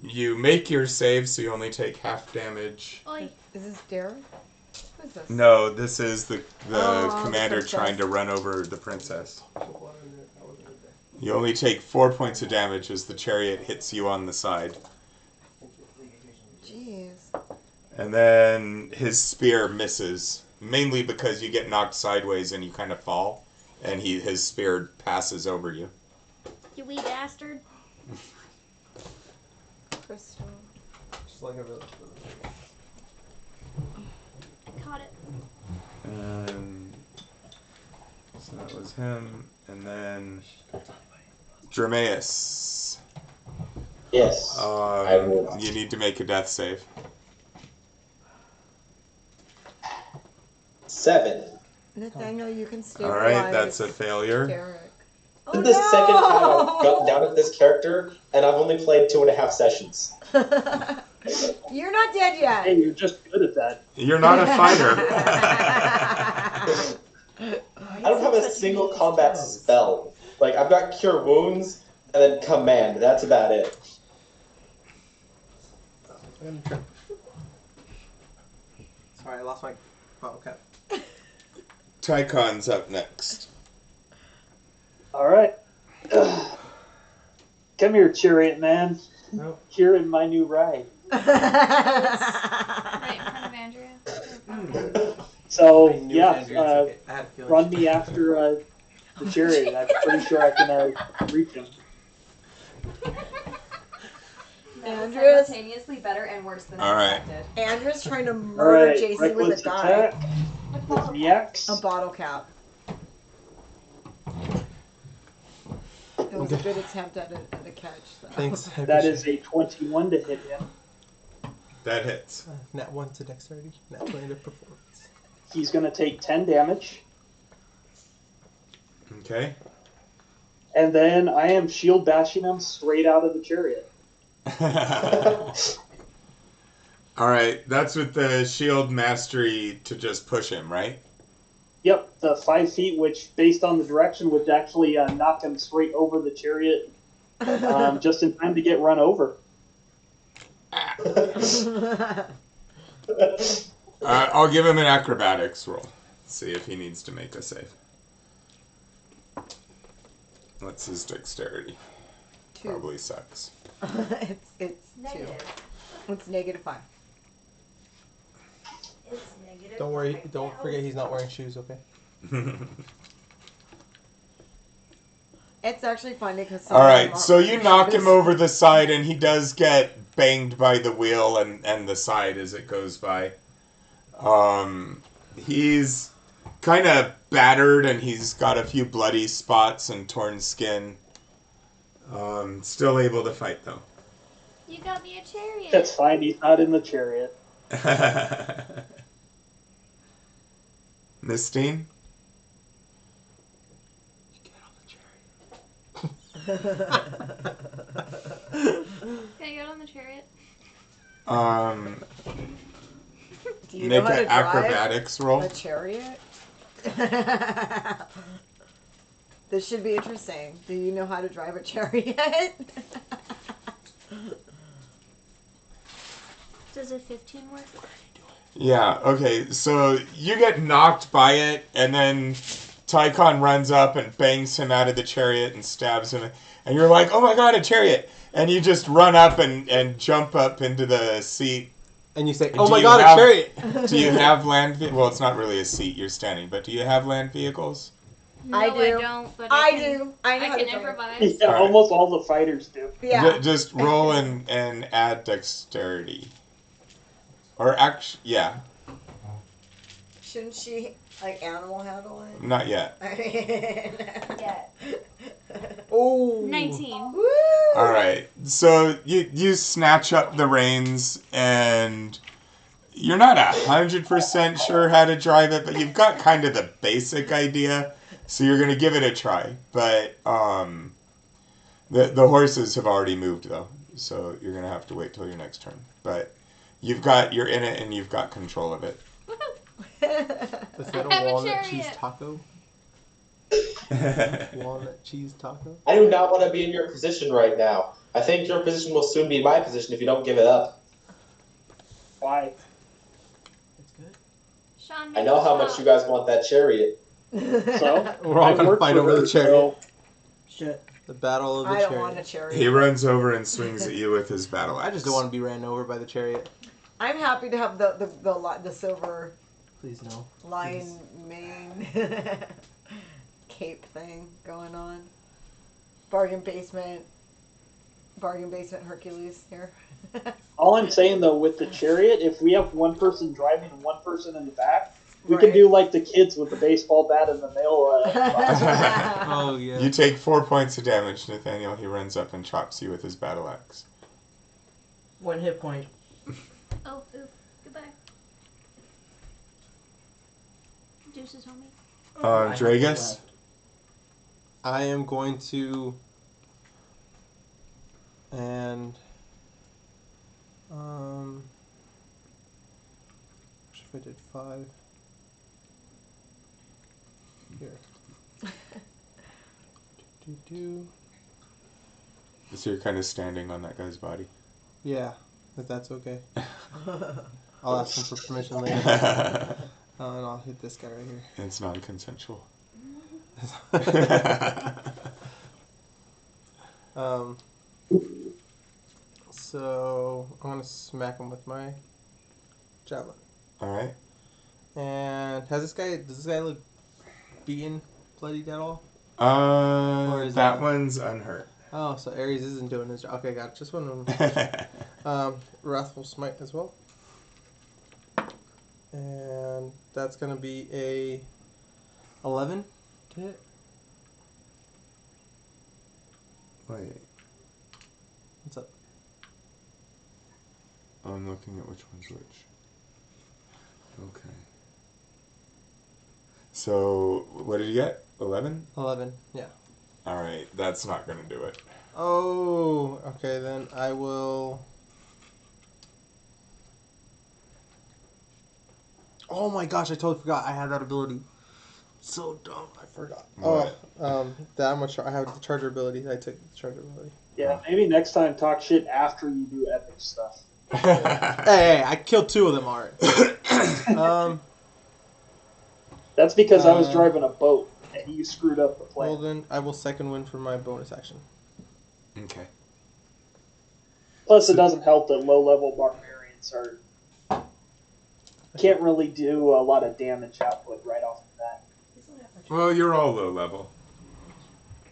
You make your save, so you only take half damage. Oi. Is this Derek? Who is this? No, this is the Oh, the commander princess. trying to run over the princess. You only take 4 points of damage as the chariot hits you on the side. Jeez. And then his spear misses, mainly because you get knocked sideways and you kind of fall, and his spear passes over you. You wee bastard. Crystal. Just like a really. Caught it. And so that was him, and then Dromeus. Yes. I will. You need to make a death save. 7. Nathaniel, you can stay All right, that's a failure. Derek. This is the second time I've gotten down at this character, and I've only played 2.5 sessions. You're not dead yet. Hey, you're just good at that. You're not a fighter. I don't have a single combat spell. Like, I've got Cure Wounds, and then Command. That's about it. Sorry, I lost my bottle cap. Tychon's up next. All right. Come here, chariot man. No. Here in my new ride. Right in front of Andrea. So, I knew yeah, Andrew, it's okay. I had a feeling. run me after the chariot. I'm pretty sure I can reach him. That was Andrews? simultaneously better and worse than All I right. expected. Andrew's trying to All murder right, JC with reckless a die. attack with the axe. A bottle cap. It was a good attempt at a catch. Though. Thanks. I That appreciate is a 21 to hit him. That hits. it. Nat 1 to dexterity, nat 20 to performance. He's going to take 10 damage. Okay. And then I am shield bashing him straight out of the chariot. All right, that's with the shield mastery to just push him, right? Yep, the 5 feet, which based on the direction would actually knock him straight over the chariot, just in time to get run over. I'll give him an acrobatics roll. See if he needs to make a save. What's his dexterity? 2. Probably sucks. it's 2. Negative. It's -5. It's negative. Don't worry, don't forget he's not wearing shoes, okay? It's actually funny because. All right, so you knock him over the side, and he does get banged by the wheel and the side as it goes by. He's kind of battered and he's got a few bloody spots and torn skin. Still able to fight though. You got me a chariot. That's fine. He's not in the chariot. Mistine? Can I get on the chariot? Do you Make know how to an drive acrobatics roll. a chariot? This should be interesting. Do you know how to drive a chariot? Does a 15 work? Yeah, okay, so you get knocked by it, and then Tychon runs up and bangs him out of the chariot and stabs him, and you're like, oh my god, a chariot! And you just run up and jump up into the seat. And you say, Do oh my you god, have- a chariot! Do you have land well, it's not really a seat, you're standing, but do you have land vehicles? No, I do. I don't. But I can, do. I know I how to can drive. improvise. Yeah, Alright. almost all the fighters do. Yeah. Just roll and add dexterity. Or yeah, Shouldn't she, like, animal handle it? not yet. I mean... Yeah. Oh. 19. Woo! Alright, so you snatch up the reins and you're not 100% sure how to drive it, but you've got kind of the basic idea, so you're going to give it a try. But the horses have already moved though, so you're going to have to wait till your next turn. But you're in it and you've got control of it. Is that I have a a walnut cheese chariot. taco? Walnut cheese taco? I do not want to be in your position right now. I think your position will soon be my position if you don't give it up. Why? It's good. Sean, I know how much you guys want that chariot. So We're all I gonna work fight for over her, the chariot. so Shit. The battle of the I don't chariot. want a chariot. He runs over and swings at you with his battle axe. I just don't want to be ran over by the chariot. I'm happy to have the silver Please no. lion mane cape thing going on. Bargain basement Hercules here. all I'm saying though, with the chariot, if we have one person driving and one person in the back, we Right. can do like the kids with the baseball bat and the nail. Oh yeah. You take 4 points of damage, Nathaniel. He runs up and chops you with his battle axe. 1 hit point. Oh, oof. Goodbye. Deuces, homie. I have Draegus? left. I am going to if I did 5 here. Do. So you're kind of standing on that guy's body. Yeah, if that's okay. I'll ask him for permission later. And I'll hit this guy right here. It's non-consensual. So I'm gonna smack him with my javelin. All right. And does this guy look beaten, bloodied at all? Or is That that- one's unhurt. Oh, so Ares isn't doing his job. Okay, got it. Just one of them. Wrathful Smite as well. And that's gonna be a 11 to hit. Wait, What's up? I'm looking at which one's which. Okay. So, what did you get? 11? 11, yeah. Alright, that's not going to do it. Oh, okay, then I will... Oh my gosh, I totally forgot I had that ability. So dumb, I forgot. What? That much. I have the charger ability. I took the charger ability. Yeah, maybe next time talk shit after you do epic stuff. Hey, I killed 2 of them already. That's because I was driving a boat and you screwed up the plan. Well then, I will second win for my bonus action. Okay. Plus, it doesn't help that low-level barbarians can't really do a lot of damage output right off the bat. Well, you're all low level.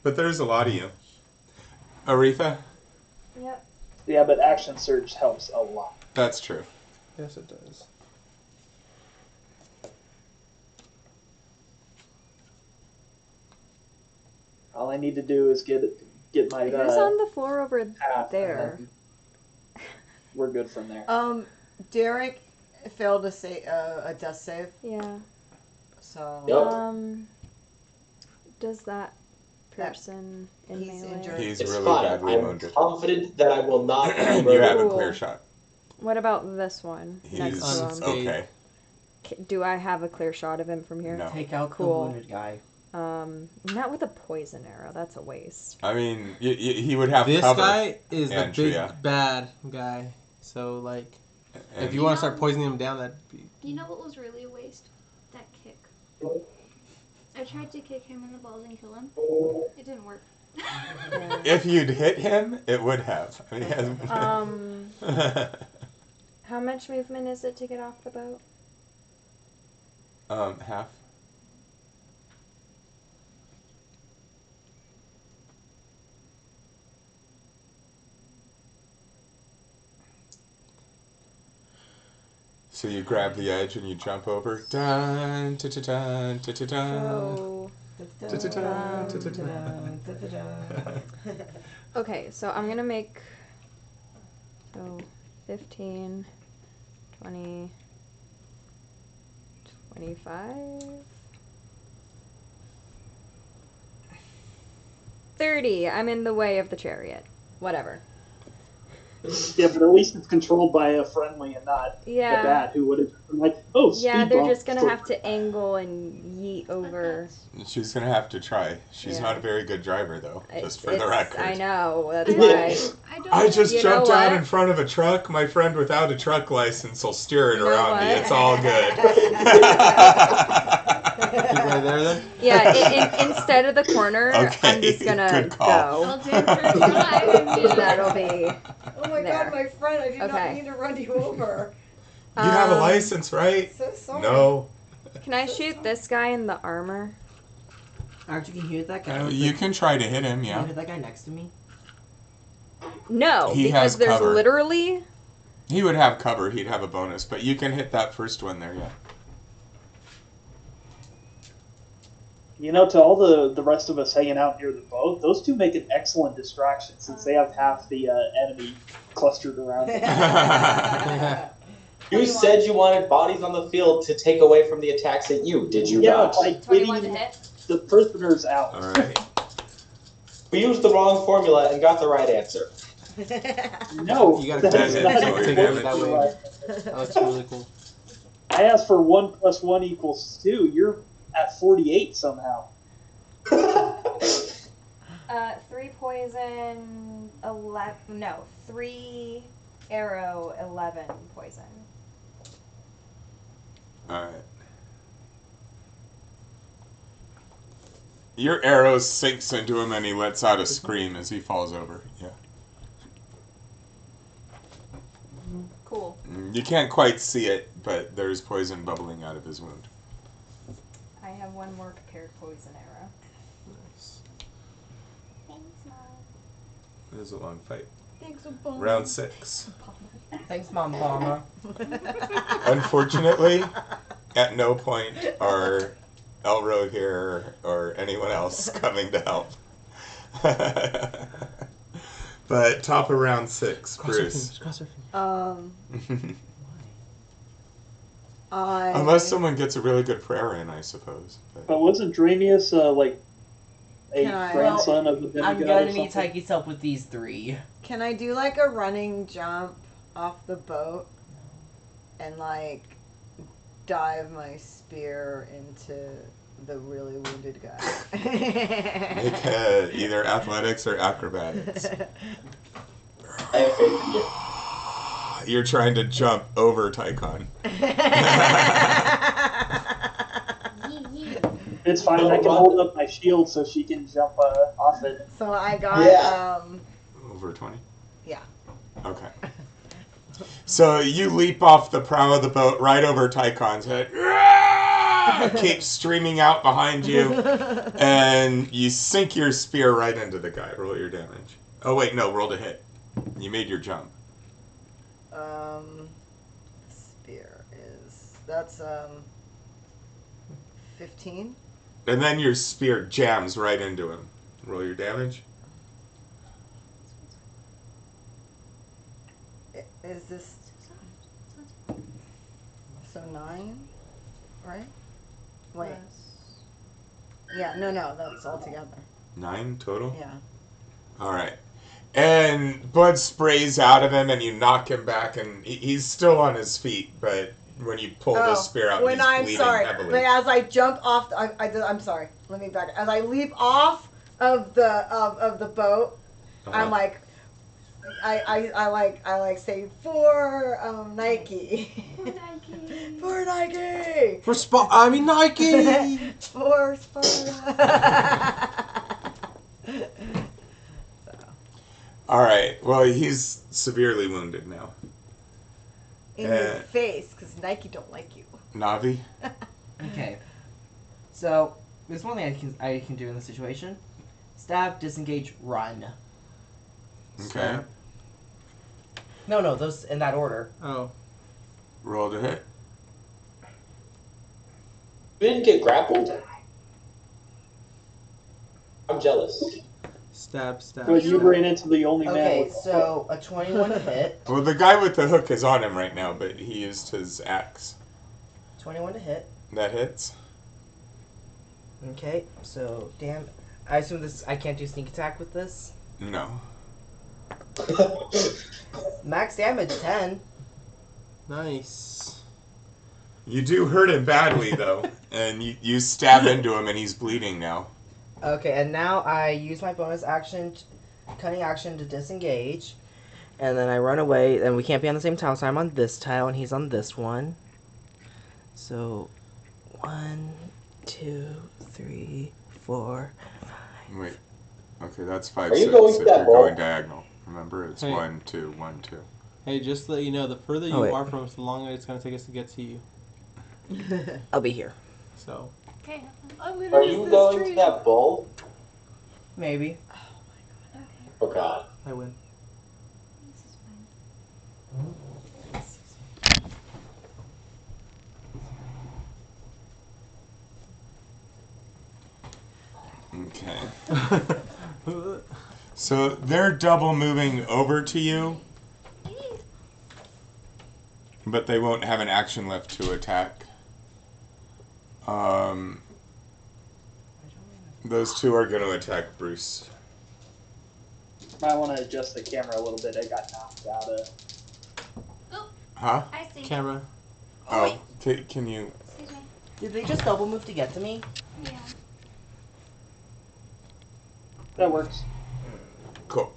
But there's a lot of you. Aretha? Yep. Yeah, but action surge helps a lot. That's true. Yes, it does. All I need to do is get my Who's on the floor over path, there? and then we're good from there. Derek failed a death save, Yeah. so Yep. Does that person in he's melee? injured. He's It's really fine. badly I'm wounded. confident that I will not be You have murdered. a Cool. clear shot. What about this one He's next to him? unscathed. okay. Do I have a clear shot of him from here? No. Take out Cool. the wounded guy. Not with a poison arrow. That's a waste. I mean, he would have This cover. guy is the Andrea. big bad guy. So like, And if you want to start poisoning him down, that'd be. You know what was really a waste? That kick. I tried to kick him in the balls and kill him. It didn't work. if you'd hit him, it would have. I mean, How much movement is it to get off the boat? half. So you grab the edge and you jump over. Dun, dun, dun, dun, dun, dun, dun. So, okay, so I'm gonna make 15, 20, 25, 30. I'm in the way of the chariot. Whatever. Yeah, but at least it's controlled by a friendly and not Yeah. the bat who would have been like, oh, speed Yeah, they're bump. just gonna have to angle and yeet over. She's gonna have to try. She's Yeah. not a very good driver, though. Just for the It's- record. I know. That's why. I just You know jumped out what? in front of a truck. My friend without a truck license will steer it You know around me. what? It's all good. Keep right there then. Yeah, instead of the corner, Okay, I'm just gonna good call. I'll go. do it first try. And that'll be. Oh my There. god, my friend, I did not Okay. mean to run you over. You have a license, right? So sorry. No. Can I shoot this guy in the armor? Aren't you gonna hit that guy? You can try to hit him, Can you yeah. hit that guy next to me? No, He because has there's cover. literally. He would have cover. He'd have a bonus, but you can hit that first one there, yeah. You know, to all the rest of us hanging out near the boat, those two make an excellent distraction since they have half the enemy clustered around them. You said you wanted bodies on the field to take away from the attacks at you, did you Yeah, not? by 21 to getting hit. the prisoners out. All right. We used the wrong formula and got the right answer. No, You gotta that's take not it, how take it it works. that way. That looks really cool. I asked for 1 + 1 = 2. You're at 48 somehow. 3 poison, 11. No, 3 arrow, 11 poison. All right. Your arrow sinks into him and he lets out a scream as he falls over. Yeah. Cool. You can't quite see it, but there's poison bubbling out of his wound. I have one more prepared poison arrow. Nice. Thanks, Mom. It was a long fight. Thanks, Obama. Round 6. Thanks, Mom Bomber. Unfortunately, at no point are Elro here or anyone else coming to help. But top of round 6, Bruce. Unless someone gets a really good prayer in, I suppose. But wasn't Dromeus like a Can I- grandson of the demigod? I'm or gonna need something? Tyche's help with these 3. Can I do like a running jump off the boat and like dive my spear into the really wounded guy? Make either athletics or acrobatics. I have faith in you. You're trying to jump over Tychon. It's fine. I can hold up my shield so she can jump off it. So I got Yeah. Over 20? Yeah. Okay. So you leap off the prow of the boat right over Tychon's head. Cape streaming out behind you. And you sink your spear right into the guy. Roll your damage. Oh, wait, no. Roll to hit. You made your jump. Spear is that's 15. And then your spear jams right into him. Roll your damage. Is this so 9, right? Wait. Yeah, no, that's all together. 9 total? Yeah. Alright. And blood sprays out of him and you knock him back and he's still on his feet, but when you pull the spear out, when he's I'm bleeding sorry, heavily. but as I jump off, I'm sorry. Let me back. As I leap off of the boat, I'm like, I like say for Nike. For Nike. For Nike. For Sparta. Alright, well, he's severely wounded now. In your face, because Nike don't like you. Navi? Okay. So, there's one thing I can do in this situation. Stab, disengage, run. Okay. No, those in that order. Oh. Roll to hit. You didn't get grappled? I'm jealous. Stab. But you ran into the only man Okay, with so a 21 to hit. Well, the guy with the hook is on him right now, but he used his axe. 21 to hit. That hits. Okay, so damn. I assume I can't do sneak attack with this. No. Max damage 10. Nice. You do hurt him badly, though. And you stab into him, and he's bleeding now. Okay, and now I use my bonus action, cunning action, to disengage. And then I run away, and we can't be on the same tile, so I'm on this tile, and he's on this one. So, 1, 2, 3, 4, 5. Wait. Okay, that's 5, Are you 6. going If to that you're ball? going diagonal. Remember, it's Hey. 1, 2, 1, 2. Hey, just to let you know, the further you wait. are from us, the longer it's going to take us to get to you. I'll be here. So. Okay. Are you going to that bull? Maybe. Oh god. I win. This is fine. Okay. So they're double moving over to you, but they won't have an action left to attack. Those two are going to attack Bruce. Might want to adjust the camera a little bit. I got knocked out of. Huh? I see. Camera. Oh, can you... Excuse me. Did they just double move to get to me? Yeah. That works. Cool.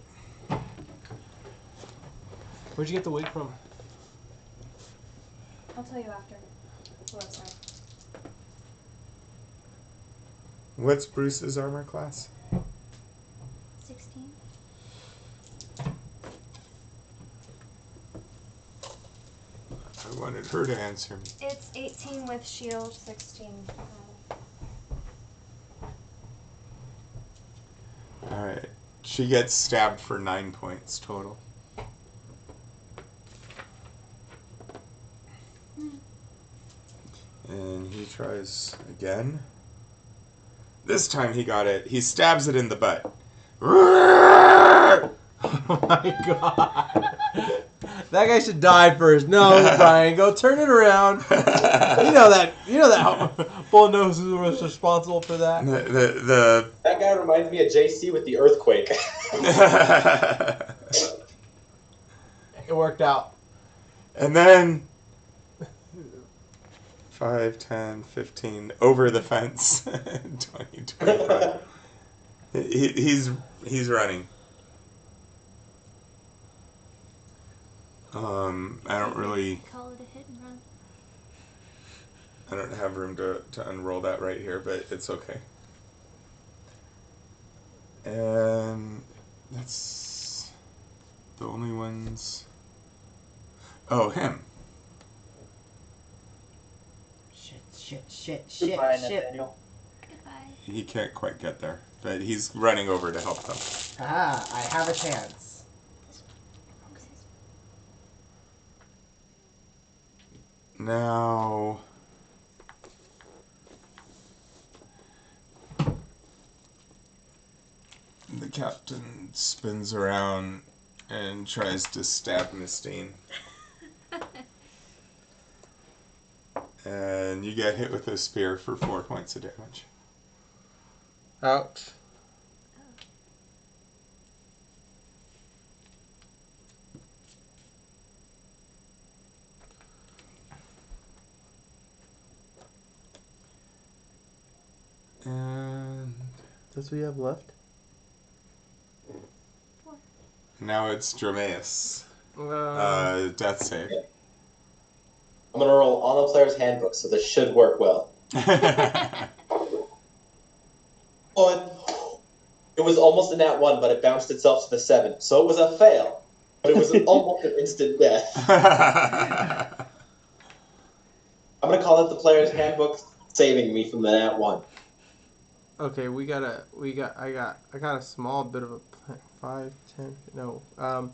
Where'd you get the wig from? I'll tell you after. The website. What's Bruce's armor class? 16. I wanted her to answer me. It's 18 with shield, 16. Alright. She gets stabbed for 9 points total. And he tries again. This time he got it. He stabs it in the butt. Oh my god. That guy should die first. No, Brian, go turn it around. You know that Bull knows who was responsible for that. That guy reminds me of JC with the earthquake. It worked out. And then 5, 10, 15 over the fence. 20, 25. He's running. I don't really... Call it a hit and run. I don't have room to unroll that right here, but it's okay. And that's the only ones... Oh, him. Shit. Goodbye, Nathaniel. Goodbye. He can't quite get there, but he's running over to help them. Ah, I have a chance. now the captain spins around and tries to stab Mistine. And you get hit with a spear for 4 points of damage. Ouch. And That's what you have left? now it's Dromeus. Death save. I'm gonna roll on the player's handbook, so this should work well. One. It was almost a nat 1, but it bounced itself to the 7, so it was a fail. But it was almost an instant death. I'm gonna call it the player's handbook saving me from the nat 1. Okay, I got a small bit of a plan. 5, 10, no. Can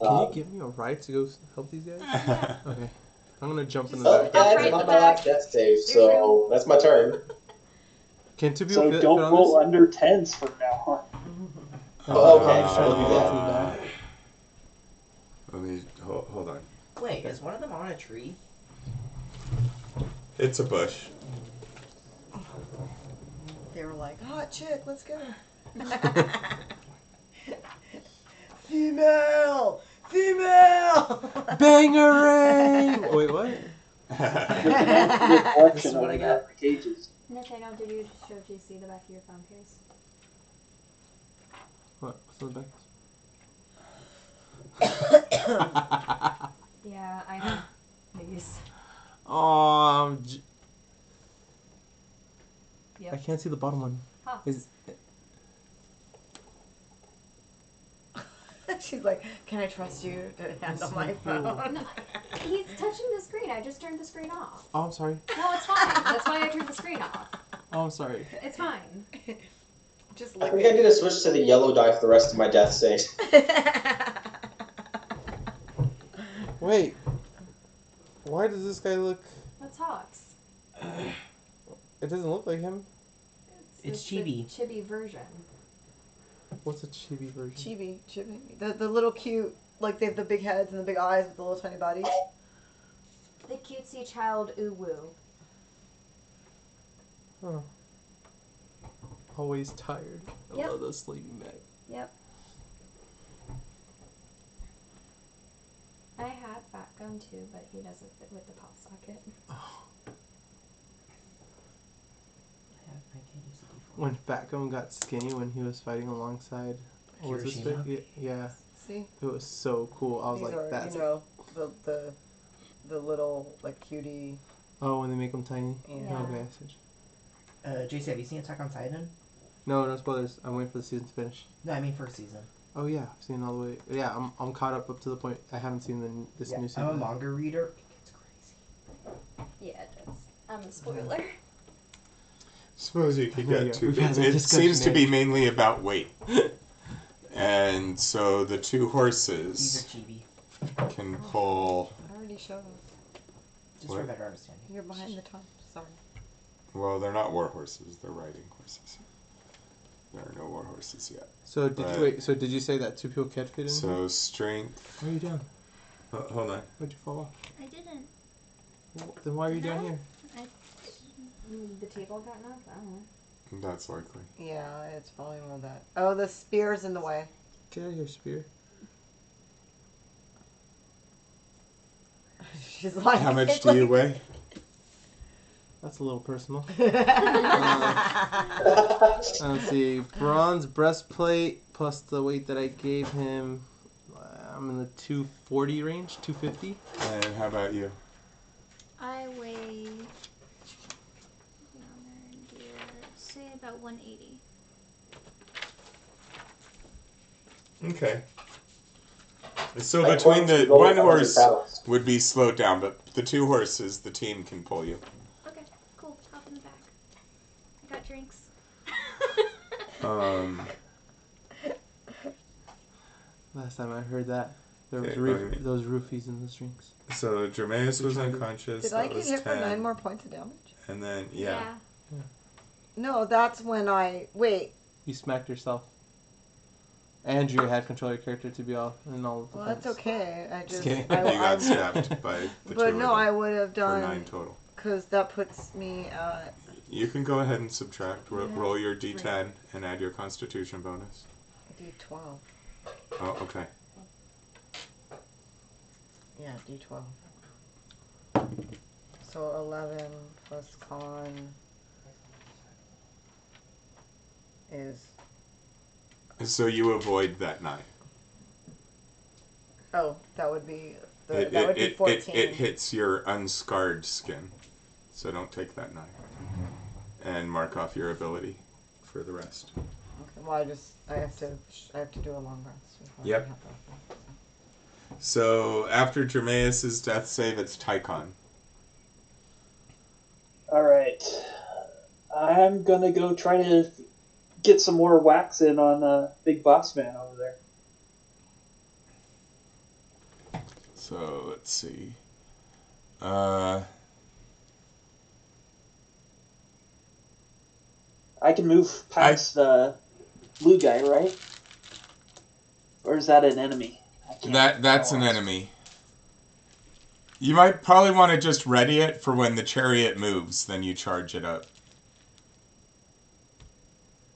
you give me a ride to go help these guys? Okay. I'm gonna jump in the Oh, back. yeah, it's not my last death save, so that's my turn. Can two people So fit don't on roll this? under 10s from now on. Oh, okay, I'm just trying to I'll do get that. to the back. Let me hold on. Wait, is one of them on a tree? It's a bush. They were like, hot chick, let's get her. Female! Female! Bangarang! Wait, what? This is what I got. Cages. Nathaniel, did you show JC the back of your phone case? What? What's on the back? Yeah, I know. Please. Oh, Yep. I can't see the bottom one. Huh. She's like, can I trust you to handle my phone? No, he's touching the screen. I just turned the screen off. Oh, I'm sorry. No, it's fine. That's why I turned the screen off. Oh, I'm sorry. It's fine. Just I think I need to switch to the yellow die for the rest of my death saves. Wait. Why does this guy look... That's Hawks. It doesn't look like him. It's the chibi. chibi version. What's a chibi version? Chibi. The little cute, like they have the big heads and the big eyes with the little tiny bodies. The cutesy child uwu. Oh. Always tired. I Yep. love those sleeping bags. Yep. I had Fat Gum too, but he doesn't fit with the pop socket. Oh. I can't use the default. When Fat Gum got skinny when he was fighting alongside... What was his Hiroshima? face? Yeah. See? It was so cool. I was These like, are, that's... you know, the little, like, cutie... Oh, when they make them tiny? Yeah. Okay, I see. JC, have you seen Attack on Titan? No spoilers. I'm waiting for the season to finish. No, I mean first season. Oh yeah, I've seen all the way. Yeah, I'm caught up to the point. I haven't seen this new season. I'm a manga reader. It's crazy. Yeah, it does. I'm a spoiler. Suppose you could Yeah, get to we've had that it. It discussion, seems to be Ed. mainly about weight. And so the two These horses are chibi. can pull. I already showed. Just What? for better understanding. You're behind the time. Sorry. Well, they're not war horses. They're riding horses. There are no war horses yet. So did But- you wait? So did you say that two people can't fit in? So strength. Why are you down? Hold on. Why'd you fall off? I didn't. Well, then why are you down here? The table got knocked? I don't know. That's likely. Yeah, it's probably more that. Oh, the spear's in the way. Get out of here, spear. She's like... How much it's do you like- weigh? That's a little personal. Let's see. Bronze breastplate plus the weight that I gave him. I'm in the 240 range, 250. And how about you? I weigh, say about 180. Okay. So Like between horse, the go one 100 horse pounds. would be slowed down, but the two horses, the team can pull you. Okay, cool. Hop in the back. I got drinks. Last time I heard that, There was Okay, what do you mean? those roofies in the strings. So Dromeus was unconscious. Did I That get was hit for 10. 9 more points of damage? And then, yeah. No, that's when I... Wait. You smacked yourself. And you had control of your character to be off and all of the Well, that's points. Just okay. I just... kidding. You got stabbed by the But two no, of I them would have for done... 9 total. Because that puts me at... You can go ahead and subtract. Roll your d10 and add your constitution bonus. D12. Oh, okay. Yeah, D12. So 11 plus con is... So you avoid that 9. Oh, that would be... That would be 14. It hits your unscarred skin. So don't take that 9. And mark off your ability for the rest. Okay, well, I have to do a long rest. before I Yep. have that. So after Dromeus' death save, it's Tychon. Alright. I'm gonna go try to get some more wax in on Big Boss Man over there. So let's see. I can move past the blue guy, right? Or is that an enemy? That's an enemy. You might probably want to just ready it for when the chariot moves, then you charge it up.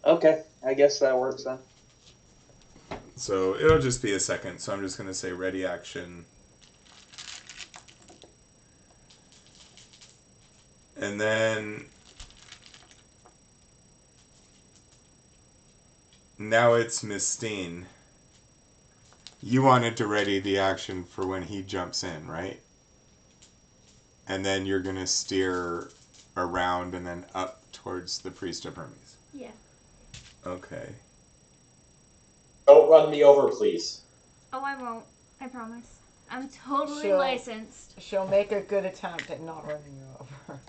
Okay, I guess that works then. So it'll just be a second, so I'm just going to say ready action. And then... Now it's Mistine. You wanted to ready the action for when he jumps in, right? And then you're going to steer around and then up towards the Priest of Hermes. Yeah. Okay. Don't run me over, please. Oh, I won't. I promise. I'm totally She'll- licensed. She'll make a good attempt at not running you over.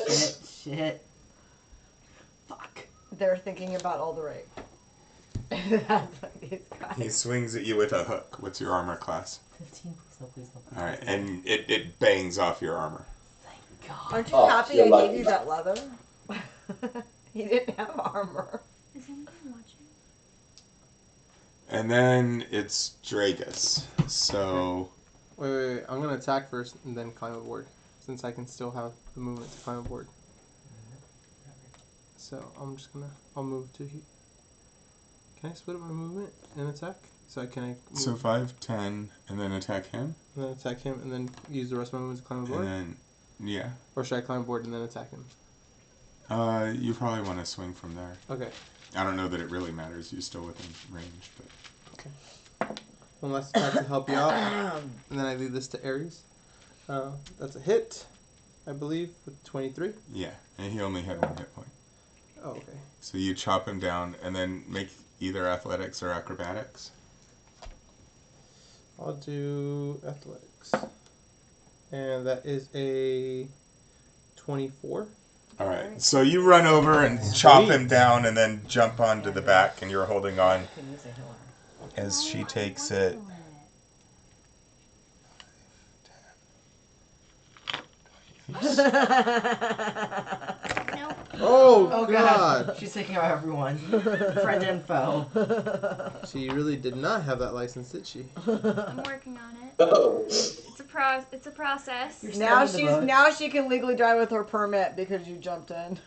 Shit. Fuck. They're thinking about all the rape. That's what these guys. He swings at you with a hook. What's your armor class? 15, please no, please no. Please, Alright, please, and it bangs off your armor. Thank God. Aren't you Oh, happy you're I lucky. gave you that leather? He didn't have armor. Is anyone watching? And then it's Draegus. So... Wait. I'm gonna attack first and then climb aboard, since I can still have the movement to climb aboard. So I'll move to here. Can I split up my movement and attack? Can I move So 5, 10, and then attack him? and then attack him and then use the rest of my movement to climb aboard? And then, yeah. Or should I climb aboard and then attack him? You probably want to swing from there. Okay. I don't know that it really matters. You're still within range, but... One last attack to help you out. And then I leave this to Ares. That's a hit, I believe, with 23. Yeah, and he only had 1 hit point. Oh, okay. So you chop him down and then make either athletics or acrobatics. I'll do athletics. And that is a 24. Alright, so you run over and chop him down and then jump onto the back, and you're holding on as she takes it. No. Oh, God. She's taking out everyone. Friend and foe. She really did not have that license, did she? I'm working on it. Oh. It's a process. Now she can legally drive with her permit because you jumped in.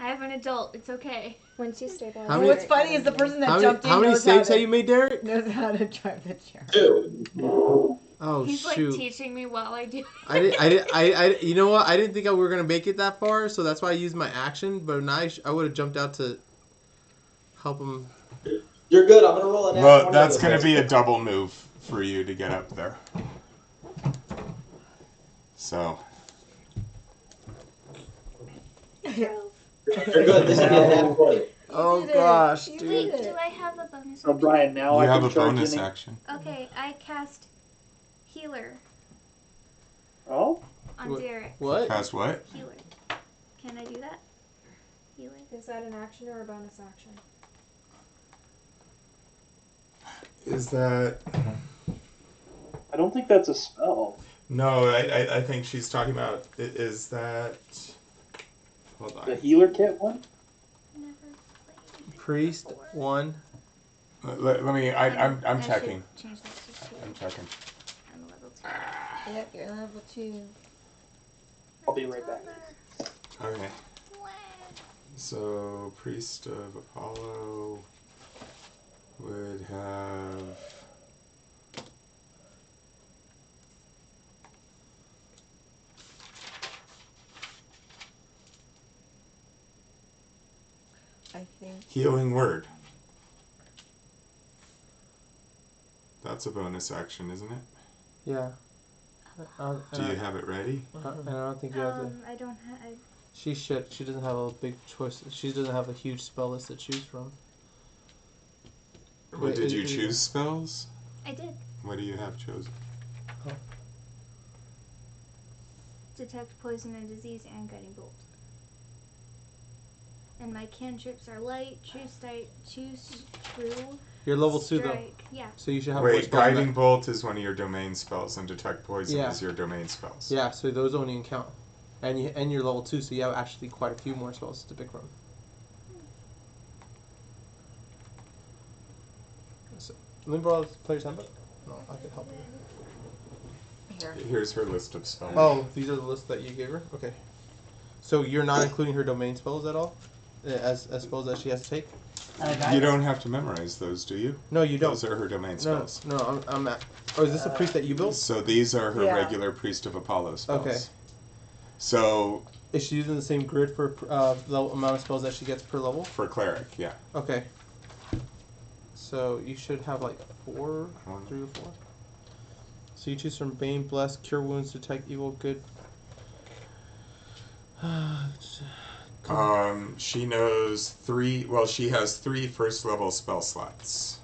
I have an adult. It's okay. Once you stabilize. How many- What's funny is the person that jumped in how many knows saves how have you made, Derek? knows how to drive the chair. 2. Oh, He's shoot. like teaching me while I do. You know what? I didn't think we were going to make it that far, so that's why I used my action, but now I would have jumped out to help him. You're good. I'm going to roll an Well, that's going to be a double move for you to get up there. So... You're good. This will be a nat 20. Oh gosh, Wait, dude. do I have a bonus? So Brian, now You I have can a charge bonus any... action. Okay, I cast healer Oh? on What? Derek. What? Cast what? Healer. Can I do that? Healer. Is that an action or a bonus action? Is that... I don't think that's a spell. No, I think she's talking about... Is that... Hold on. The healer kit one? Priest 1. Let me... I'm checking. Change that to 2. I'm checking. I'm a level 2. Yep, you're level 2. I'll be right back. Okay. So, Priest of Apollo would have... I think. Healing Word. That's a bonus action, isn't it? Yeah. Do you have it ready? And I don't think you have to. I don't have. She should. She doesn't have a big choice. She doesn't have a huge spell list to choose from. What, did you choose spells? I did. What do you have chosen? Oh. Detect poison and disease and guiding bolt. And my cantrips are light, choose true. You're level 2 though. Strike. Yeah. So you should have more Wait, spells. Guiding Bolt is one of your domain spells, and Detect Poison Yeah. is your domain spells. Yeah, so those don't even count. And you're level 2, so you have actually quite a few more spells to pick from. So, let me borrow the player's handbook? No, I could help you. Here. Here's her list of spells. Oh, these are the lists that you gave her? Okay. So you're not including her domain spells at all? As spells that she has to take? You don't have to memorize those, do you? No, you don't. Those are her domain spells. No, I'm at... Oh, is this a priest that you built? So these are her Yeah. regular Priest of Apollo spells. Okay. So... Is she using the same grid for the amount of spells that she gets per level? For Cleric, yeah. Okay. So you should have like 3 or 4. So you choose from Bane, Bless, Cure Wounds, Detect Evil, Good. She knows 3... Well, she has 3 first level spell slots.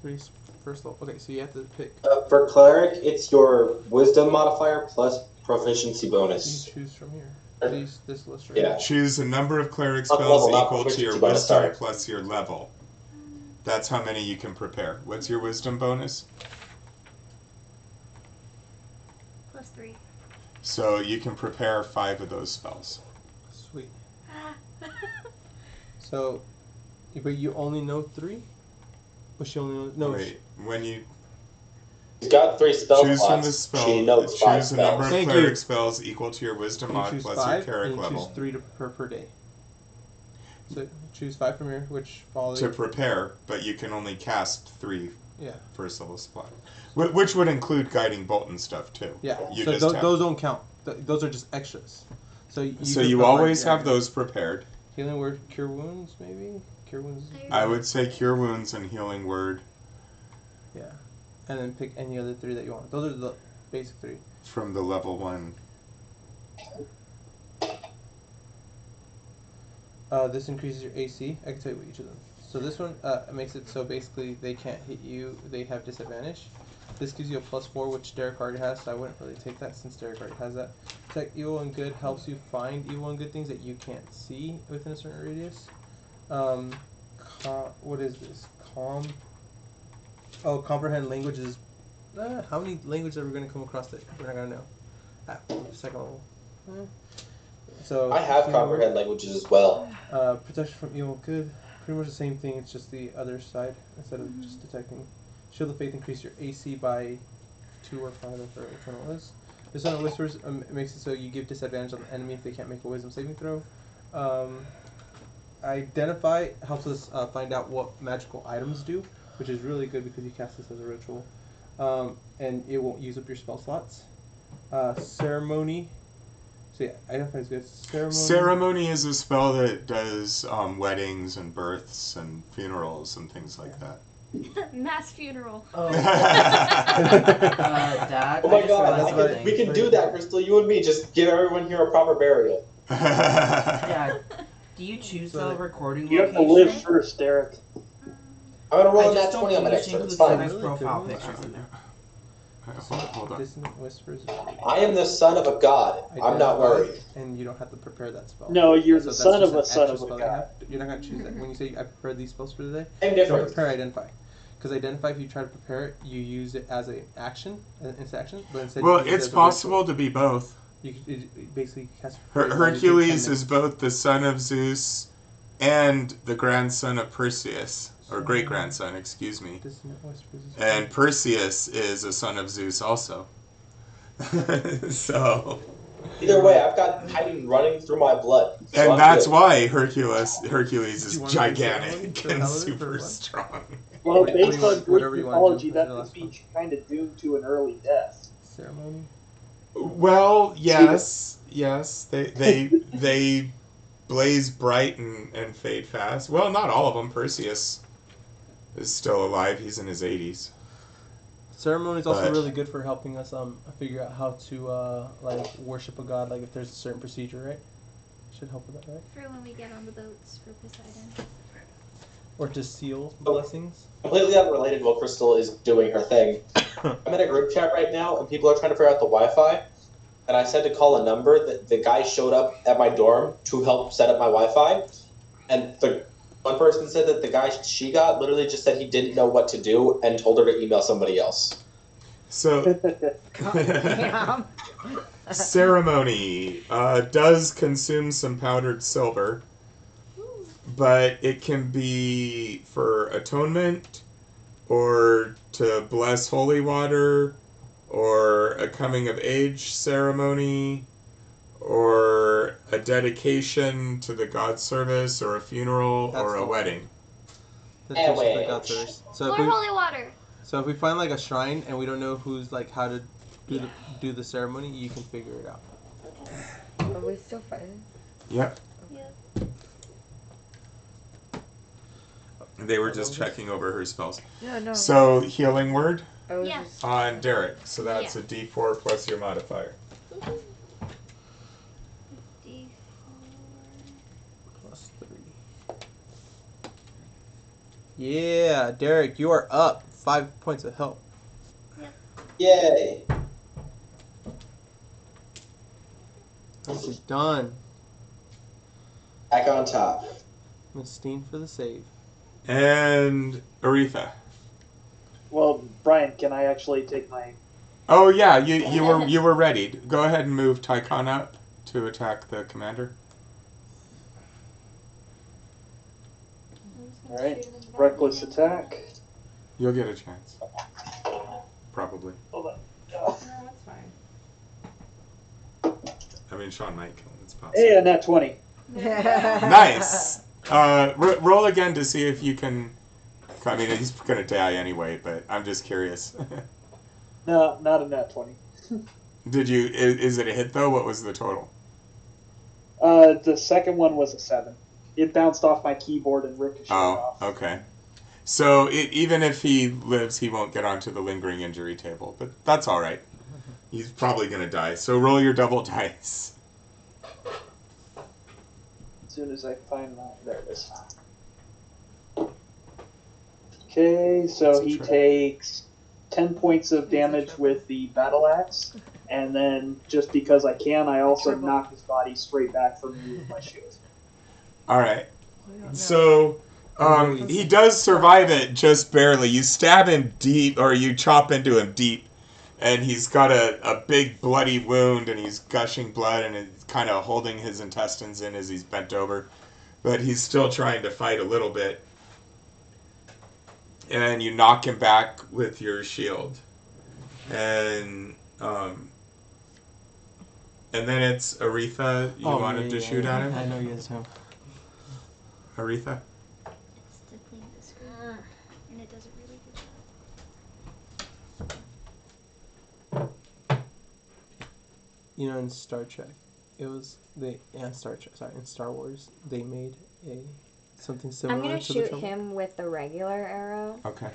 3 first level. Okay, so you have to pick. For Cleric, it's your Wisdom modifier plus proficiency You bonus. choose from here. This list right Yeah. here. Choose a number of Cleric Not spells level, not equal to your proficiency bonus, Wisdom sorry. plus your level. That's how many you can prepare. What's your Wisdom bonus? +3. So you can prepare 5 of those spells. Sweet. So, but you only know 3? But she only knows... No, Wait, when you She's got 3 spell choose from the slots. spell, She knows 5 choose a number of spells. Thank Cleric you. spells equal to your Wisdom you mod choose plus 5, your and Cleric you level. choose 3 per day. So choose 5 from here, which follows... To prepare, but you can only cast 3 Yeah. first level spell. Which would include Guiding Bolt and stuff too. Yeah, You so just have- those don't count. Those are just extras. So you, So can you put, like, always yeah, have those prepared. Healing Word, Cure Wounds, maybe? Cure Wounds? I would say Cure Wounds and Healing Word Yeah. And then pick any other 3 that you want. Those are the basic 3. from the level 1. This increases your AC. I can tell you what each of them. So this one makes it so basically they can't hit you. They have disadvantage. This gives you a +4, which Derek already has, so I wouldn't really take that since Derek already has that. Detect Evil and Good helps you find evil and good things that you can't see within a certain radius. What is this? Comprehend languages. How many languages are we going to come across that we're not going to know? At second level. So I have comprehend languages as well. Protection from evil and good. Pretty much the same thing, it's just the other side instead of just detecting. Shield of Faith increase your AC by 2 or 5 or which one it was. This one whispers makes it so you give disadvantage on the enemy if they can't make a wisdom saving throw. Identify helps us find out what magical items do, which is really good because you cast this as a ritual. And it won't use up your spell slots. Ceremony. So yeah, identify is good. Ceremony is a spell that does weddings and births and funerals and things like that. Mass funeral. Oh. Dad, Oh my I just god, realized something. we can do that, Crystal. You and me. Just give everyone here a proper burial. Dad, do you choose the recording You have to location? live first, Derek. I'm gonna roll I that just don't 20 on my think next you turn. It's should fine. include nice profile pictures in there. Hold on. Dissonant whispers. I am the son of a god. I'm not worried. And you don't have to prepare that spell. No, you're the that's son just of a an son extra of a spell that you have. You're not going to choose that. When you say I prepare these spells for today, I'm don't different. prepare identify. because identify, if you try to prepare it, you use it as an action, it's action, but instead Well, you use it it's as a possible ritual. to be both. It basically cast Hercules is both the son of Zeus and the grandson of Perseus, or great-grandson, excuse me. And Perseus is a son of Zeus also. So... Either way, I've got Titan running through my blood. So And I'm that's good. why Hercules is Do you want to do gigantic ceremony and for Helen super for what? strong. Well, What do you based want- on Greek whatever you wanna do mythology, for that the would last be kind of doomed to an early death. Ceremony. Well, yes, they blaze bright and fade fast. Well, not all of them. Perseus is still alive. He's in his 80s. Ceremony is also But- really good for helping us figure out how to like worship a god. Like if there's a certain procedure, right? Should help with that, right? For when we get on the boats for Poseidon. Or to seal blessings. Completely unrelated while Crystal is doing her thing. I'm in a group chat right now, and people are trying to figure out the Wi-Fi. And I said to call a number. That the guy showed up at my dorm to help set up my Wi-Fi. And the one person said that the guy she got literally just said he didn't know what to do and told her to email somebody else. So, ceremony does consume some powdered silver, but it can be for atonement, or to bless holy water, or a coming of age ceremony, or a dedication to the god service, or a funeral, That's or a the- wedding. That's just the god service. So Or holy water. So if we find like a shrine and we don't know who's like how to do the ceremony, you can figure it out. Are we still fighting? Yep. Yeah. They were just checking over her spells. Yeah, no. So, healing word I was Yeah. just- on Derek. So that's a D4 plus your modifier. D4. Plus 3. Yeah, Derek, you are up 5 points of health. Yay! This is done. Back on top. Mistine for the save. And Aretha. Well, Brian, can I actually take my... Oh yeah, you were ready. Go ahead and move Tychon up to attack the commander. Alright, reckless attack. You'll get a chance. Probably. Hold on. No, that's fine. I mean, Sean might kill him. It's possible. Hey, a nat 20. Nice. Roll again to see if you can. I mean, he's gonna die anyway, but I'm just curious. No, not a nat 20. Did you? Is it a hit though? What was the total? The second one was a 7. It bounced off my keyboard and ricocheted off. Oh, okay. So even if he lives, he won't get onto the lingering injury table, but that's all right. He's probably gonna die. So roll your double dice. As soon as I find that, there it is. Okay, so he takes 10 points of damage with the battle axe, and then just because I can, I also knock his body straight back from me with my shield. All right. So he does survive it just barely. You stab him deep, or you chop into him deep, and he's got a big bloody wound, and he's gushing blood, and it's kind of holding his intestines in as he's bent over. But he's still trying to fight a little bit. And you knock him back with your shield. And then it's Aretha. You wanted to shoot at him? I know you guys have. Aretha? It's to clean the screen. And it does a really good job. You know, in Star Trek, in Star Wars, they made something similar. I'm gonna to shoot the trouble, him with the regular arrow. Okay.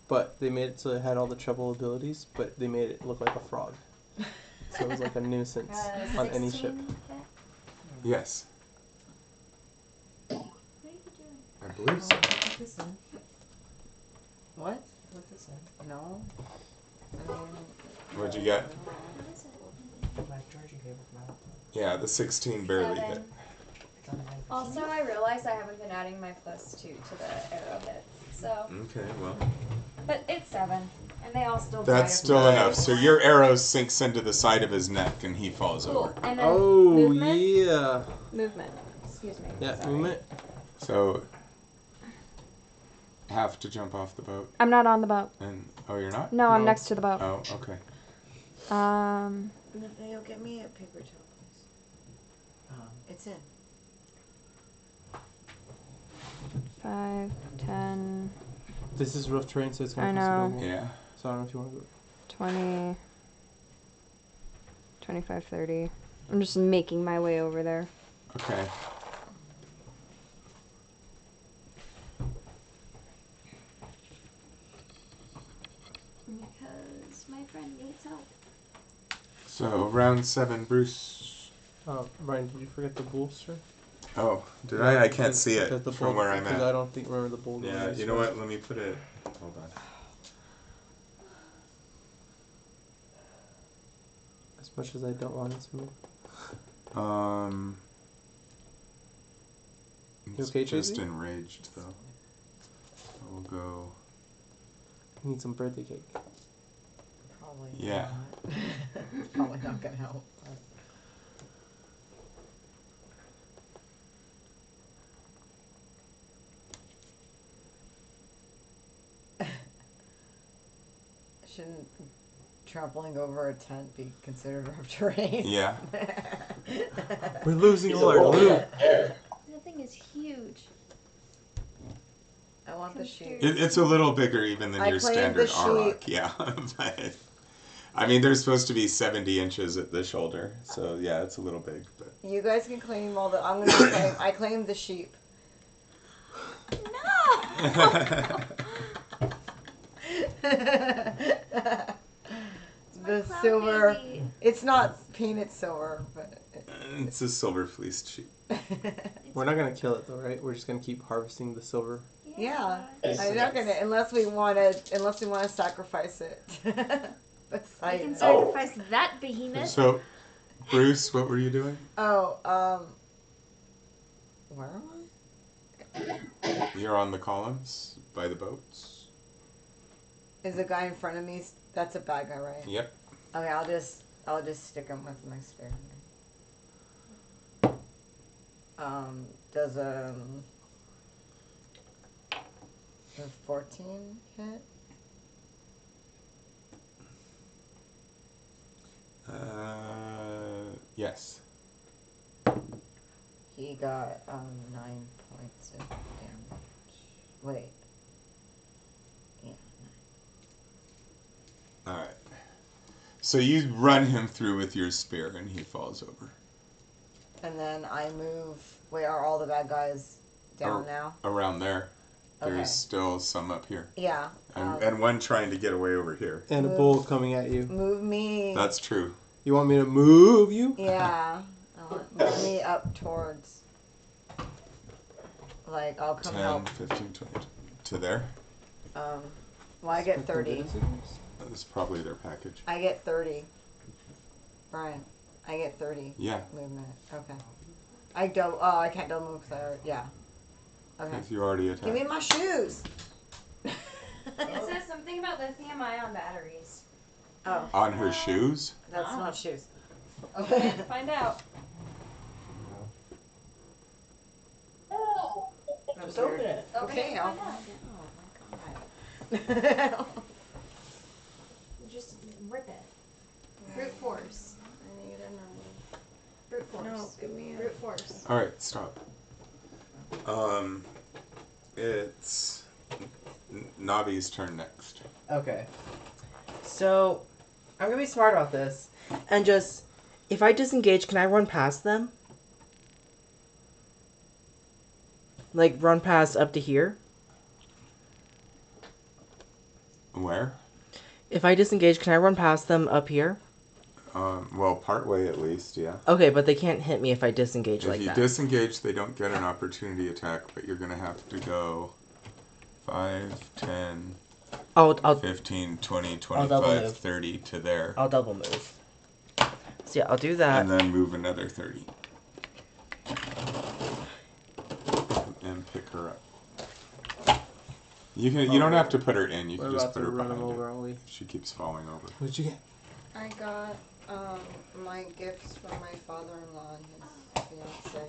but they made it so it had all the trouble abilities, but they made it look like a frog. So it was like a nuisance on any ship. Yes. What are you doing? I believe so. Put this in. What? Put this in. No. What'd you get? What is it? My charging cable from my laptop. Yeah, the 16 barely hit. Also, I realize I haven't been adding my +2 to the arrow hits, so. Okay, well. But it's 7, and they all still die. That's still enough. So your arrow sinks into the side of his neck and he falls Cool. over. And then Oh, movement? yeah. Movement. Excuse me. Yeah, Sorry. movement. So, have to jump off the boat. I'm not on the boat. And oh, you're not? No, I'm next to the boat. Oh, okay. Nathaniel, get me a paper towel, please. It's in. 5, 10, This is rough terrain, so it's going I to know. possible. Yeah. So I don't know if you want to go. 20, 25, 30. I'm just making my way over there. Okay. Because my friend needs help. So, round 7, Bruce. Brian, did you forget the bolster? Oh, did I? I can't see it The from where I'm because at. I don't remember the boulder. Yeah, you know what? Let me put it. Hold on. As much as I don't want it to move. It's okay, just JZ? enraged though. We'll go. I need some birthday cake. Probably. Yeah. Not. Probably not gonna help. Shouldn't traveling over a tent be considered rough terrain? Yeah. We're losing all our loot. That thing is huge. I want the sheep. It's a little bigger even than I your claim standard the Auroch. sheep. Yeah. But, I mean, they're supposed to be 70 inches at the shoulder, so yeah, it's a little big. But You guys can claim all the. I'm gonna claim. I claim the sheep. The cloud silver. baby. It's not painted silver, but. it's a silver fleeced sheep. We're not gonna kill it though, right? We're just gonna keep harvesting the silver. Yeah, I'm not gonna unless we want to sacrifice it. We Besides- can sacrifice that behemoth. So, Bruce, what were you doing? Oh, where am I? You're on the columns by the boats. Is the guy in front of me? That's a bad guy, right? Yep. Okay, I'll just stick him with my spear. Does does 14 hit? Yes. He got 9 points of damage. Wait. Yeah. All right. So you run him through with your spear, and he falls over. And then I move. Wait, are all the bad guys down now? Around there. There's Okay. still some up here. Yeah. And one trying to get away over here. And a bull coming at you. Move me. That's true. You want me to move you? Yeah. Move me up towards. Like, I'll come 10, help. 15, 20. To there? Well, I get 30. That's probably their package. I get 30. Brian, I get 30. Yeah. Movement. Okay. I don't. Oh, I can't double move because I already. Yeah. Okay. If you already attacked. Give me my shoes. It says something about lithium-ion batteries. Oh. On her shoes? That's not shoes. Okay, find out. Just open it. Okay, I'll. Find out. Oh my god. Just rip it. Brute force. I need a Brute force. No, give me a. Brute force. All right, stop. It's Navi's turn next. Okay. So, I'm gonna be smart about this. And just, if I disengage, can I run past them? Like, run past up to here? Where? If I disengage, can I run past them up here? Well, partway at least, yeah. Okay, but they can't hit me if I disengage like If that. you disengage, they don't get an opportunity attack, but you're going to have to go 5, 10, I'll 15, 20, I'll double 25, move. 30 to there. I'll double move. So yeah, I'll do that. And then move another 30. and pick her up. You don't have to put her in. You We're can just about put to her run behind him over, her. aren't we? She keeps falling over. What'd you get? I got my gifts from my father-in-law and his fiance.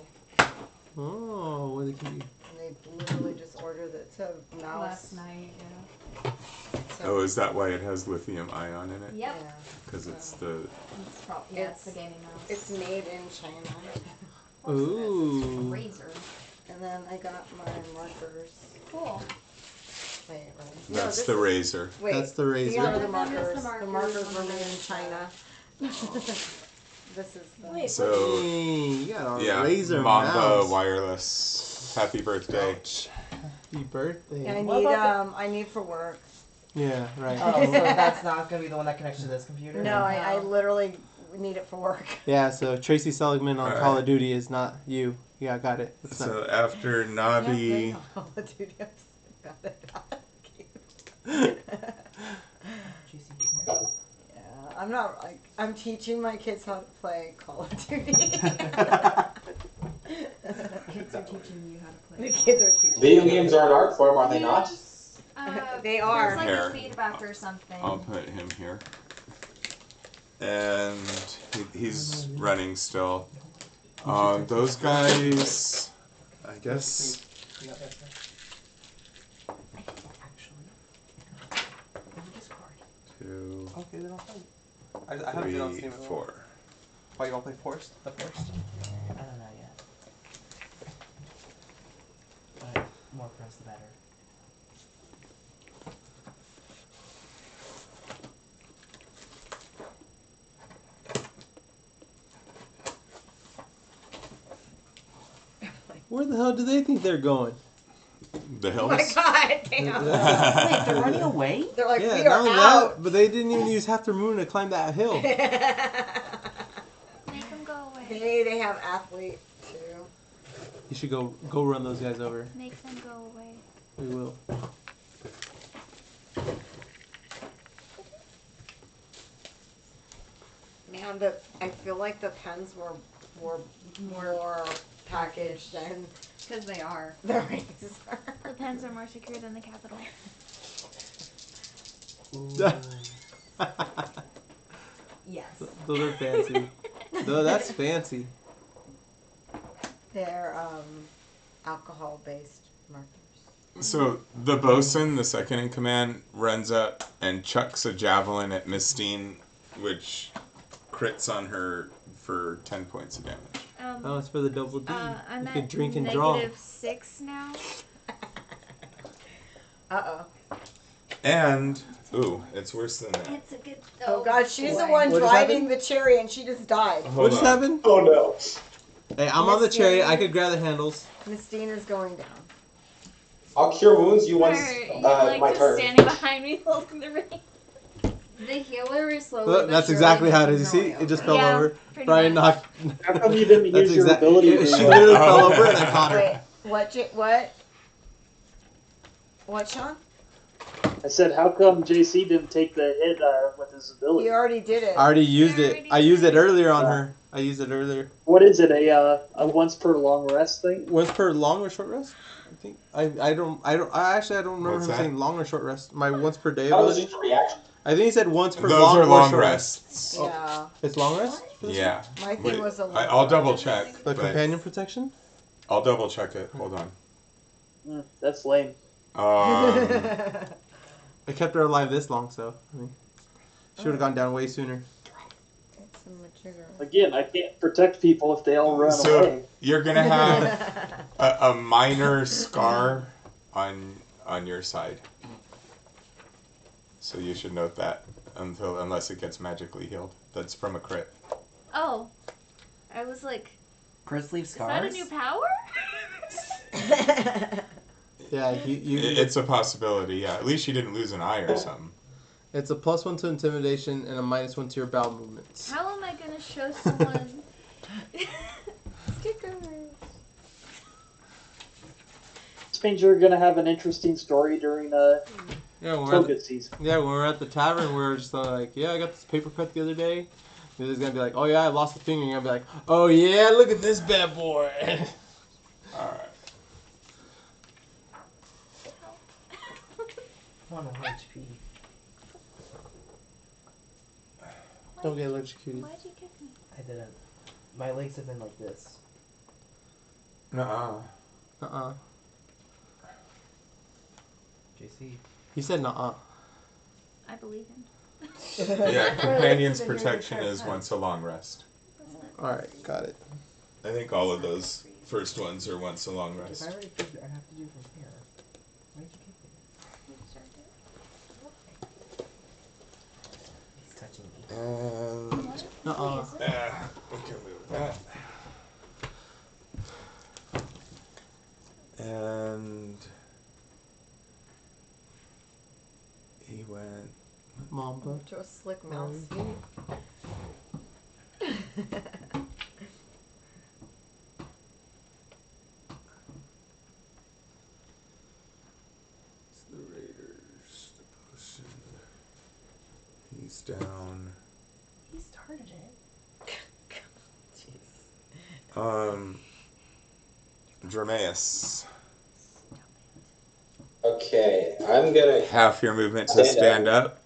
Oh, what did he? And they literally just ordered it to mouse. Last night, yeah. So, Oh, is that why it has lithium ion in it? Yep. yeah. Because it's So, the... It's probably, it's the gaming mouse. It's made in China. Ooh. Razor. And then I got my markers. Cool. Wait, right? That's the razor. Wait, That's the razor. these are the One of them is markers. the The markers, markers were one made is in China. This is the... Wait, So, Dang, you got a yeah, razor Mamba mouse. Wireless. Happy birthday. Happy birthday. I need for work. Yeah, right. Oh, so that's not gonna be the one that connects to this computer? No, I literally need it for work. Yeah, so Tracy Seligman on Alright. Call of Duty is not you. Yeah, I got it. It's So after Navi... Got it. Yeah, I'm not like I'm teaching my kids how to play Call of Duty. Kids are teaching you how to play. The kids are teaching. Video games are an art form, are they not? They are. There's like Here. a feedback or something. I'll put him here. And he's running still. Those guys, I guess. Two, Okay, then I'll play. I haven't been on Steam at all. 4. Why, you want to play Forced? The Forced? I don't know yet. But more press the better. Where the hell do they think they're going? The Oh hills. my god, damn. Wait, they're running away? They're like, Yeah, we not are only out. that, but they didn't even use half their moon to climb that hill. Make them go away. They have athlete too. You should go run those guys over. Make them go away. We will. Man, I feel like the pens were more packaged than Because they are. the rings are. The pens are more secure than the capital. Yes. Those are fancy. That's fancy. They're alcohol-based markers. So the bosun, the second in command, runs up and chucks a javelin at Mistine, which crits on her for 10 points of damage. Oh, it's for the double D. I'm You at can drink and draw. -6 now. Uh-oh. And, ooh, it's worse than that. It's a good. Oh god, she's the one What just driving happened? the chariot and she just died. What just happened? Oh no. Hey, I'm on the chariot. I could grab the handles. Mistine is going down. I'll cure wounds you once You my like just turn. standing behind me holding the ring. The healer is slowly. Look, but that's surely exactly how it is. You making see? her It just way fell Yeah, over. pretty Brian much. knocked. How come you didn't use your ability? She literally fell over and I caught her. Wait, what? What, Sean? I said, how come JC didn't take the hit with his ability? He already did it. I already used it. already I used it did it. earlier on her. I used it earlier. What is it? A once per long rest thing? Once per long or short rest? I think I don't remember What's him that? saying long or short rest. My once per day That was ability. just a reaction. I think he said once per Those long are or long short rests. Yeah. It's long rest? for this Yeah. My thing Wait, was a I'll double check. one? The but companion protection? I'll double check it. Hold on. That's lame. I kept her alive this long, so I mean, she would have gone down way sooner. It's a mature. Again, I can't protect people if they all run So away. you're gonna have a minor scar on your side. So you should note that unless it gets magically healed. That's from a crit. Oh, I was like, Chris leave is that a scars? new power? Yeah, It's a possibility. Yeah, at least you didn't lose an eye or something. it's a +1 to intimidation and a -1 to your bowel movements. How am I gonna show someone stickers? This means you're gonna have an interesting story during Yeah, when toga season. when we're at the tavern, we're just like, yeah, I got this paper cut the other day. The other's gonna be like, oh yeah, I lost a finger. And you're gonna be like, oh yeah, look at this bad boy. All right. on 1 HP. Don't get electrocuted. Why'd you kick me? I didn't. My legs have been like this. Nuh-uh. JC. He said nuh-uh. I believe him. Yeah, companion's protection is once a long rest. Alright, got it. I think all of those first ones are once a long If rest. I already figured I'd have to do it from here. Why did you kick me? He's touching me. Nuh-uh. We can move that. And he went. Mamba. To a slick mouse. It's the Raiders. The potion. He's down. He started it. Dromeus. Okay, I'm gonna Half your movement to stand up.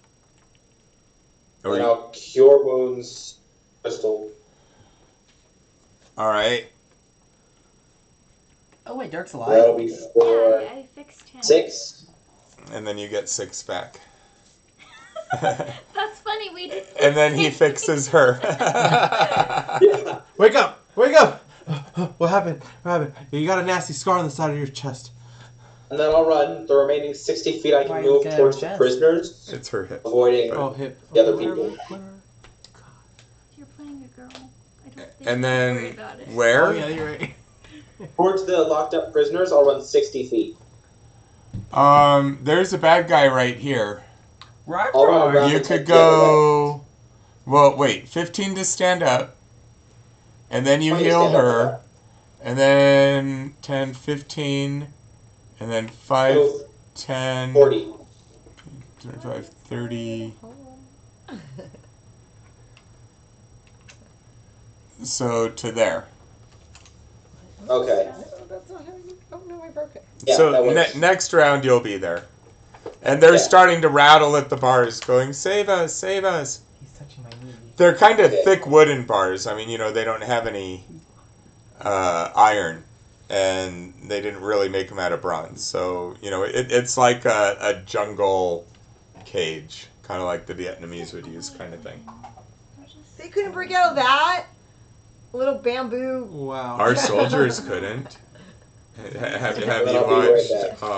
and I'll cure wounds. Crystal. Alright. Oh wait, Dark's alive. That'll be for Yeah, I fixed him. 6. And then you get 6 back. That's funny. We did. And then he fixes her. Wake up! Wake up! What happened? What happened? You got a nasty scar on the side of your chest. And then I'll run the remaining 60 feet I Why can you move get towards our the chest? prisoners, It's her hip. avoiding Oh, hip. the other people. You're playing a girl. I don't think And you should worry then about it. where? Oh, yeah, you're right. Towards the locked up prisoners, I'll run 60 feet. There's a bad guy right here. I'll run around You and could take the other way. go. Well, wait. 15 to stand up, and then you 20 to heal stand up, her, and then 10, 15, and then 5, Move 10, 40. 25, 30. So to there. Okay. That's not how you. Oh no, I broke it. Yeah, that So works. next round you'll be there. And they're Yeah. starting to rattle at the bars, going, "Save us, save us." He's touching my knee. They're kind of Okay. thick wooden bars. I mean, they don't have any iron, and they didn't really make them out of bronze. So, it's like a jungle cage, kind of like the Vietnamese would use, kind of thing. They couldn't break out of that little bamboo. Wow. Our soldiers couldn't. Have you I'll be right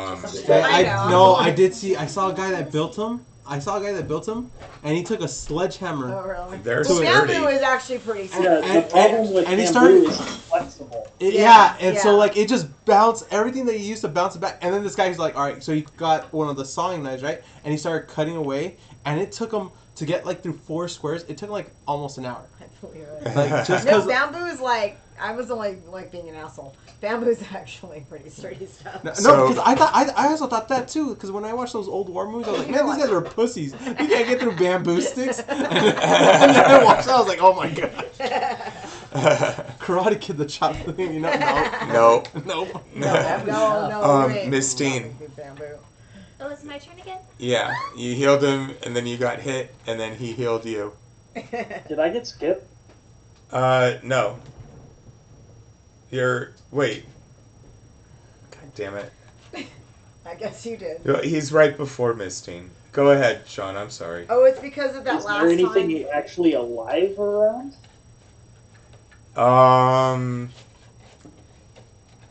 watched? back. I know. No, I did see. I saw a guy that built them. And he took a sledgehammer. Oh really? They're Well, sturdy. bamboo is actually pretty. Yeah, sturdy. the problem with and he bamboo started- is flexible. And so yeah. like it just bounced everything that he used to bounce it back. And then this guy's like, all right, so he got one of the sawing knives, right? And he started cutting away, and it took him to get like through 4 squares. It took like almost an hour. I believe it. Like just No, because. bamboo is like I was only like being an asshole. Bamboo is actually pretty sturdy stuff. No, So- because I also thought that too. Because when I watched those old war movies, I was like, man, these guys are pussies. You can't get through bamboo sticks. And then I watched, I was like, oh my god. Karate Kid, the chop thing, no. Nope. Nope. No, you ain't Um, Mistine. walking through bamboo. Oh, it's my turn again? Yeah, you healed him, and then you got hit, and then he healed you. Did I get skipped? No. Wait. God damn it. I guess you did. He's right before Mistine. Go ahead, Sean, I'm sorry. Oh, it's because of that Is last there anything time. actually alive around?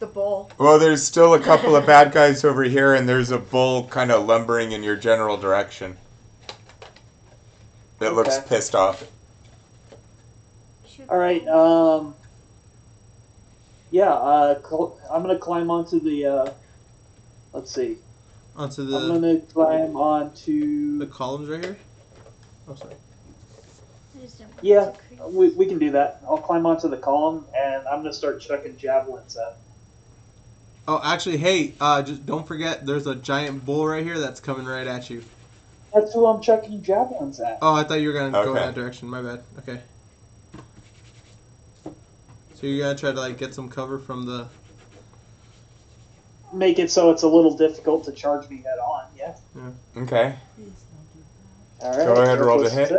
The bull. Well, there's still a couple of bad guys over here, and there's a bull kind of lumbering in your general direction. That looks Okay. pissed off. All right. I'm gonna climb onto the. Let's see. Onto I'm the gonna climb onto. columns right here. Oh, sorry. I just don't want Yeah, to creep. we can do that. I'll climb onto the column, and I'm gonna start chucking javelins at. Oh, actually, hey, just don't forget, there's a giant bull right here that's coming right at you. That's who I'm chucking javelins at. Oh, I thought you were gonna go in Okay. that direction. My bad. Okay. So you're gonna try to like get some cover from the. make it so it's a little difficult to charge me head on. Yeah. Okay. All right. Go ahead, roll the hit.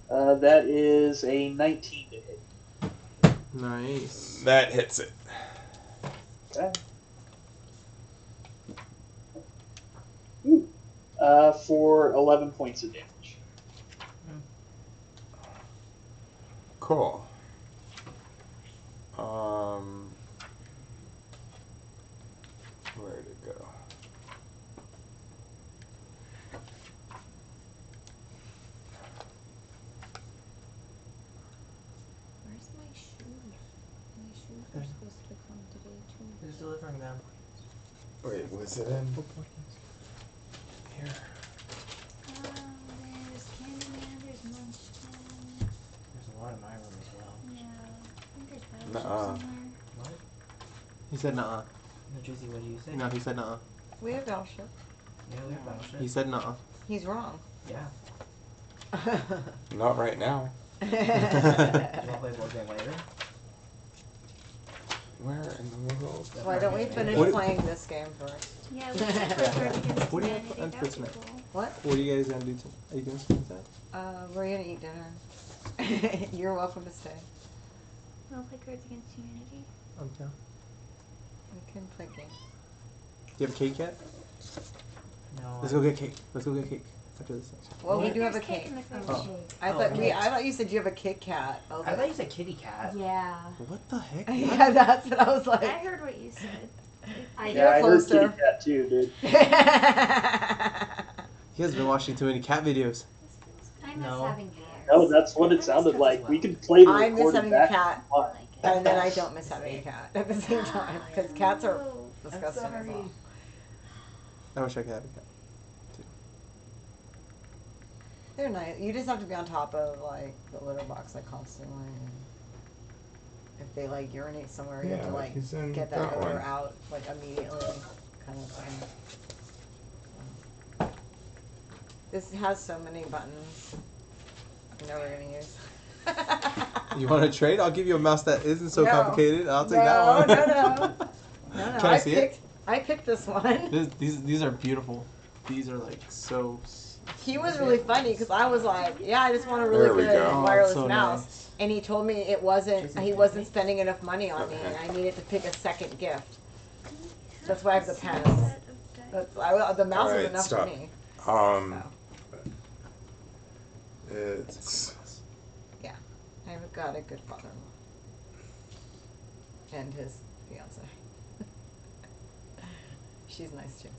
That is a 19 to hit. Nice. That hits it. Okay. For 11 points of damage. Cool. Where'd it go? Where's my shoes? My shoes are supposed to come today too. Who's delivering them? Wait, was it in? Here. There's Candyman, there's Munchkin. There's a lot in my room as well. Yeah, I think there's Nuh-uh. Battleship somewhere. What? He said nuh-uh. No, Juicy, what did you say? No, he said nuh-uh. We have Battleship. Yeah, we have Battleship. He said nuh-uh. He's wrong. Yeah. Not right now. You want to play a board game later? Where in the world? Why don't we finish What- playing this game first? Yeah, we should play Guard Against What do you Humanity. have That for would be tonight? cool. What? What are you guys gonna do? Are you doing something with We're gonna eat dinner. You're welcome to stay. Wanna play Cards Against Humanity? that? I'm down. We can play games. Do you have a cake yet? No. Let's go get cake. Let's go get cake after this. Well, we What? do have a There's cake cake. in the fridge. Oh. I Oh, thought okay. I thought you said you have a Kit Kat. I was I like, thought you said kitty cat. Yeah. What the heck? yeah, that's what I was I like. heard what you said. Yeah, I heard closer. kitty cat too, dude. You guys have been watching too many cat videos. I miss No. having cats. No, that's what it sounded like. We can play the I miss recording having a back. cat, I like it. and then I don't miss having a cat at the same time because cats are Oh, disgusting as well. I wish I could have a cat. They're nice. You just have to be on top of like the litter box like constantly. And if they like urinate somewhere, you have Yeah, to like he's in get that that odor one. out like immediately, kind of thing. This has so many buttons. I'm never gonna use. You want to trade? I'll give you a mouse that isn't so No. complicated. I'll take No, that one. no. No, Can I see it? I picked this one. These are beautiful. These are like so. He was really funny because I was like, yeah, I just want a really There we good go. wireless Oh, so mouse. nice. And he told me it wasn't, he wasn't spending enough money on me and I needed to pick a second gift. That's why I have the pen. The mouse Alright, was enough stop. for me. It's I've got a good father-in-law. And his fiance. She's nice too.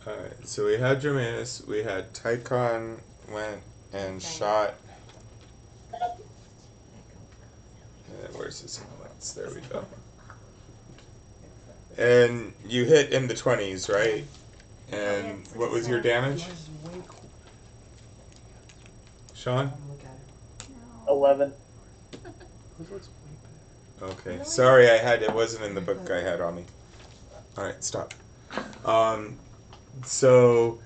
alright. So we had Dromeus, we had Tychon went and shot. Where's his helmets? There we go. And you hit in the 20s, right? And what was your damage, Sean? 11. 11. Okay. Sorry, it wasn't in the book I had on me. Alright, stop. So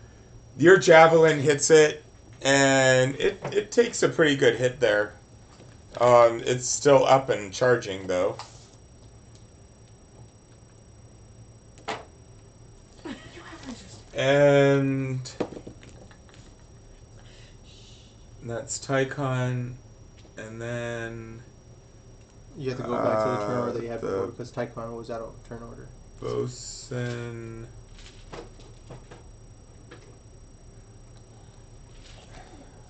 your javelin hits it, and it takes a pretty good hit there. It's still up and charging though. And that's Tychon, and then You have to go back to the turn order that you had the- before because Tychon was out of turn order. Bosun.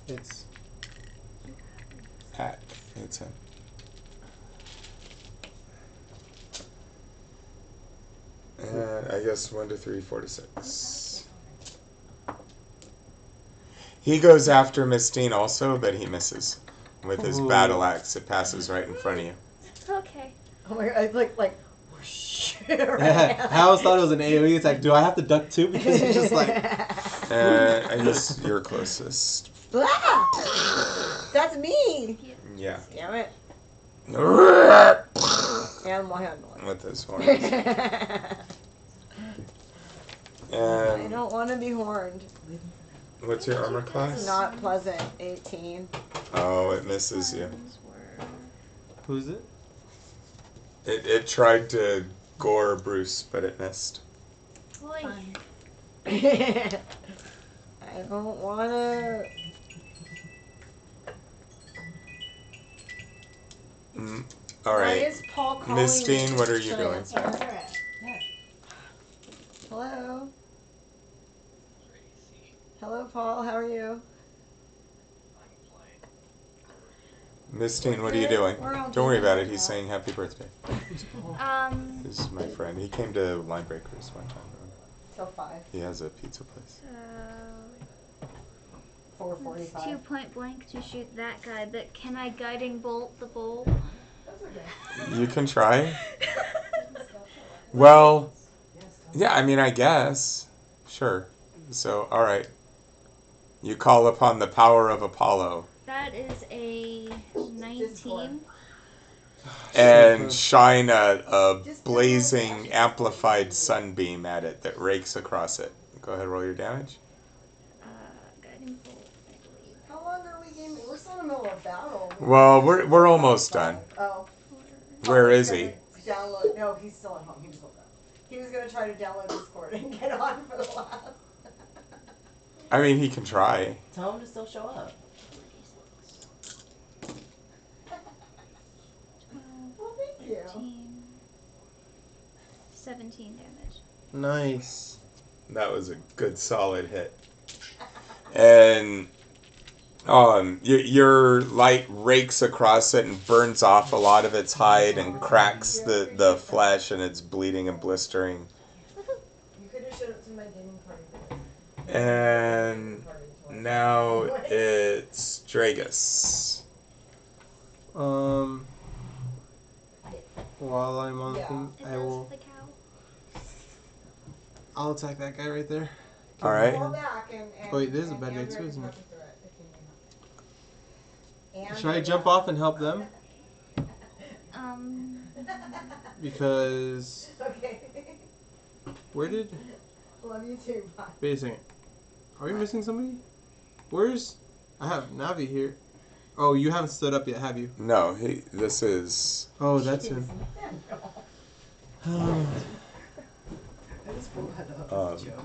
It's Pat. It's him. And I guess 1 to 3, 4 to 6. He goes after Mistine also, but he misses with his Ooh. battle axe. It passes right in front of you. Okay. Oh my god, it's like whoosh. I always thought it was an AoE attack. Do I have to duck too? Because he's just like. I guess you're closest. That's me. Yeah. Damn it. Animal handling. With his horns. I And don't want to be horned. what's your armor It's class? not pleasant. 18. Oh, it misses you. Who's it? It tried to gore Bruce, but it missed. Boy. I don't wanna. All Why right. is Paul calling Mistine, me? what are you Should I doing? answer? Hello. Hello, Paul. How are you? Mistine, what are you doing? We're all Don't worry doing about it. that. He's saying happy birthday. This is my friend. He came to Line Breakers one time. Till 5. He has a pizza place. 4:45. 2 point blank to shoot that guy, but can I guiding bolt the bull? You can try. Well, yeah, I mean, I guess. Sure. So, all right. You call upon the power of Apollo That is a 19. and shine a blazing, amplified sunbeam at it that rakes across it. Go ahead, roll your damage. Guiding bolt, I believe. How long are we gaming? We're still in the middle of battle. Well, we're almost done. Oh. Where is he? Download. No, he's still at home. He was hooked up. He was gonna try to download Discord and get on for the last. I mean, he can try. Tell him to still show up. Well, thank you. 15, 17 damage. Nice. That was a good, solid hit. And your light rakes across it and burns off a lot of its hide and cracks the flesh, and it's bleeding and blistering. You could have showed it to my gaming party. And now it's Draegus. While I'm on the thing, It I does will. the cow. I'll attack that guy right there. All right. Fall back and Oh, wait, this is a and bad guy Andrew too, can isn't help it? you through it if you need help. Should I jump off and help them? Because Okay. where did? Love you too. Bye. Wait a second. Are we missing somebody? Where's? I have Navi here. Oh, you haven't stood up yet, have you? No, this is... Oh, that's him. I just pulled that up as a joke.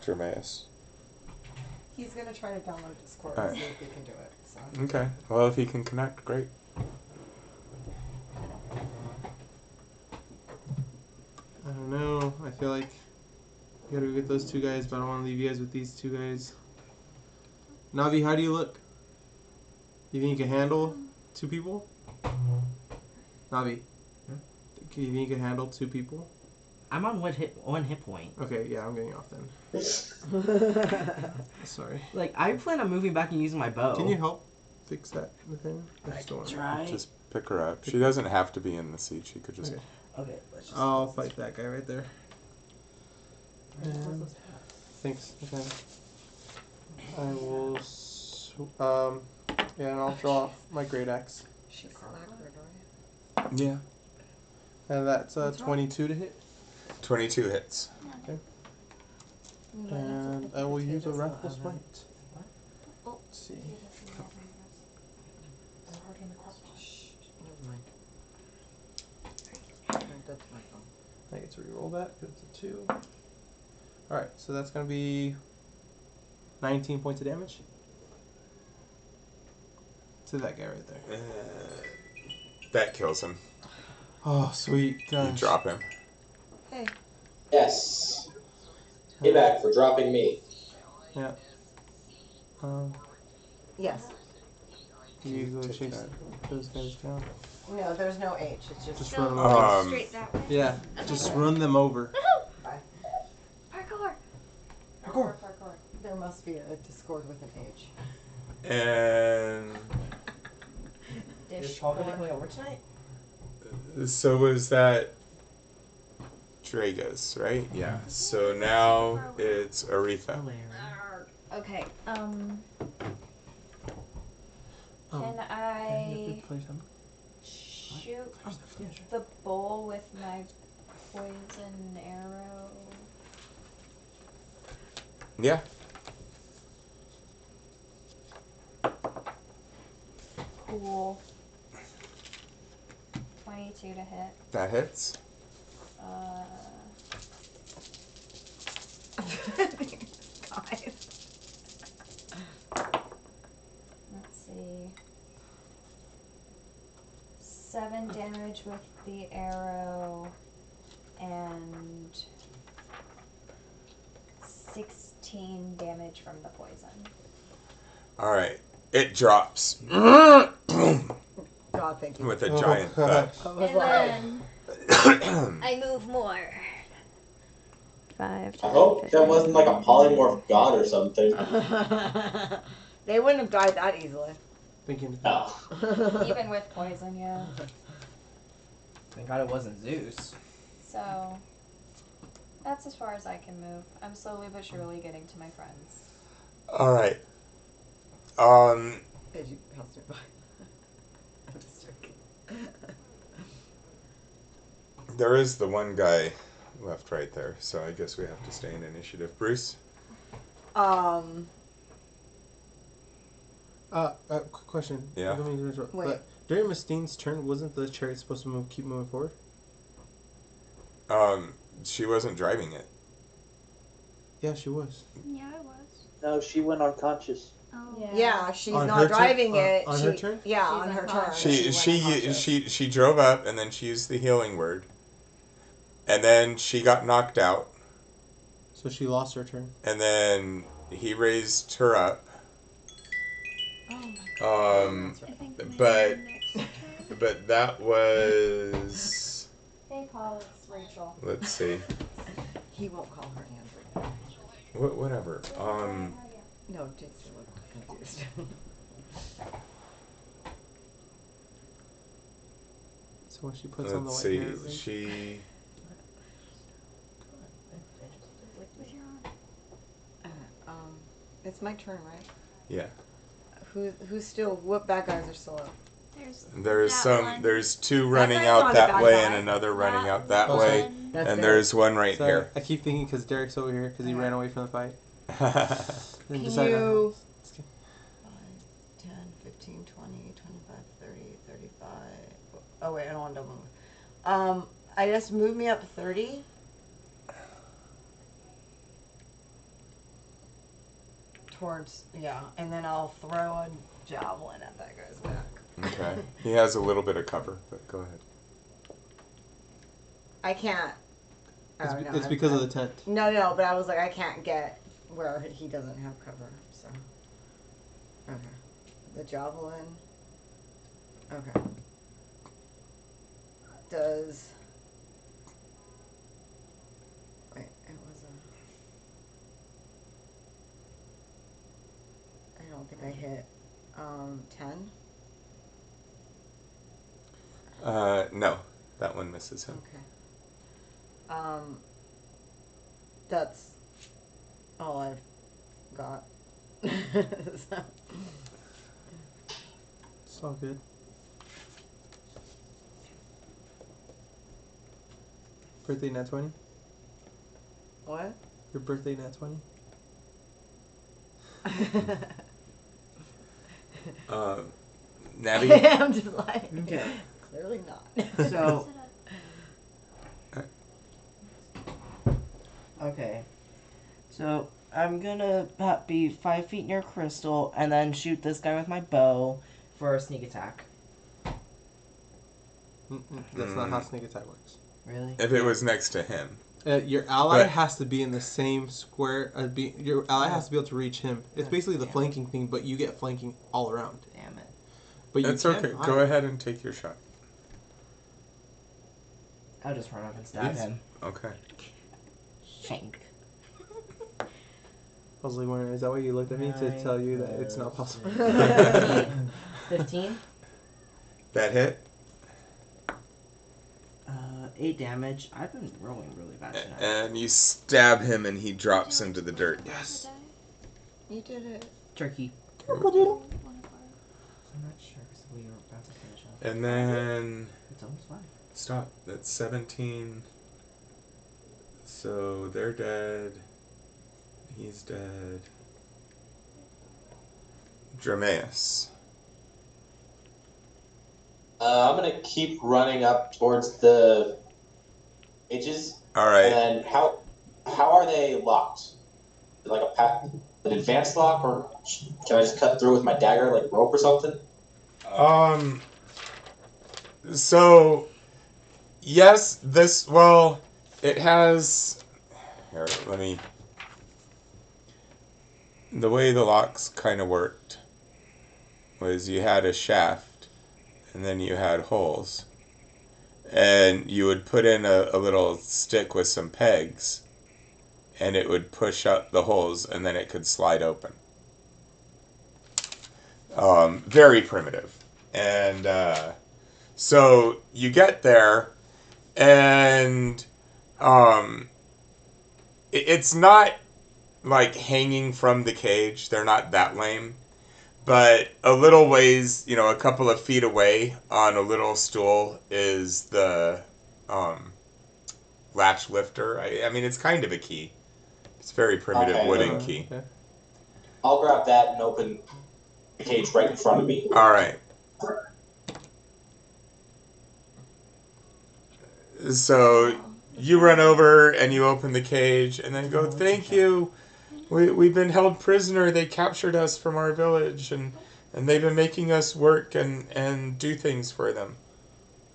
Dromeus. He's gonna try to download Discord All and right. see if he can do it. So. Okay. Well, if he can connect, great. I don't know. I feel like you gotta go get those two guys, but I don't want to leave you guys with these two guys. Navi, how do you look? You think you can handle 2 people? Navi, do you think you can handle 2 people? I'm on one hit point. Okay, yeah, I'm getting off then. Sorry. Like, I plan on moving back and using my bow. Can you help fix that thing? I can try. Just pick her up. She doesn't have to be in the seat. She could just... Okay, let's just... I'll fight that guy right there. Thanks. Okay. I will. Yeah, and I'll draw my great axe. She's awkward, right? Yeah. And that's 22 to hit. 22 hits. Okay. And I will use a wrathful smite. Let's see. I get to reroll that because it's a 2. Alright, so that's going to be 19 points of damage. To that guy right there. That kills him. Oh, sweet. Gosh. You drop him. Hey. Yes. Payback for dropping me. Yeah. Yes. You go chase those guys down. No, there's no H. It's just Run them over. Straight that way. Yeah, just run them over. Bye. Parkour. Parkour. There must be a Discord with an H. And... Is Paul going to come over tonight? So was that... Draegus, right? Yeah. So now it's Aretha. Okay, can I shoot the bull with my poison arrow? Yeah. Cool. 2 to hit. That hits. Let's see. 7 damage with the arrow and 16 damage from the poison. All right. It drops. God, thank you. With a giant thud. And then I move more. 5, 10, I hope 15. that wasn't like a polymorph god or something. They wouldn't have died that easily. Thinking. Oh. Even with poison, yeah. Thank God it wasn't Zeus. So, that's as far as I can move. I'm slowly but surely getting to my friends. All right. As you pass through by. I'm just joking. There is the one guy left right there, so I guess we have to stay in initiative. Bruce? Quick question. Yeah. I don't mean to interrupt, Wait. but during Mistine's turn, wasn't the chariot supposed to keep moving forward? She wasn't driving it. Yeah, she was. Yeah, I was. No, she went unconscious. Oh. Yeah, she's On her not turn? driving it. On her turn? Yeah, She's on her turn. unconscious. She drove up and then she used the healing word, and then she got knocked out, So she lost her turn. and then he raised her up. Oh I think But next turn. but that was, Hey, Paul, it's Rachel. let's see, He won't call her Andrew. whatever. No, Jinx will look confused. So when she puts on the Let's white see. hair, right? She It's my turn, right? yeah. Who's still? What bad guys are still up? There's there's two That running guy's out not a that bad way guy. and another running out that Oh, way, sorry. That's and it. there's one right Sorry, here. I keep thinking because Derek's over here because he ran away from the fight. Then Can decided you... It's okay. 5, 10, 15, 20, 25, 30, 35... Oh, wait, I don't want to double move. I just move me up 30. Towards, yeah, and then I'll throw a javelin at that guy's back. Okay. He has a little bit of cover, but go ahead. I can't... It's, Oh, no, it's because of the tent. No, but I was like, I can't get where he doesn't have cover, so... Okay. The javelin... Okay. Does... Wait, it was a... I don't think I hit... 10? No, that one misses him. Okay. That's all I've got. So. It's all good. Birthday nat 20? What? Your birthday nat 20? Navi? I'm just like, Okay. clearly not. So. Okay. So I'm gonna be 5 feet near Crystal and then shoot this guy with my bow for a sneak attack. That's not how sneak attack works. Really? If it was next to him. Your ally But- has to be in the same square. Your ally has to be able to reach him. It's basically the flanking thing, but you get flanking all around. Damn it. But That's can okay. hide. Go ahead and take your shot. I'll just run up and stab him. Okay. Shank. I was like wondering, is that why you looked at me to tell you that it's not possible? 15. That hit? 8 damage. I've been rolling really bad tonight. And you stab him and he drops into the dirt. Yes. You did it. Turkey. One of our- I'm not sure because we were about to finish up. And then... It's almost fine. Stop. That's 17. So they're dead. He's dead. Dromeus. I'm gonna keep running up towards the edges. All right. And then how are they locked? Like an advanced lock, or can I just cut through with my dagger, like rope or something? So, yes, it has. Here, let me. The way the locks kind of worked was you had a shaft, and then you had holes, and you would put in a little stick with some pegs, and it would push up the holes, and then it could slide open. Very primitive. And so you get there, and it's not like hanging from the cage. They're not that lame. But a little ways, a couple of feet away on a little stool is the latch lifter. I mean, it's kind of a key. It's a very primitive wooden key. Okay. I'll grab that and open the cage right in front of me. All right. So you run over and you open the cage and then go, "Thank you. We've been held prisoner. They captured us from our village and they've been making us work and do things for them."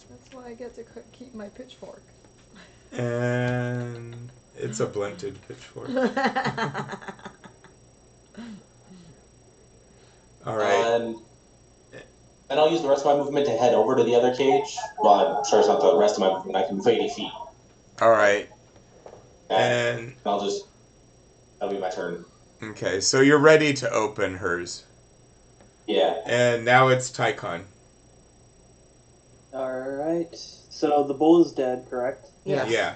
That's why I get to keep my pitchfork. And it's a blunted pitchfork. All right. And I'll use the rest of my movement to head over to the other cage. Well, I'm sure it's not the rest of my movement. I can move 80 feet. All right. And that'll be my turn. Okay, so you're ready to open hers. Yeah. And now it's Tychon. Alright. So the bull is dead, correct? Yeah.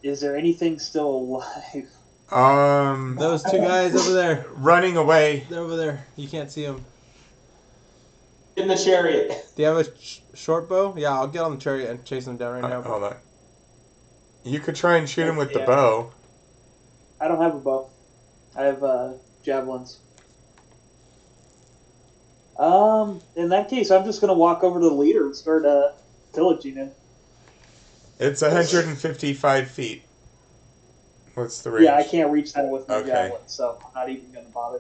Is there anything still alive? Those two guys over there. Running away. They're over there. You can't see them. In the chariot. Do you have a short bow? Yeah, I'll get on the chariot and chase them down right now. Hold on. You could try and shoot him with the bow. I don't have a bow. I have javelins. In that case, I'm just gonna walk over to the leader and start pillaging him. It's 155 feet. What's the range? Yeah, I can't reach that with my javelin, so I'm not even gonna bother.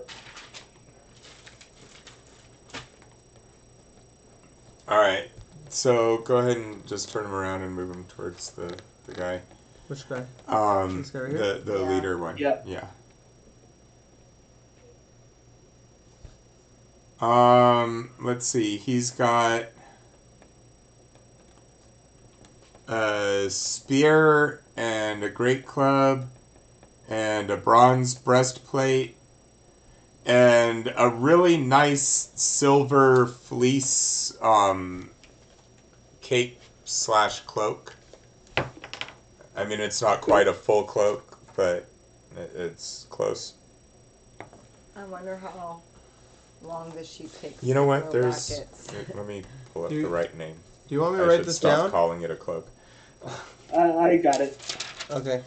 Alright, so go ahead and just turn him around and move him towards the guy. Which guy? This guy right here? The leader one. Yeah. Yeah. Let's see. He's got a spear and a great club and a bronze breastplate and a really nice silver fleece cape / cloak. I mean, it's not quite a full cloak, but it's close. I wonder how long this sheep takes. You know what? to grow There's. back Let me pull up the right name. Do you want me to write should this stop down? calling it a cloak. I got it. Okay.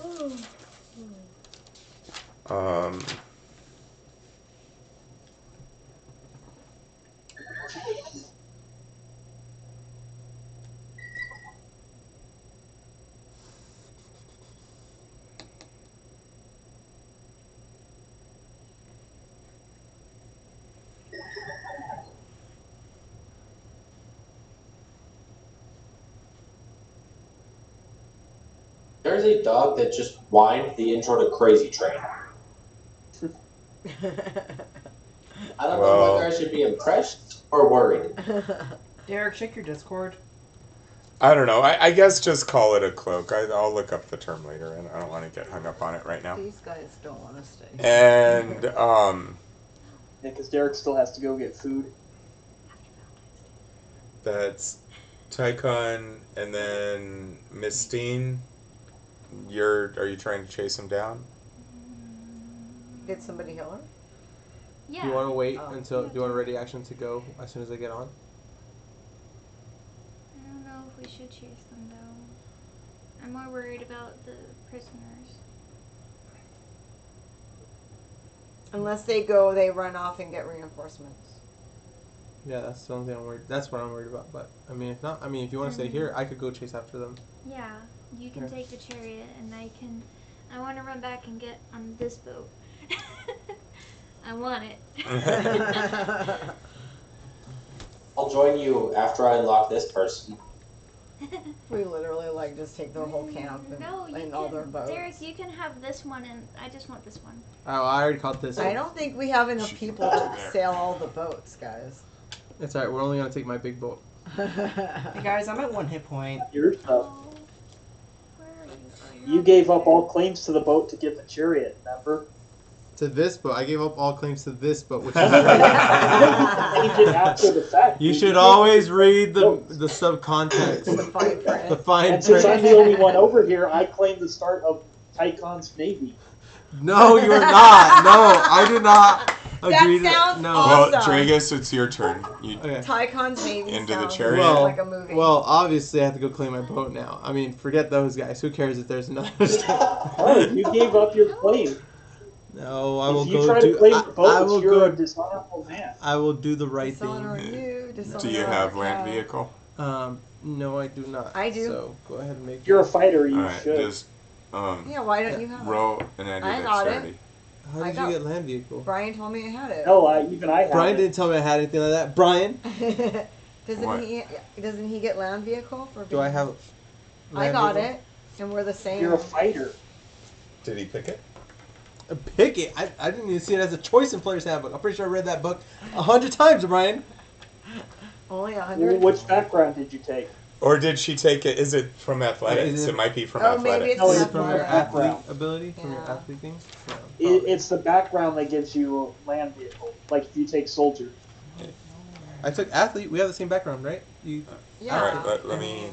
There's a dog that just whined the intro to Crazy Train. I don't know whether I should be impressed or worried. Derek, check your Discord. I don't know. I guess just call it a cloak. I'll look up the term later, and I don't want to get hung up on it right now. These guys don't want to stay. And Yeah, because Derek still has to go get food. that's Tychon, and then Mistine. Are you trying to chase him down? Did somebody heal her? Yeah. Do you want to wait until? Do you want a ready action to go as soon as I get on? I don't know if we should chase them down. I'm more worried about the prisoners. Unless they go, they run off and get reinforcements. Yeah, that's the only thing I'm worried. That's what I'm worried about. But I mean, if not, I mean, if you want to stay here, I could go chase after them. Yeah, you can Yeah. take the chariot, and I want to run back and get on this boat. I want it. I'll join you after I unlock this person. We literally like just take the whole camp and, No, you and all their can, boats. Derek, you can have this one, and I just want this one. Oh, I already caught this. I don't think we have enough people to sail all the boats, guys. It's alright. We're only gonna take my big boat. Hey guys, I'm at 1 hit point. Your stuff. Oh, where are you? Oh, You gave up all claims to the boat to get the chariot, remember? To this boat, I gave up all claims to this boat, which is After the fact. you should always read the subcontext, The fine print. the fine And since I'm print. the only one over here, I claim the start of Tychon's Navy. No, you are not. No, I do not agree That sounds to no. awesome. Well, Draegus, it's your turn. You, Okay. Tychon's Navy Into the sounds chariot? like a movie. Well, obviously I have to go claim my boat now. I mean, forget those guys. Who cares if there's another? Oh, you gave up your claim. No, I will If you go try do. to claim the I boats, will you're go. a dishonorable man. I will do the right Dishonor thing. you, dishonor do you have land our vehicle? No, I do not. I do. So go ahead and make. If you're a fighter, you Alright, should. just Yeah, why don't you have it? roll an I anti got it. dexterity. How I did you got- get land vehicle? Brian told me I had it. Hell, I have Brian it. didn't tell me I had anything like that. Brian, What? Doesn't he get land vehicle for being... do I have? I land got vehicle? it, and we're the same. You're a fighter. Did he pick it? Pick it. I didn't even see it as a choice in Player's Handbook. I'm pretty sure I read that book 100 times, Brian. Only 100. Which background did you take? Or did she take it? Is it from athletics? Is it- it might be from Oh, maybe athletics. it's No, Is it's it from your background. athlete ability? From your Yeah. athlete thing? No, It, probably. it's the background that gives you a land vehicle. Like if you take soldier. I took athlete. We have the same background, right? You. Yeah. Alright, let me.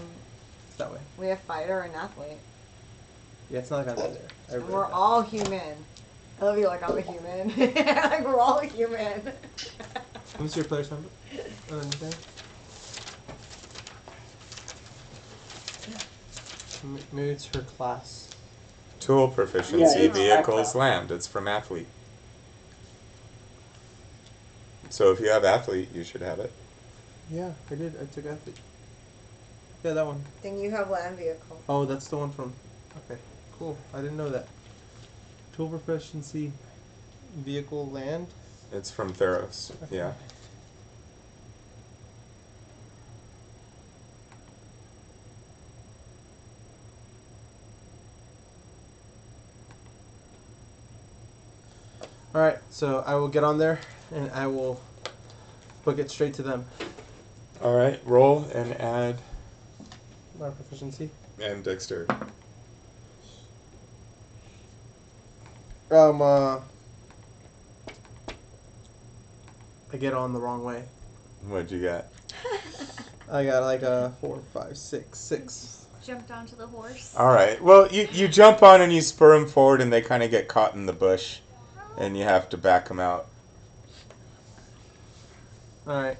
It's that way. We have fighter and athlete. Yeah, it's not like I read there. I And read we're that. all human. I love you like I'm a human. Like we're all human. Let me see your Player's Handbook. Anything? Maybe it's her class. Tool proficiency, Yeah, it's vehicles, background. land. It's from athlete. So if you have athlete, you should have it. Yeah, I did. I took athlete. Yeah, that one. Then you have land vehicle. Oh, that's the one from. Okay, cool. I didn't know that. Tool proficiency, vehicle, land. It's from Theros. Okay. Yeah. All right, so I will get on there and I will book it straight to them. All right. Roll and add My proficiency. and dexterity. I get on the wrong way. What'd you get? I got like a 4, 5, 6, 6. Jumped onto the horse. All right. Well, you jump on and you spur them forward, and they kind of get caught in the bush, and you have to back them out. All right.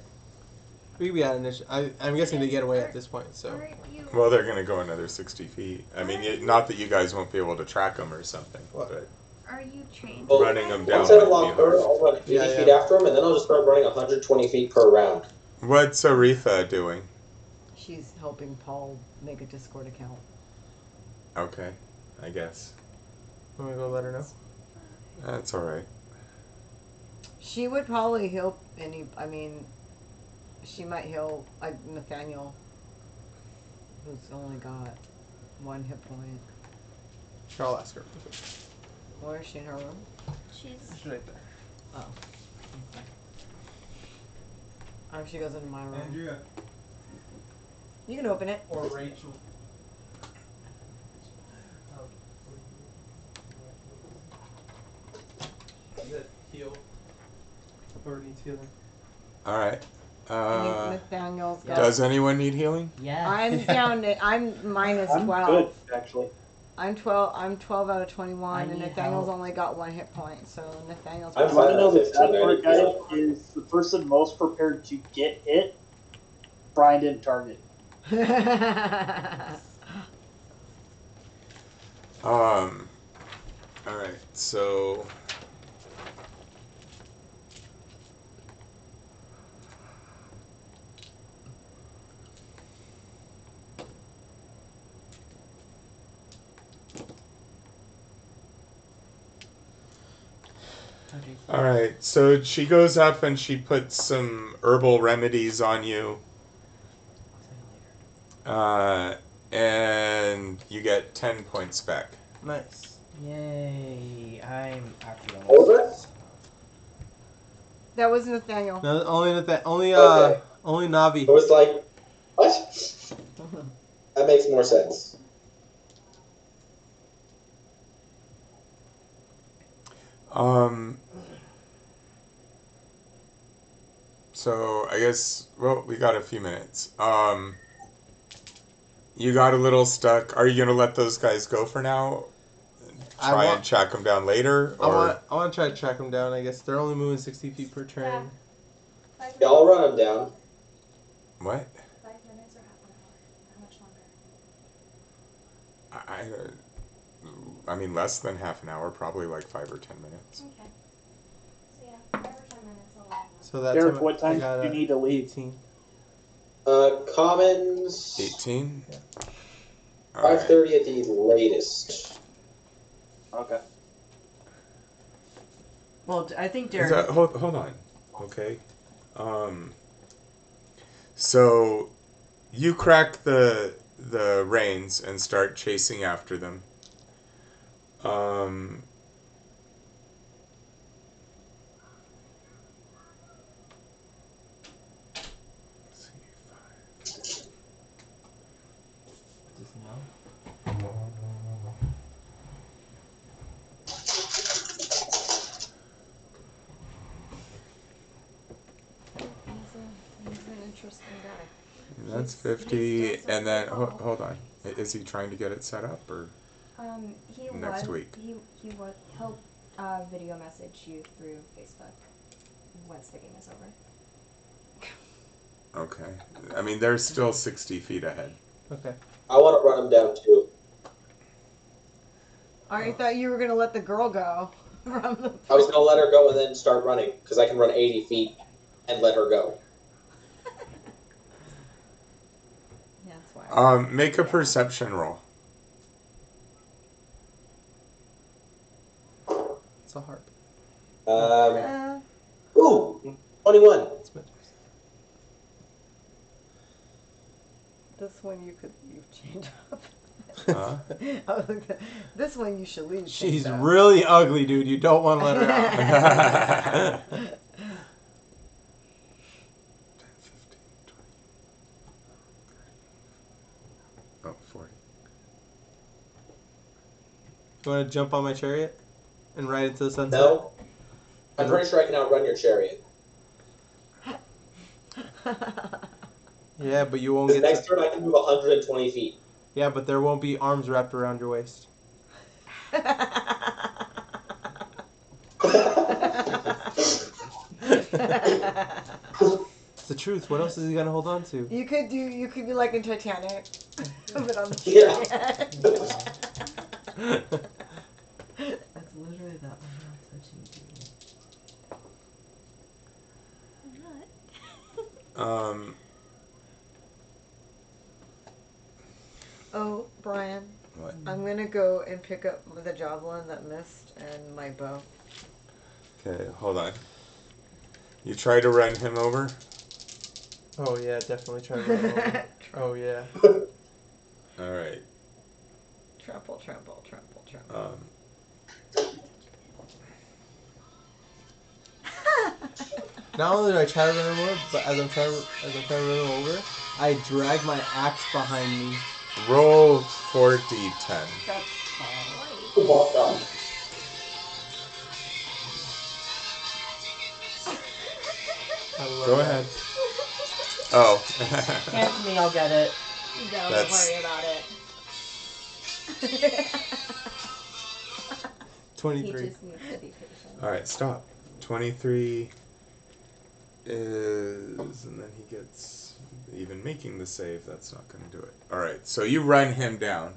We can be out initiative. I'm guessing they get away at this point. So. Alright, you. Well, they're gonna go another 60 feet. I mean, not that you guys won't be able to track them or something, What? but Are you trained? Well, running them down Once I might unlock be her, hard. I'll run 80 Yeah, feet yeah. after him, and then I'll just start running 120 feet per round. What's Aretha doing? She's helping Paul make a Discord account. Okay, I guess I'm gonna go let her know. that's all right. She would probably heal she might heal like Nathaniel, who's only got 1 hit point. Sure, I'll ask her. Where is she in her room? She's. She's right there. Oh. Oh, she goes into my room. Andrea You can open it. or Rachel. Is it heal? Or needs healing? All right. Nathaniel's got. Does anyone need healing? Yeah. I'm down to. I'm minus I'm 12. good, actually. I'm 12. I'm 12 out of 21, I and need Nathaniel's help. only got 1 hit point. So Nathaniel's. I'm You want to fine know the with sad 15, part, guys, I is the person most prepared to get hit, Brian didn't target. All right. So All right, so she goes up and she puts some herbal remedies on you. And you get 10 points back. Nice. Yay! I'm actually What was almost. That was Nathaniel. No, only Okay. only Navi. It was like, what? That makes more sense. So I guess, well, we got a few minutes. You got a little stuck. Are you gonna let those guys go for now? Try and track them down later, or I want to try to track them down. I guess they're only moving 60 feet per turn. Yeah, I'll run them down. what? 5 minutes or half an hour? How much longer? I mean, less than half an hour, probably like 5 or 10 minutes. Okay. So yeah, 5 or 10 minutes. I'll let So that's Derek, what time do you need to leave? 18. Commons. 18. Yeah. 5:30 at the latest. Okay. Well, I think Is Derek. that, hold on. Okay. So you crack the reins and start chasing after them. Just no. He's an interesting guy. That's 50, and then hold on. Is he trying to get it set up, or He next week? He'll video message you through Facebook once the game is over. Okay. I mean, they're still 60 feet ahead. Okay. I want to run them down too. I thought you were gonna let the girl go. From the I was gonna let her go and then start running because I can run 80 feet and let her go. Yeah, that's why. Make a perception roll. It's a harp. Ooh, 21. This one you could leave chained up. Huh? I was like, this one you should leave. She's chained up. really ugly, dude. You don't want to let her out. 10, 15, 20. Oh, 40. You want to jump on my chariot and ride into the sunset? No. I'm pretty sure I can outrun your chariot. Yeah, but you won't This get next turn I can move 120 feet. Yeah, but there won't be arms wrapped around your waist. It's the truth. What else is he gonna hold on to? You could be like in Titanic. But on the Yeah. chariot. That's literally that one not touching you. I'm not. Oh, Brian. What? I'm gonna go and pick up the javelin that missed and my bow. Okay, hold on. You try to run him over? Oh yeah, definitely try to run him over. Oh yeah. Alright. Trample, trample, trample, trample. Not only do I try to run him over, but as I'm trying to run him over, I drag my axe behind me. Roll 4d10. Well done. Go ahead. Oh. Hand me, I'll get it. Don't That's- worry about it. 23. He just needs to be patient. Alright, stop. 23 is... And then he gets... Even making the save, that's not going to do it. Alright, so you run him down.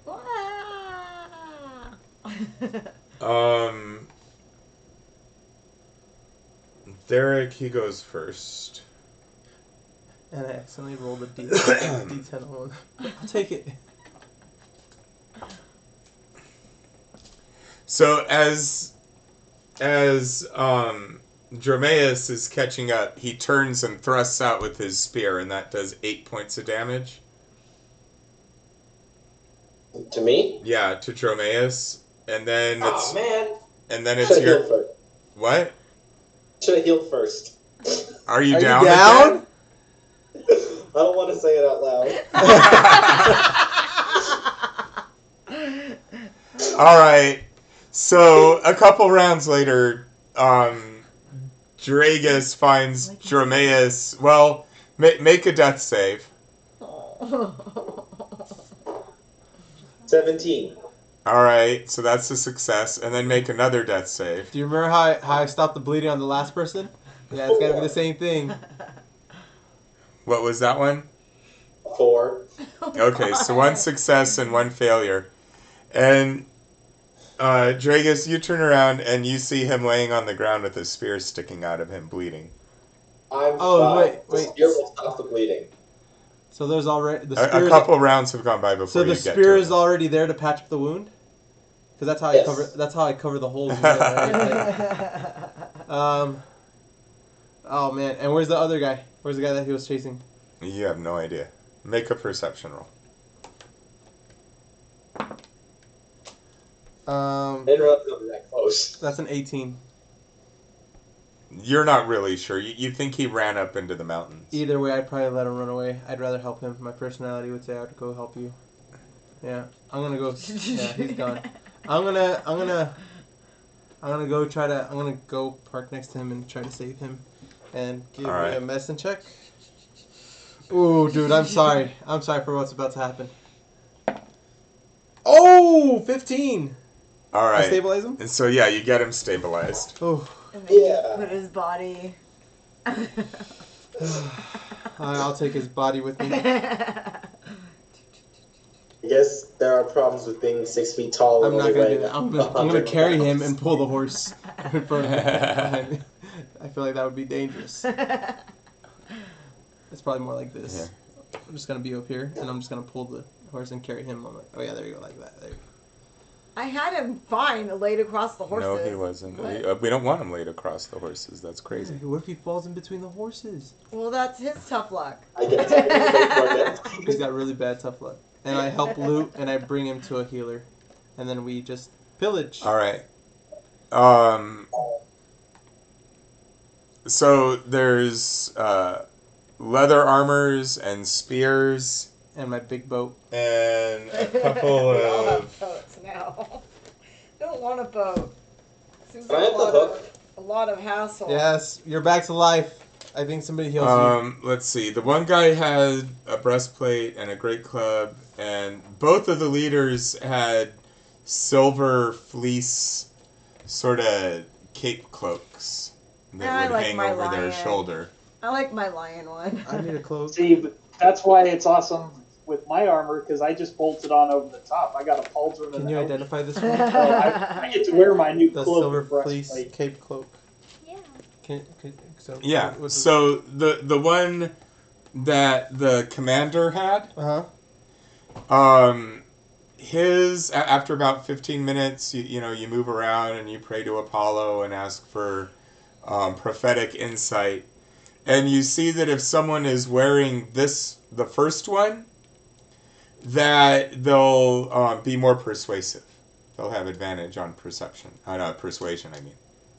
Derek, he goes first. And I accidentally rolled a D10 on. I'll take it. So as as Dromeus is catching up, he turns and thrusts out with his spear, and that does 8 points of damage. To me? Yeah, to Dromeus, and then it's man. and then it's Should've your healed first. what? Should have healed first. Are you Are down? you down? I don't want to say it out loud. All right. So a couple rounds later, Draegus finds Dromeus. Well, make a death save. 17. All right, so that's a success, and then make another death save. Do you remember how I stopped the bleeding on the last person? Yeah, it's gotta be the same thing. What was that one? 4. Okay, so 1 success and 1 failure. And Draegus, you turn around and you see him laying on the ground with his spear sticking out of him, bleeding. I'm Oh, fine. wait. The spear will stop the bleeding. So there's already the A spear. couple rounds have gone by before So you the get spear to is it. already there to patch up the wound. Because that's how Yes. I cover. That's how I cover the holes. In it, right? Oh man, and where's the other guy? Where's the guy that he was chasing? You have no idea. Make a perception roll. I didn't realize it was that close. That's an 18. You're not really sure. You think he ran up into the mountains. Either way, I'd probably let him run away. I'd rather help him. My personality would say I'd go help you. Yeah, I'm gonna go. Yeah, he's gone. I'm gonna go park next to him and try to save him, and give me a medicine check. Ooh, dude, I'm sorry. I'm sorry for what's about to happen. Oh, 15. All right. I stabilize him? And so, yeah, you get him stabilized. Oh. And then you put his body. I'll take his body with me. I guess there are problems with being 6 feet tall. I'm and not only gonna do weighing that. I'm 100 gonna carry him pounds. and pull the horse in front of me. Behind me. I feel like that would be dangerous. It's probably more like this. Yeah. I'm just gonna be up here, and I'm just gonna pull the horse and carry him. I'm like, oh yeah, there you go, like that. There you go. I had him fine laid across the horses. No, he wasn't. What? We don't want him laid across the horses. That's crazy. What if he falls in between the horses? Well, that's his tough luck. I guess. He's got really bad tough luck. And I help loot, and I bring him to a healer, and then we just pillage. All right. So there's leather armors and spears And my big boat. and a couple We all of. have boats now. Don't want a boat. Seems Can I like have the hook? a lot of hassle. Yes, you're back to life. I think somebody heals you. Let's see. The one guy had a breastplate and a great club, and both of the leaders had silver fleece sort of cape cloaks I that would like hang my over their lion. shoulder. I like my lion one. I need a cloak. See, but that's why it's awesome with my armor, because I just bolted on over the top. I got a pauldron. Can and you a identify this So one? I get to wear my new The cloak silver and fleece breastplate. cape cloak. Yeah. So Yeah. what's the- So the one that the commander had, his after about 15 minutes, you move around and you pray to Apollo and ask for prophetic insight, and you see that if someone is wearing the first one, that they'll be more persuasive. They'll have advantage on perception. Persuasion, I mean.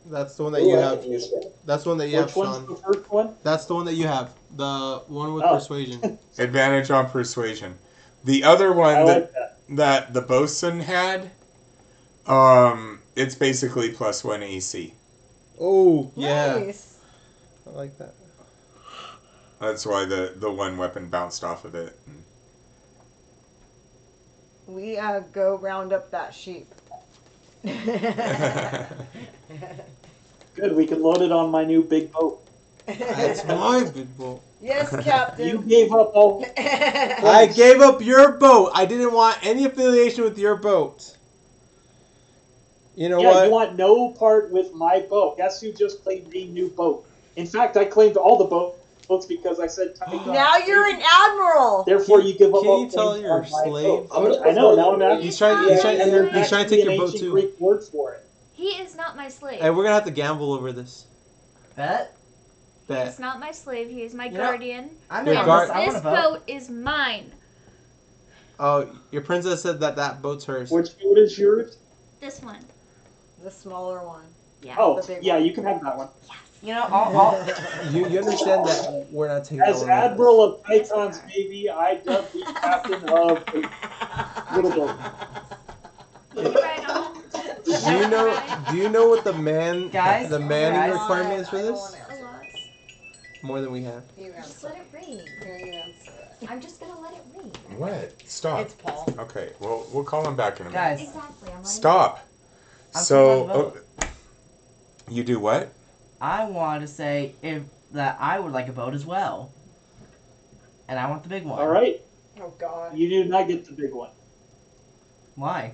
That's the one that you have. Useful. That's the one that you Which have, one's Sean. the first one? That's the one that you have. The one with Oh. persuasion. Advantage on persuasion. The other one I like that the bosun had, it's basically +1 AC. Oh, yeah. Nice. I like that. That's why the one weapon bounced off of it. We go round up that sheep. Good, we can load it on my new big boat. That's my big boat. Yes, Captain. You gave up all. I gave up your boat. I didn't want any affiliation with your boat. You know Yeah, what? you want no part with my boat. Guess who just claimed a new boat? In fact, I claimed all the boats because I said Tychon. Now you're an admiral. Therefore, you give up Can all you tell claims your on my slave? boat. I know. Now I'm asking. He's trying to take your boat too. Greek word for it. He is not my slave. Hey, we're gonna have to gamble over this. Bet? He is not my slave. He is my You know, guardian. I'm Your in guard- this. I want This to vote. boat is mine. Oh, your princess said that boat's hers. Which boat is yours? This one. The smaller one. Yeah. Oh, The big yeah, one. you can have that one. You know, I'll You understand that we're not taking As that one with us. Admiral of Tychon's Navy, I dub the captain of a little boat. Right on. Do you know what the manning Guys, requirement is for this? A lot. More than we have. You Just answer. let it rain. Here, you answer it. I'm just gonna let it rain. What? Stop. It's Paul. Okay, well, we'll call him back in a minute. Guys, Exactly. I'm letting Stop. I'm So, still on the you do what? I want to say that I would like a boat as well. And I want the big one. All right, Oh God. you do not get the big one Why?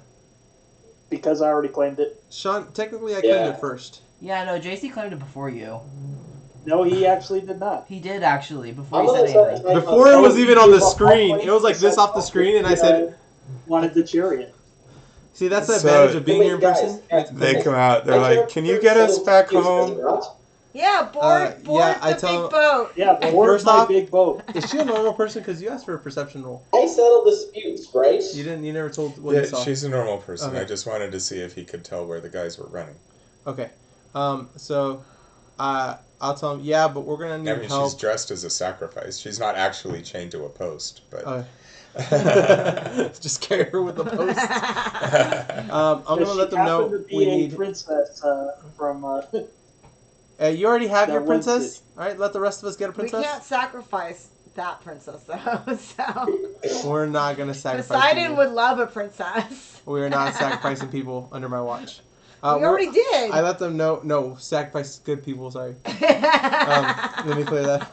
because I already claimed it. Sean, technically I Yeah. claimed it first. Yeah, no, JC claimed it before you. No, he actually did not. He did actually, before I'm he gonna said start anything. Before it was even on the screen. It was like this off the screen, and I said, Wanted the chariot. "See, that's the So- advantage of being here in Guys, person." They come out, they're like, can you get us back home? Yeah, board yeah, I the tell- big boat. Yeah, board First my off- big boat. Is she a normal person? Because you asked for a perception roll. I settle disputes, right? You didn't. You never told what you Yeah, saw. she's a normal person. Okay. I just wanted to see if he could tell where the guys were running. Okay. So, I'll tell him. Yeah, but we're gonna need I mean, help. she's dressed as a sacrifice. She's not actually chained to a post, but... Just carry her with the post. I'm gonna Does let she them know happen to be we a need. princess from. You already have that your wants princess. All right, let the rest of us get a We princess. can't sacrifice that princess though. So We're not gonna sacrifice. Poseidon people. would love a princess. We are not sacrificing people under my watch. We already did. I let them know. No, sacrifice good people. Sorry. Let me clear that.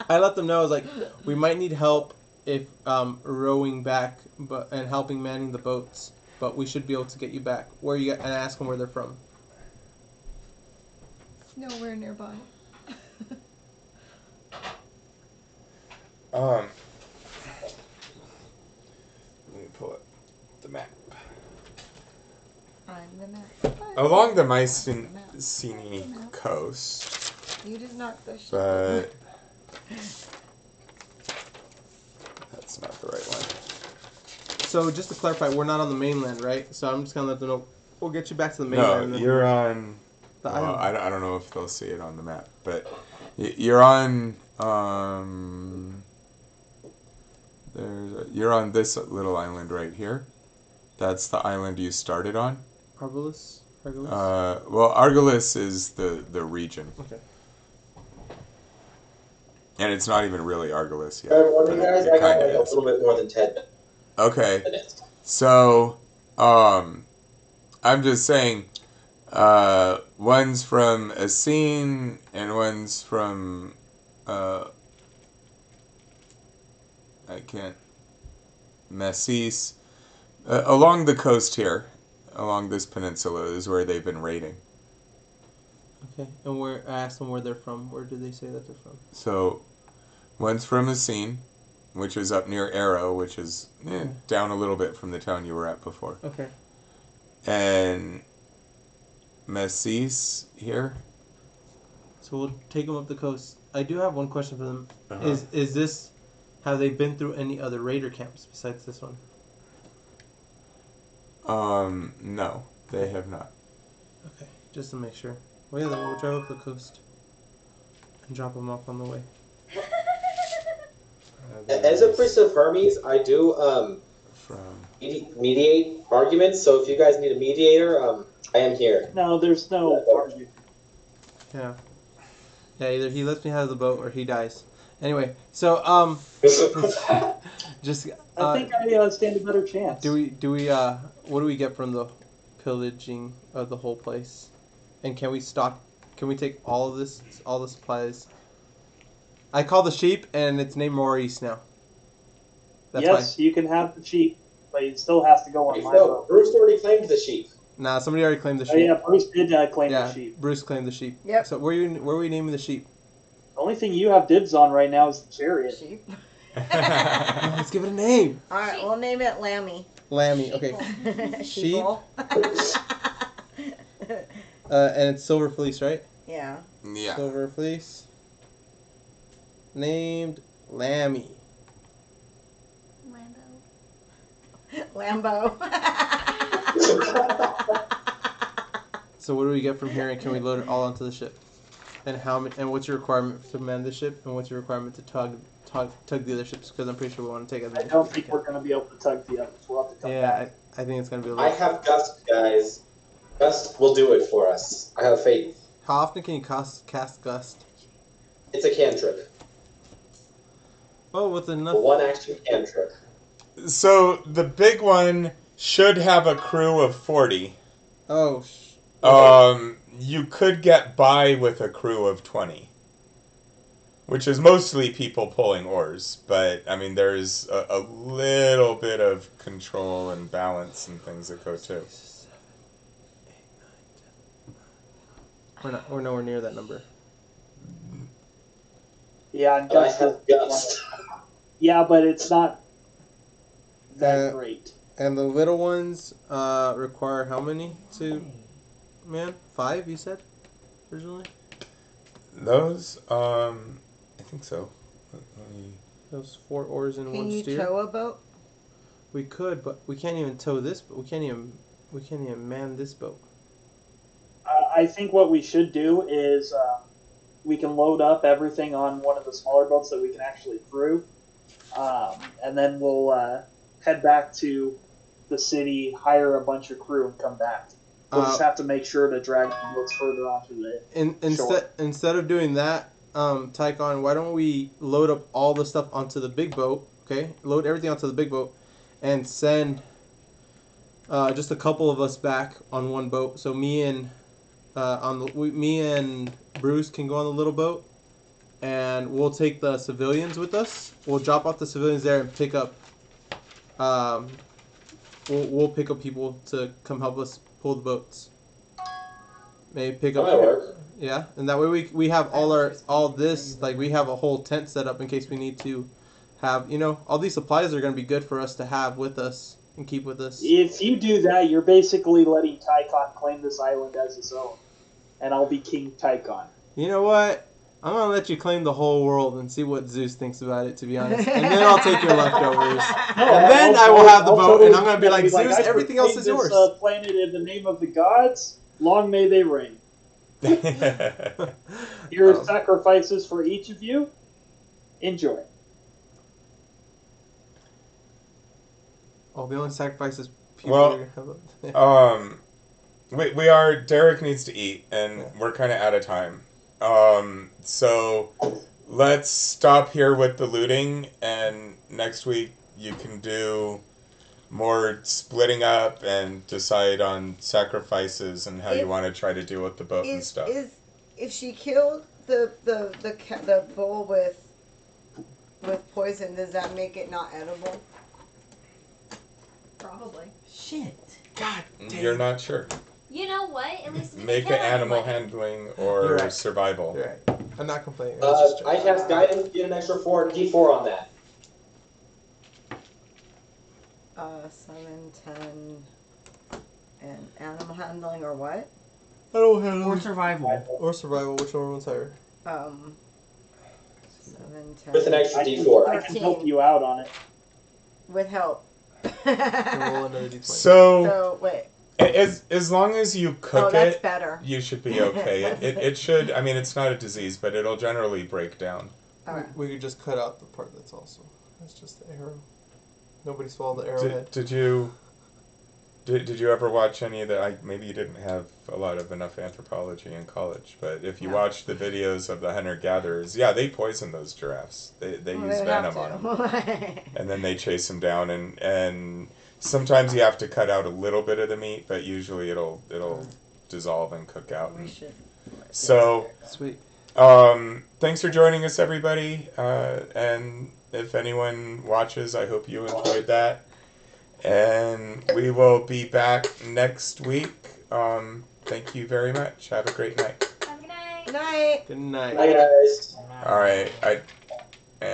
I let them know. I was like, we might need help if rowing back, and helping manning the boats. But we should be able to get you back. Where you and ask them where they're from. Nowhere nearby. Let me pull up the map. I'm the map. Along the Mistine coast, You just knocked the shit. but that's not the right one. So just to clarify, we're not on the mainland, right? So I'm just gonna let them know. We'll get you back to the No, mainland. you're on. The Well, island. I don't know if they'll see it on the map, but you're on. You're on this little island right here. That's the island you started on. Arbalus? Well, Argolis is the region. Okay. And it's not even really Argolis yet. Everyone, but you guys, it I got kinda like a is. little bit more than 10 Okay. minutes. So, I'm just saying, one's from Athena and one's from, Messis. Along the coast here, along this peninsula, is where they've been raiding. Okay. And where I asked them where they're from. Where did they say that they're from? So, one's from Athena, which is up near Arrow, which is down a little bit from the town you were at before. Okay. And Messis here. So we'll take them up the coast. I do have one question for them. Uh-huh. Is this, have they been through any other raider camps besides this one? No, they have not. Okay, just to make sure. Well, yeah, then we'll drive up the coast and drop them off on the way. As a priest of Hermes, I do mediate arguments. So if you guys need a mediator, I am here. No, there's no argument. Yeah. Yeah, either he lets me out of the boat or he dies. Anyway, so just I think I stand a better chance. do we what do we get from the pillaging of the whole place? And can we take all the supplies? I call the sheep and it's named Maurice now. That's Yes, you can have the sheep, but it still has to go on my No, boat. Bruce already claimed the sheep. Nah, somebody already claimed the sheep. Oh, yeah, Bruce did claim Yeah, the sheep. Bruce claimed the sheep. Yep. So where are we naming the sheep? The only thing you have dibs on right now is the chariot. Sheep. Let's give it a name. All right, we'll name it Lammy. Lammy. Okay. Sheep. Sheeple. And it's Silver Fleece, right? Yeah. Yeah. Silver Fleece. Named Lammy. Lambo. So what do we get from here, and can we load it all onto the ship? And what's your requirement to man the ship, and what's your requirement to tug the other ships? Because I'm pretty sure we want to take as many. I don't think we're going to be able to tug the others. We'll have to come back. I think it's going to be a I little... have Gust, guys. Gust will do it for us. I have faith. How often can you cast Gust? It's a cantrip. Oh, with enough... A one-action cantrip. So the big one should have a crew of 40. Oh, you could get by with a crew of 20. Which is mostly people pulling oars, but I mean there's a little bit of control and balance and things that go too. We're nowhere near that number. Yeah, and Gust. Yeah, but it's not that great. And the little ones require how many to man? 5, you said originally? Those, I think so. Those 4 oars and 1 Can you steer. tow a boat? We could, but we can't even tow this. But we can't even man this boat. I think what we should do is we can load up everything on one of the smaller boats that we can actually crew, and then we'll head back to the city, hire a bunch of crew, and come back. We'll just have to make sure to drag the boats further onto the shore. Instead of doing that, Tychon, why don't we load up all the stuff onto the big boat? Okay, load everything onto the big boat, and send just a couple of us back on one boat. So me and Bruce can go on the little boat, and we'll take the civilians with us. We'll drop off the civilians there and pick up. We'll pick up people to come help us pull the boats. Maybe pick up. Yeah, and that way we have all this, like we have a whole tent set up in case we need to have, all these supplies are going to be good for us to have with us and keep with us. If you do that, you're basically letting Tychon claim this island as his own, and I'll be King Tychon. You know what? I'm going to let you claim the whole world and see what Zeus thinks about it, to be honest. And then I'll take your leftovers. And then I will have the boat, and I'm going to be like, Zeus, everything else is yours. This planet in the name of the gods, long may they reign. Here are sacrifices for each of you. Enjoy. Oh, the only sacrifices people we are, Derek needs to eat, and we're kind of out of time. So let's stop here with the looting, and next week you can do more splitting up and decide on sacrifices and how you want to try to deal with the boat and stuff. If she killed the bull with poison, does that make it not edible? Probably. Shit. God damn. You're not sure. You know what? At least we Make can it kill animal anyone. handling or survival. You're right. I'm not complaining. I cast guidance, get an extra D4 on that. 7, 10, and animal handling or what? Animal handling. Or survival. Or survival, which one was higher? 7, 10. With an extra D4. I can help you out on it. With help. Roll another D20. So wait. As long as you cook that's it, better. you should be okay. It should. I mean, it's not a disease, but it'll generally break down. Alright. We could just cut out the part that's also. That's just the arrow. Nobody swallowed the arrowhead. Did you ever watch any of the? Maybe you didn't have enough anthropology in college, but if you watched the videos of the hunter gatherers, they poison those giraffes. They use venom on them, and then they chase them down, and sometimes you have to cut out a little bit of the meat, but usually it'll dissolve and cook out. So sweet. Thanks for joining us, everybody, and if anyone watches, I hope you enjoyed that. And we will be back next week. Thank you very much. Have a great night. Have a good night. Good night. Good night. Bye, guys. All right. And